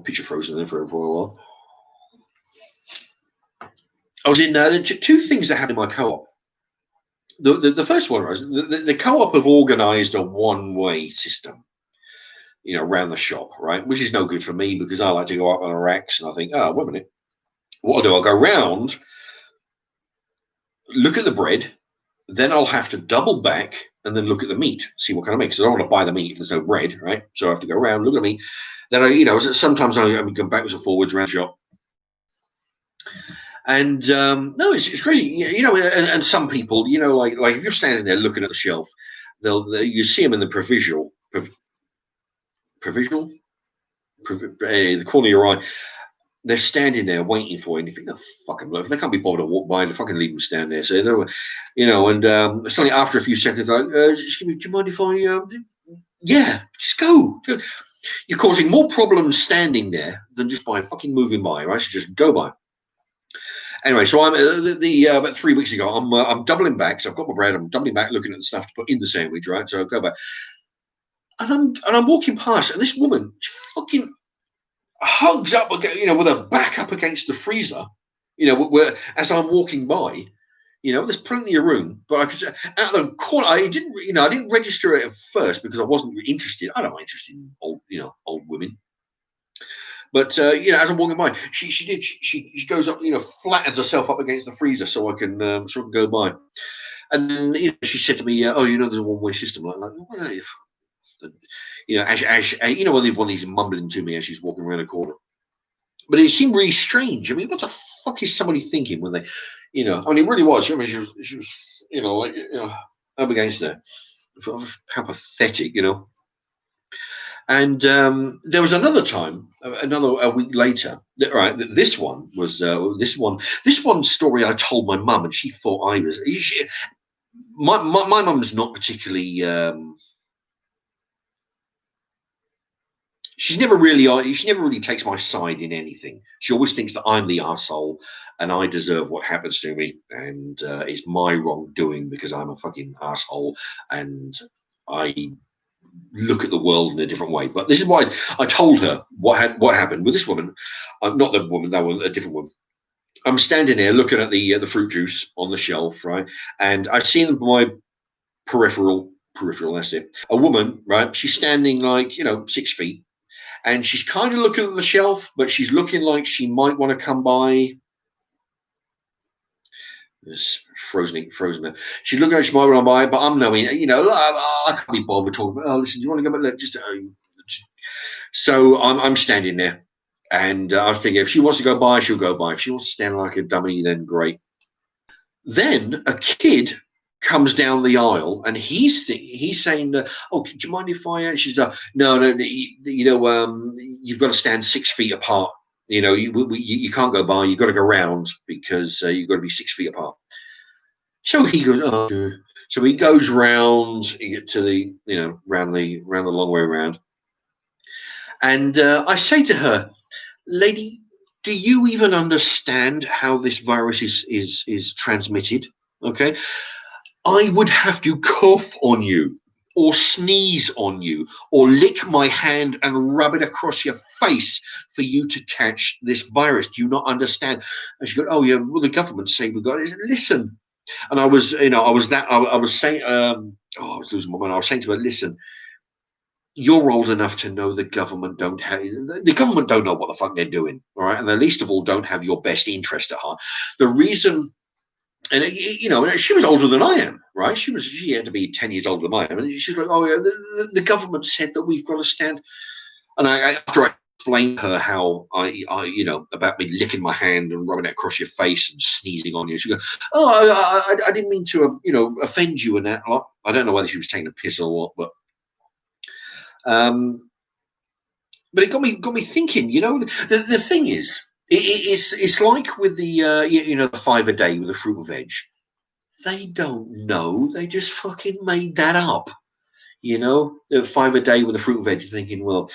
picture frozen there for a while. I was in two things that happened in my co-op. The first one was the co-op have organised a one-way system, around the shop, right? Which is no good for me because I like to go up on the racks and I think, wait a minute. What I'll do, I'll go round, look at the bread, then I'll have to double back and then look at the meat, see what kind of meat. Because I don't want to buy the meat if there's no bread, right? So I have to go around, look at the meat. Then sometimes I go backwards and forwards around the shop. And no, it's crazy, and some people, like if you're standing there looking at the shelf, you see them in the provisional. the corner of your eye. They're standing there waiting for you, and you think, "No fucking bloke, if they can't be bothered to walk by, they fucking leave them stand there." So, and suddenly after a few seconds, like, "Just give me, do you mind if I?" Yeah, just go. You're causing more problems standing there than just by fucking moving by, right? So just go by. Anyway, so I'm about 3 weeks ago. I'm doubling back. So I've got my bread. I'm doubling back, looking at the stuff to put in the sandwich, right? So I go back, and I'm walking past, and this woman fucking hugs up, with her back up against the freezer, where as I'm walking by, there's plenty of room, but I could say out the corner, I didn't register it at first because I wasn't interested. I don't interested in old women. But as I'm walking by, she goes up, flattens herself up against the freezer so I can go by. And then she said to me, "Oh, there's a one-way system." Like, what are they? As when he's mumbling to me as she's walking around the corner. But it seemed really strange. I mean, what the fuck is somebody thinking when they, it really was. I mean, she was, up against there. How pathetic, And there was another time, a week later. Right, this one was this one story I told my mum, and she thought I was. My mum's not particularly. She never really takes my side in anything. She always thinks that I'm the arsehole and I deserve what happens to me, and it's my wrongdoing because I'm a fucking arsehole and I look at the world in a different way. But this is why I told her what happened with this woman. Not the woman, that was a different woman. I'm standing there looking at the fruit juice on the shelf, right? And I see in my peripheral, that's it. A woman, right? She's standing like 6 feet. And she's kind of looking at the shelf, but she's looking like she might want to come by. It's frozen. She's looking like she might want to buy, but I'm knowing, I can't be bothered talking about. Oh, listen, do you want to go back? Look, so I'm standing there, and I figure if she wants to go by, she'll go by. If she wants to stand like a dummy, then great. Then a kid comes down the aisle, and he's saying, "Oh, do you mind if I?" She's no, you've got to stand 6 feet apart. You can't go by. You've got to go round because you've got to be 6 feet apart. So he goes, "Oh." So he goes round. You get to the round the long way around, and I say to her, "Lady, do you even understand how this virus is transmitted? Okay, I would have to cough on you or sneeze on you or lick my hand and rub it across your face for you to catch this virus. Do you not understand?" And she goes, "Oh yeah, well the government say we got it." I said, "Listen," and I was saying, I was losing my mind. I was saying to her, "Listen, you're old enough to know the government don't have the government don't know what the fuck they're doing, all right, and they least of all don't have your best interest at heart. The reason." And she was older than I am, right? She had to be 10 years older than I am, and she's like, "Oh yeah, the government said that we've got to stand." And after I explained to her how I about me licking my hand and rubbing it across your face and sneezing on you, she goes, "Oh, I didn't mean to offend you and that." I don't know whether she was taking a piss or what, but it got me thinking. The thing is, it's like with the the 5 a day with the fruit and veg. They don't know. They just fucking made that up. 5 a day with the fruit and veg. You're thinking, well,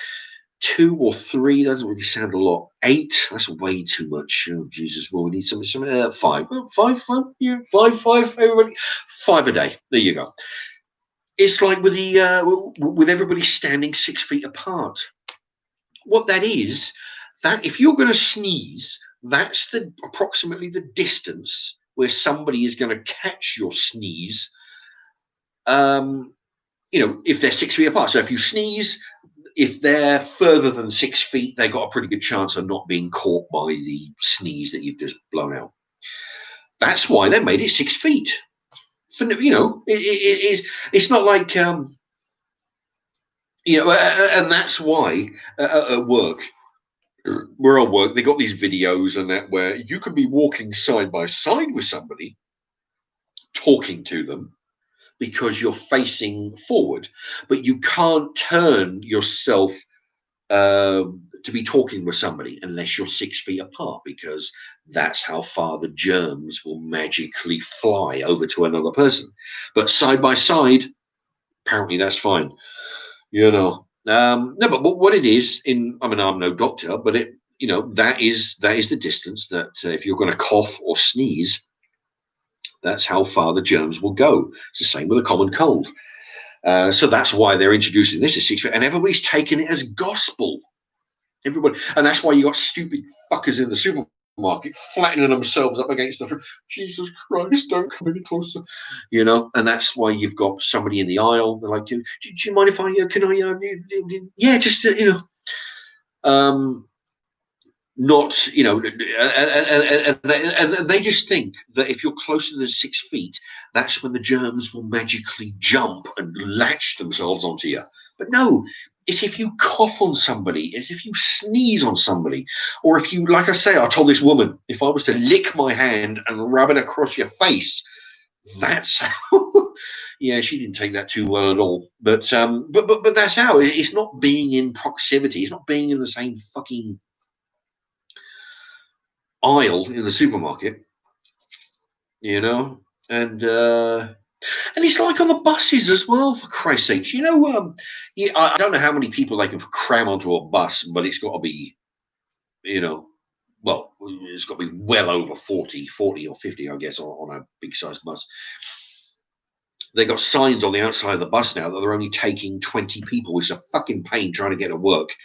2 or 3 doesn't really sound a lot. 8, that's way too much. Oh Jesus! Well, we need something. 5. Well, 5, yeah, 5. Everybody, 5 a day. There you go. It's like with with everybody standing 6 feet apart. What that is, that if you're going to sneeze, that's approximately the distance where somebody is going to catch your sneeze. If they're 6 feet apart. So if you sneeze, if they're further than 6 feet, they've got a pretty good chance of not being caught by the sneeze that you've just blown out. That's why they made it 6 feet. So, it's not like and that's why at work, where I work, they got these videos and that where you can be walking side by side with somebody, talking to them, because you're facing forward, but you can't turn yourself to be talking with somebody unless you're 6 feet apart, because that's how far the germs will magically fly over to another person. But side by side, apparently that's fine. No, but what it is I mean, I'm no doctor, but that is the distance that if you're going to cough or sneeze, that's how far the germs will go. It's the same with a common cold. So that's why they're introducing this as 6 feet, and everybody's taking it as gospel. Everybody, and that's why you got stupid fuckers in the supermarket flattening themselves up against the front. Jesus Christ, don't come any closer. And that's why you've got somebody in the aisle. They're like, do you mind if I, can I, yeah, just, not, and they just think that if you're closer than 6 feet, that's when the germs will magically jump and latch themselves onto you. But no, it's if you cough on somebody, it's if you sneeze on somebody, or if you, like I say, I told this woman, if I was to lick my hand and rub it across your face, that's how. Yeah, she didn't take that too well at all. But that's how. It's not being in proximity. It's not being in the same fucking aisle in the supermarket, and it's like on the buses as well, for Christ's sakes. Yeah, I don't know how many people they can cram onto a bus, but it's got to be, well, it's got to be well over 40 or 50, I guess, on a big sized bus. They got signs on the outside of the bus now that they're only taking 20 people, which is a fucking pain trying to get to work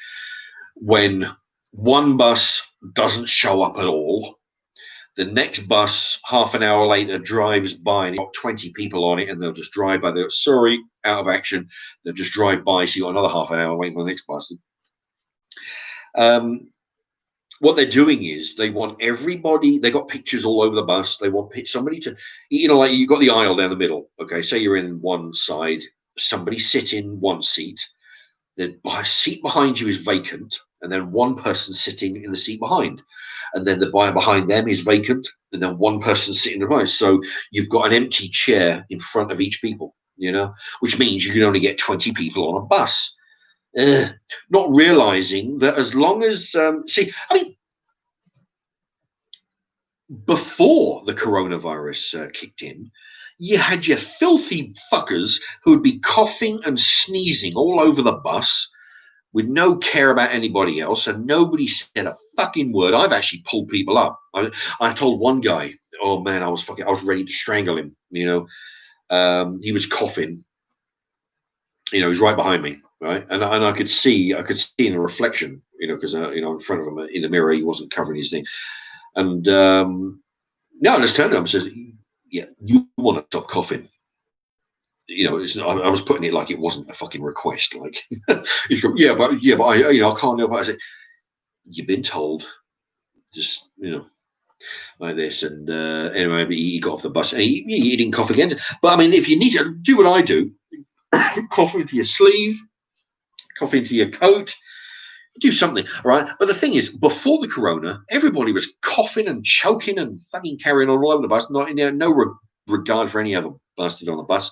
when one bus doesn't show up at all. The next bus, half an hour later, drives by and you've got 20 people on it, and they'll just drive by. They're sorry, out of action. They'll just drive by, so you've got another half an hour waiting for the next bus. What they're doing is they want everybody, they got pictures all over the bus. They want somebody to, like you've got the aisle down the middle. Okay, say you're in one side, somebody sit in one seat. The seat behind you is vacant, and then one person sitting in the seat behind. And then the behind them is vacant, and then one person sitting behind. So you've got an empty chair in front of each people, which means you can only get 20 people on a bus. Not realizing that as long as, before the coronavirus kicked in, you had your filthy fuckers who would be coughing and sneezing all over the bus with no care about anybody else, and nobody said a fucking word. I've actually pulled people up. I told one guy, oh man, I was ready to strangle him. He was coughing. He was right behind me, right, and I could see in the reflection, because in front of him in the mirror, he wasn't covering his thing, and I just turned to him and said, yeah, you want to stop coughing. It's not, I was putting it like it wasn't a fucking request. Like, he's going, yeah, but I can't help it. I said, you've been told, just like this. And anyway, he got off the bus and he didn't cough again. But I mean, if you need to do what I do, cough into your sleeve, cough into your coat, do something, all right? But the thing is, before the corona, everybody was coughing and choking and fucking carrying on all over the bus. No regard for any other bastard on the bus.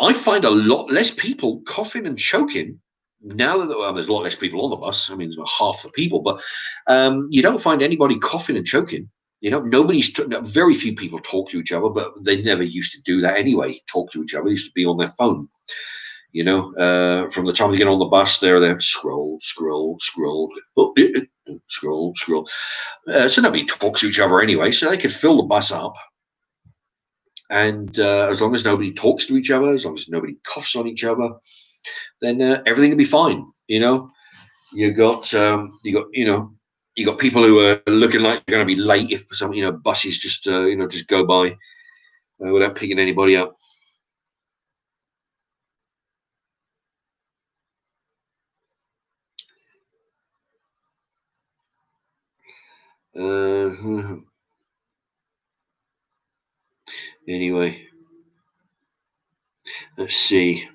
I find a lot less people coughing and choking now that there's a lot less people on the bus. I mean, there's about half the people, but you don't find anybody coughing and choking. Very few people talk to each other, but they never used to do that anyway. Talk to each other. They used to be on their phone. From the time they get on the bus, they're there, scroll, scroll, scroll, scroll, scroll. So nobody talks to each other anyway, so they could fill the bus up. And as long as nobody talks to each other, as long as nobody coughs on each other, then everything will be fine. You got people who are looking like they're going to be late if some buses just just go by without picking anybody up. Anyway, let's see.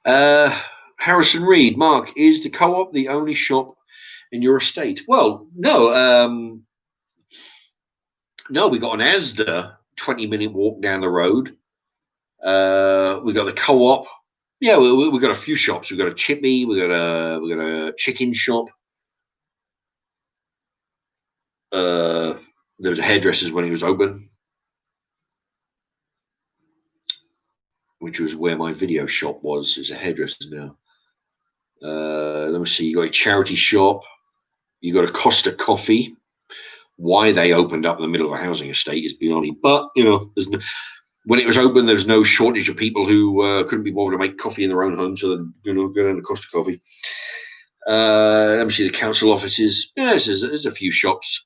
Harrison Reed, Mark, is the Co-op the only shop in your estate? Well, no. No, we got an Asda 20-minute walk down the road. We got the co-op. Yeah, we got a few shops. We got a chippy. We got a chicken shop. There was a hairdresser's when it was open, which was where my video shop was. It's a hairdresser's now. Let me see. You got a charity shop. You got a Costa Coffee. Why they opened up in the middle of a housing estate is beyond me. But when it was open, there was no shortage of people who couldn't be bothered to make coffee in their own home, so they'd go down to Costa Coffee. Let me see the council offices. Yeah, there's a few shops.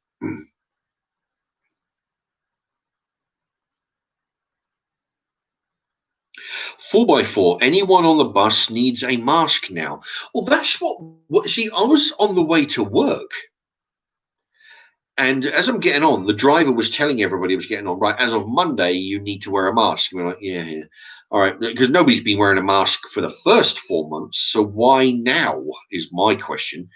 4x4, anyone on the bus needs a mask now. Well, that's what see, I was on the way to work, and as I'm getting on, the driver was telling everybody was getting on, right, as of Monday, you need to wear a mask. And we're like, yeah. All right, because nobody's been wearing a mask for the first 4 months, so why now is my question.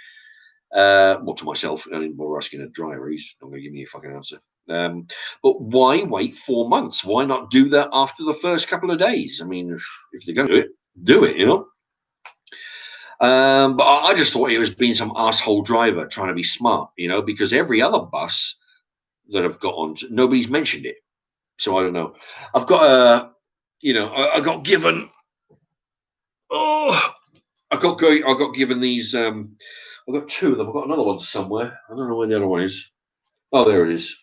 Well, to myself, I didn't bother asking a driver. He's not going to give me a fucking answer. But why wait 4 months? Why not do that after the first couple of days? I mean, if they're going to do it, But I just thought it was being some asshole driver trying to be smart, because every other bus that I've got on, nobody's mentioned it. So I don't know. I've got I got given. Oh, I got given these. I've got two of them. I've got another one somewhere. I don't know where the other one is. Oh, there it is.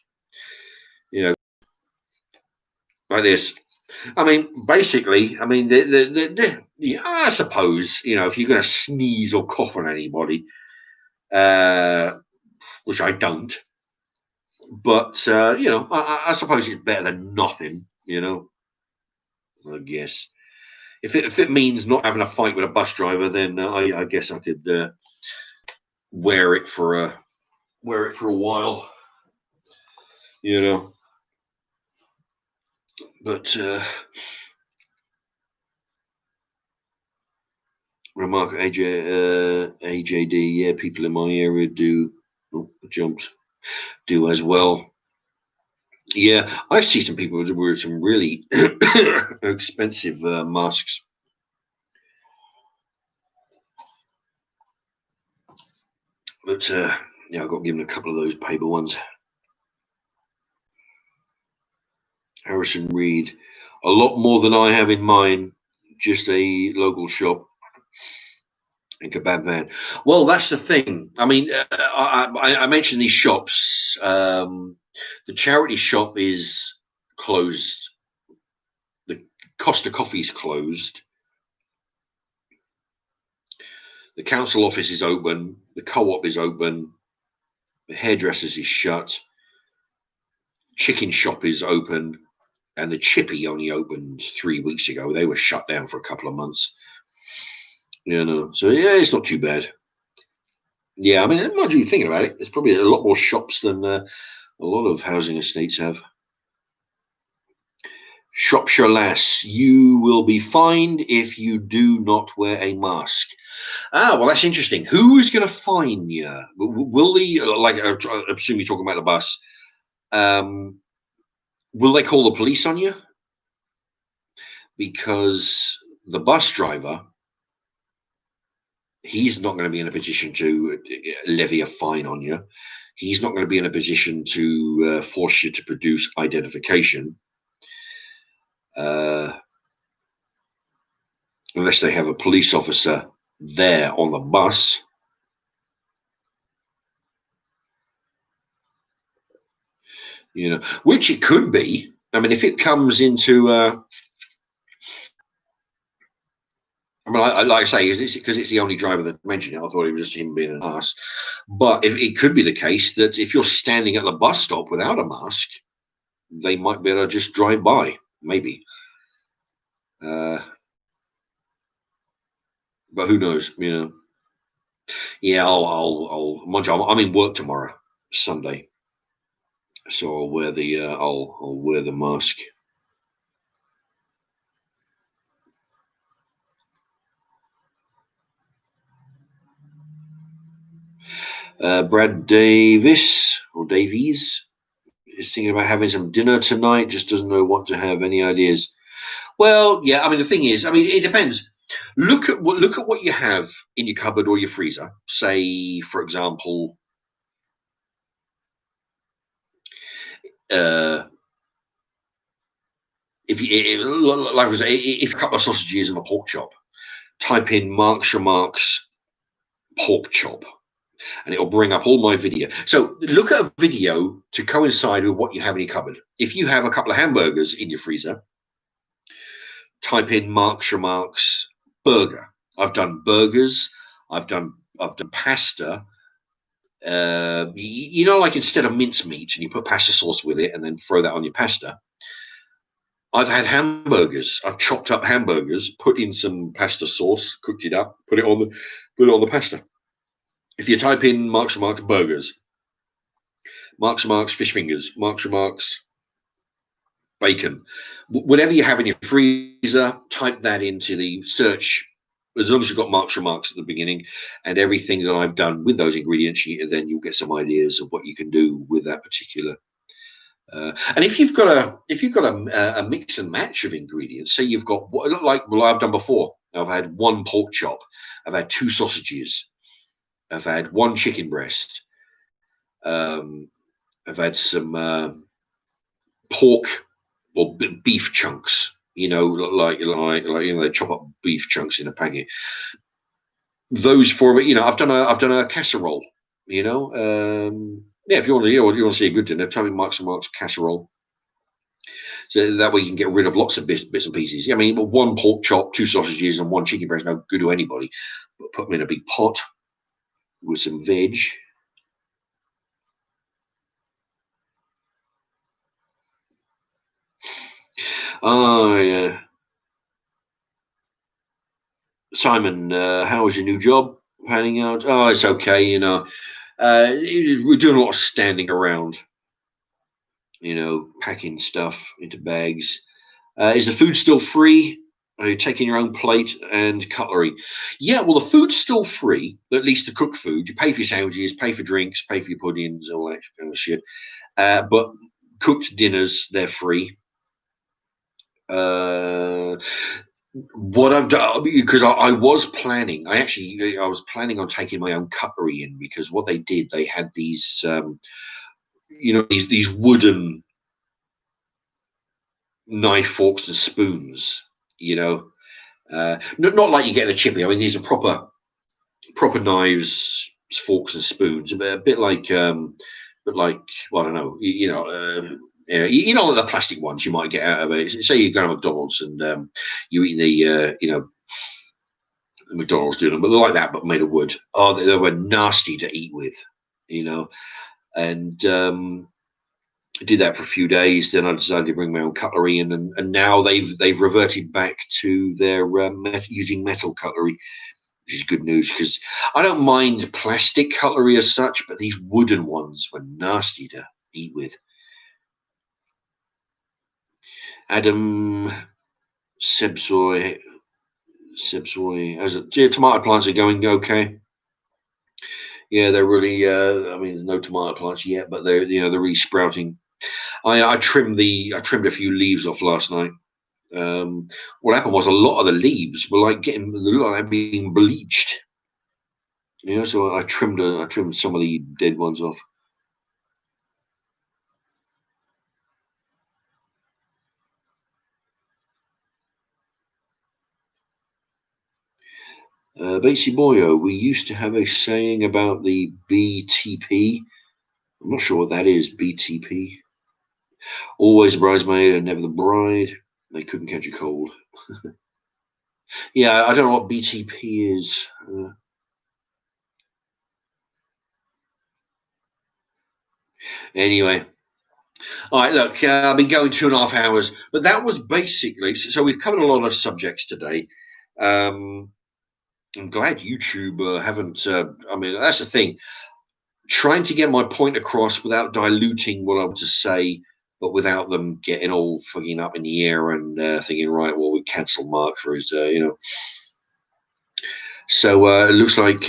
Like this. I mean, basically, I mean, I suppose, if you're going to sneeze or cough on anybody, which I don't, but, I suppose it's better than nothing, I guess. If it means not having a fight with a bus driver, then I guess I could wear it for a while, But remark AJD, yeah, people in my area do do as well. Yeah, I see some people who wear some really expensive masks. But yeah, I got given a couple of those paper ones. Harrison Reed, a lot more than I have in mine. Just a local shop and kebab van. Well, that's the thing. I mean, I mentioned these shops. The charity shop is closed. The Costa Coffee is closed. The council office is open. The co-op is open. The hairdressers is shut. Chicken shop is open. And the chippy only opened 3 weeks ago. They were shut down for a couple of months. So yeah, it's not too bad. Yeah, I mean, imagine you thinking about it. There's probably a lot more shops than a lot of housing estates have. Shropshire lass, you will be fined if you do not wear a mask. Well, that's interesting. Who's going to fine you? Will they, like, I assume you're talking about the bus, will they call the police on you? Because the bus driver, he's not going to be in a position to levy a fine on you. He's not going to be in a position to force you to produce identification. Unless they have a police officer there on the bus. Which it could be. I mean, if it comes into, I mean, like I say, because it's the only driver that mentioned it, I thought it was just him being an ass. But if it could be the case that if you're standing at the bus stop without a mask, they might be able to just drive by, maybe. But who knows? Yeah, I'm in work tomorrow, Sunday, so I'll wear the mask. Brad Davies is thinking about having some dinner tonight. Just doesn't know what to have. Any ideas? Well, yeah. I mean, the thing is, I mean, it depends. Look at what you have in your cupboard or your freezer. Say, for example, uh, if you like, if a couple of sausages and a pork chop, type in Mark's Remarks pork chop, and it'll bring up all my video. So look at a video to coincide with what you have in your cupboard. If you have a couple of hamburgers in your freezer, type in Mark's Remarks burger. I've done burgers. I've done pasta. Like instead of mincemeat and you put pasta sauce with it and then throw that on your pasta. I've had hamburgers. I've chopped up hamburgers, put in some pasta sauce, cooked it up, put it on the pasta. If you type in Mark's Remarks burgers, Mark's Remarks fish fingers, Mark's Remarks bacon, whatever you have in your freezer, type that into the search. As long as you've got Mark's Remarks at the beginning and everything that I've done with those ingredients, then you'll get some ideas of what you can do with that particular. And if you've got a mix and match of ingredients, say you've got well, I've done before. I've had one pork chop, I've had two sausages, I've had one chicken breast, um, I've had some pork or beef chunks. They chop up beef chunks in a packet. Those four, I've done a casserole. Yeah, if you want to see a good dinner, tell me Mark's and Mark's casserole. So that way you can get rid of lots of bits and pieces. I mean, one pork chop, two sausages, and one chicken breast, no good to anybody. But put them in a big pot with some veg. Oh, yeah. Simon, how is your new job panning out? Oh, it's okay, we're doing a lot of standing around, packing stuff into bags. Is the food still free? Are you taking your own plate and cutlery? Yeah, well, the food's still free, at least the cooked food. You pay for your sandwiches, pay for drinks, pay for your puddings, all that kind of shit. But cooked dinners, they're free. Uh, what I've done, because I was planning on taking my own cutlery in, because what they did, they had these, these wooden knife, forks, and spoons. Not like you get the chippy. I mean, these are proper knives, forks, and spoons. A bit like, well, I don't know. The plastic ones you might get out of it. Say you go to McDonald's and you eat the McDonald's do them, but they're like that, but made of wood. Oh, they were nasty to eat with, and did that for a few days. Then I decided to bring my own cutlery in, and now they've reverted back to their using metal cutlery, which is good news, because I don't mind plastic cutlery as such, but these wooden ones were nasty to eat with. Adam Sebsoy, tomato plants are going okay. Yeah, they're really. I mean, no tomato plants yet, but they're really sprouting. I trimmed a few leaves off last night. What happened was a lot of the leaves were like being bleached. So I trimmed some of the dead ones off. Batesy Boyo, we used to have a saying about the BTP. I'm not sure what that is, BTP. Always a bridesmaid and never the bride. They couldn't catch a cold. Yeah, I don't know what BTP is. Anyway. All right, look, I've been going 2.5 hours, but that was basically, so we've covered a lot of subjects today. I'm glad YouTube haven't, I mean, that's the thing. Trying to get my point across without diluting what I want to say, but without them getting all fucking up in the air and thinking, right, well, we cancel Mark for his, So it looks like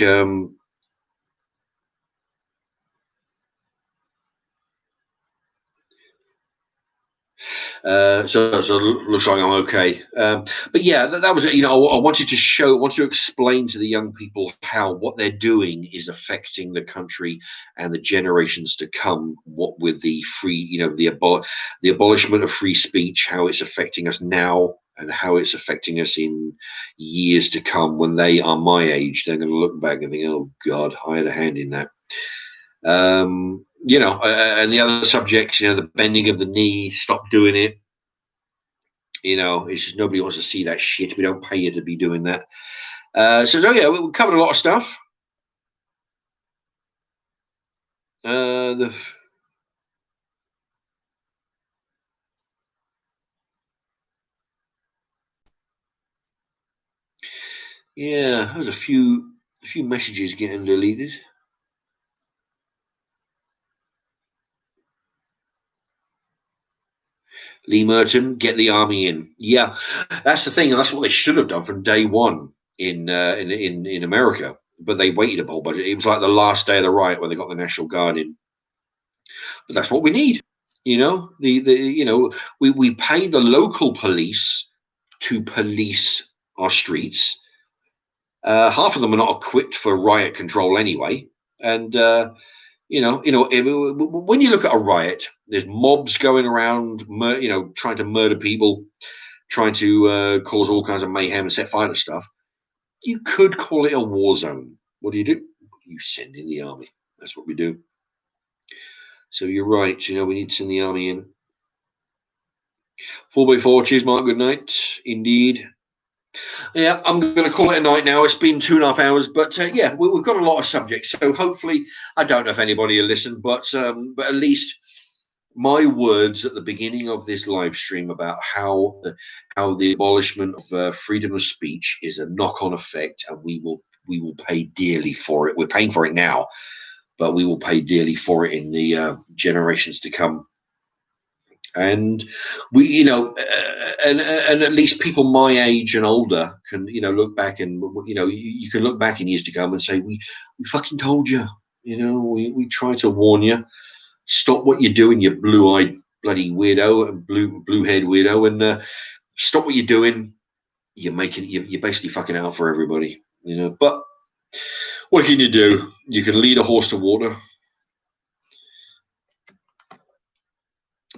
So it looks like I'm okay. But yeah, that was it. You know, I wanted to explain to the young people how what they're doing is affecting the country and the generations to come. What with the free, you know, the abolishment of free speech, how it's affecting us now, and how it's affecting us in years to come. When they are my age, they're going to look back and think, "Oh God, I had a hand in that." You know, and the other subjects, you know, the bending of the knee, stop doing it. You know, it's just nobody wants to see that shit. We don't pay you to be doing that. So yeah, we covered a lot of stuff. The Yeah, there's a few messages getting deleted. Lee Merton, get the army in. Yeah, that's the thing, and that's what they should have done from day one in America. But they waited a whole bunch. It was like the last day of the riot when they got the National Guard in. But that's what we need. You know, we pay the local police to police our streets. Half of them are not equipped for riot control anyway, and when you look at a riot, there's mobs going around, trying to murder people, trying to cause all kinds of mayhem and set fire to stuff. You could call it a war zone. What do? You send in the army. That's what we do. So you're right. You know, we need to send the army in. 4x4, cheers, Mark. Good night. Indeed. Yeah, I'm going to call it a night now. It's been 2.5 hours, but yeah, we've got a lot of subjects. So hopefully, I don't know if anybody will listen, but at least my words at the beginning of this live stream about how the abolishment of freedom of speech is a knock-on effect, and we will pay dearly for it. We're paying for it now, but we will pay dearly for it in the generations to come. And we, and at least people my age and older can, look back and, you can look back in years to come and say, we fucking told you, we tried to warn you. Stop what you're doing, you blue-eyed bloody weirdo, blue-haired weirdo, and stop what you're doing. You're basically fucking out for everybody, But what can you do? You can lead a horse to water.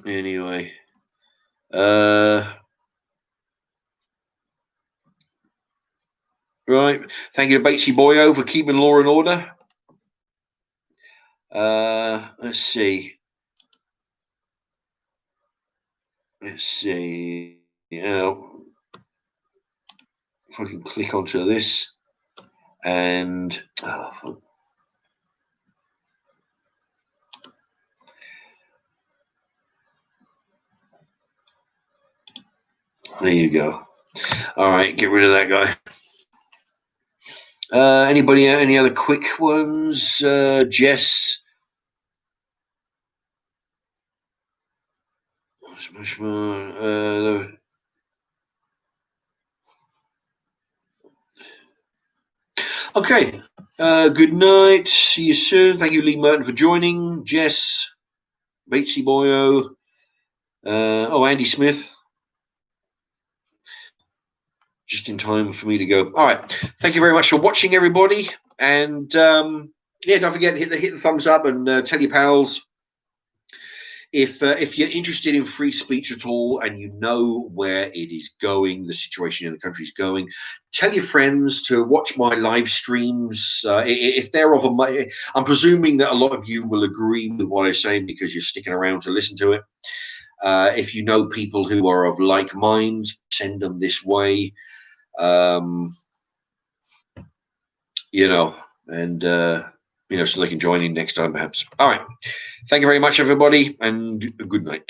Anyway, right. Thank you to Batesy Boyo for keeping law and order. Let's see. If I can click onto this, and there you go. All right, get rid of that guy. Anybody? Any other quick ones? Jess. Okay. Good night. See you soon. Thank you, Lee Merton, for joining. Jess, Batesy Boyo. Andy Smith. Just in time for me to go. All right. Thank you very much for watching, everybody. And yeah, don't forget to hit the thumbs up and tell your pals. If you're interested in free speech at all and you know where it is going, the situation in the country is going, tell your friends to watch my live streams. If they're I'm presuming that a lot of you will agree with what I say because you're sticking around to listen to it. If you know people who are of like mind, send them this way. So they can join in next time, perhaps. All right. Thank you very much, everybody, and good night.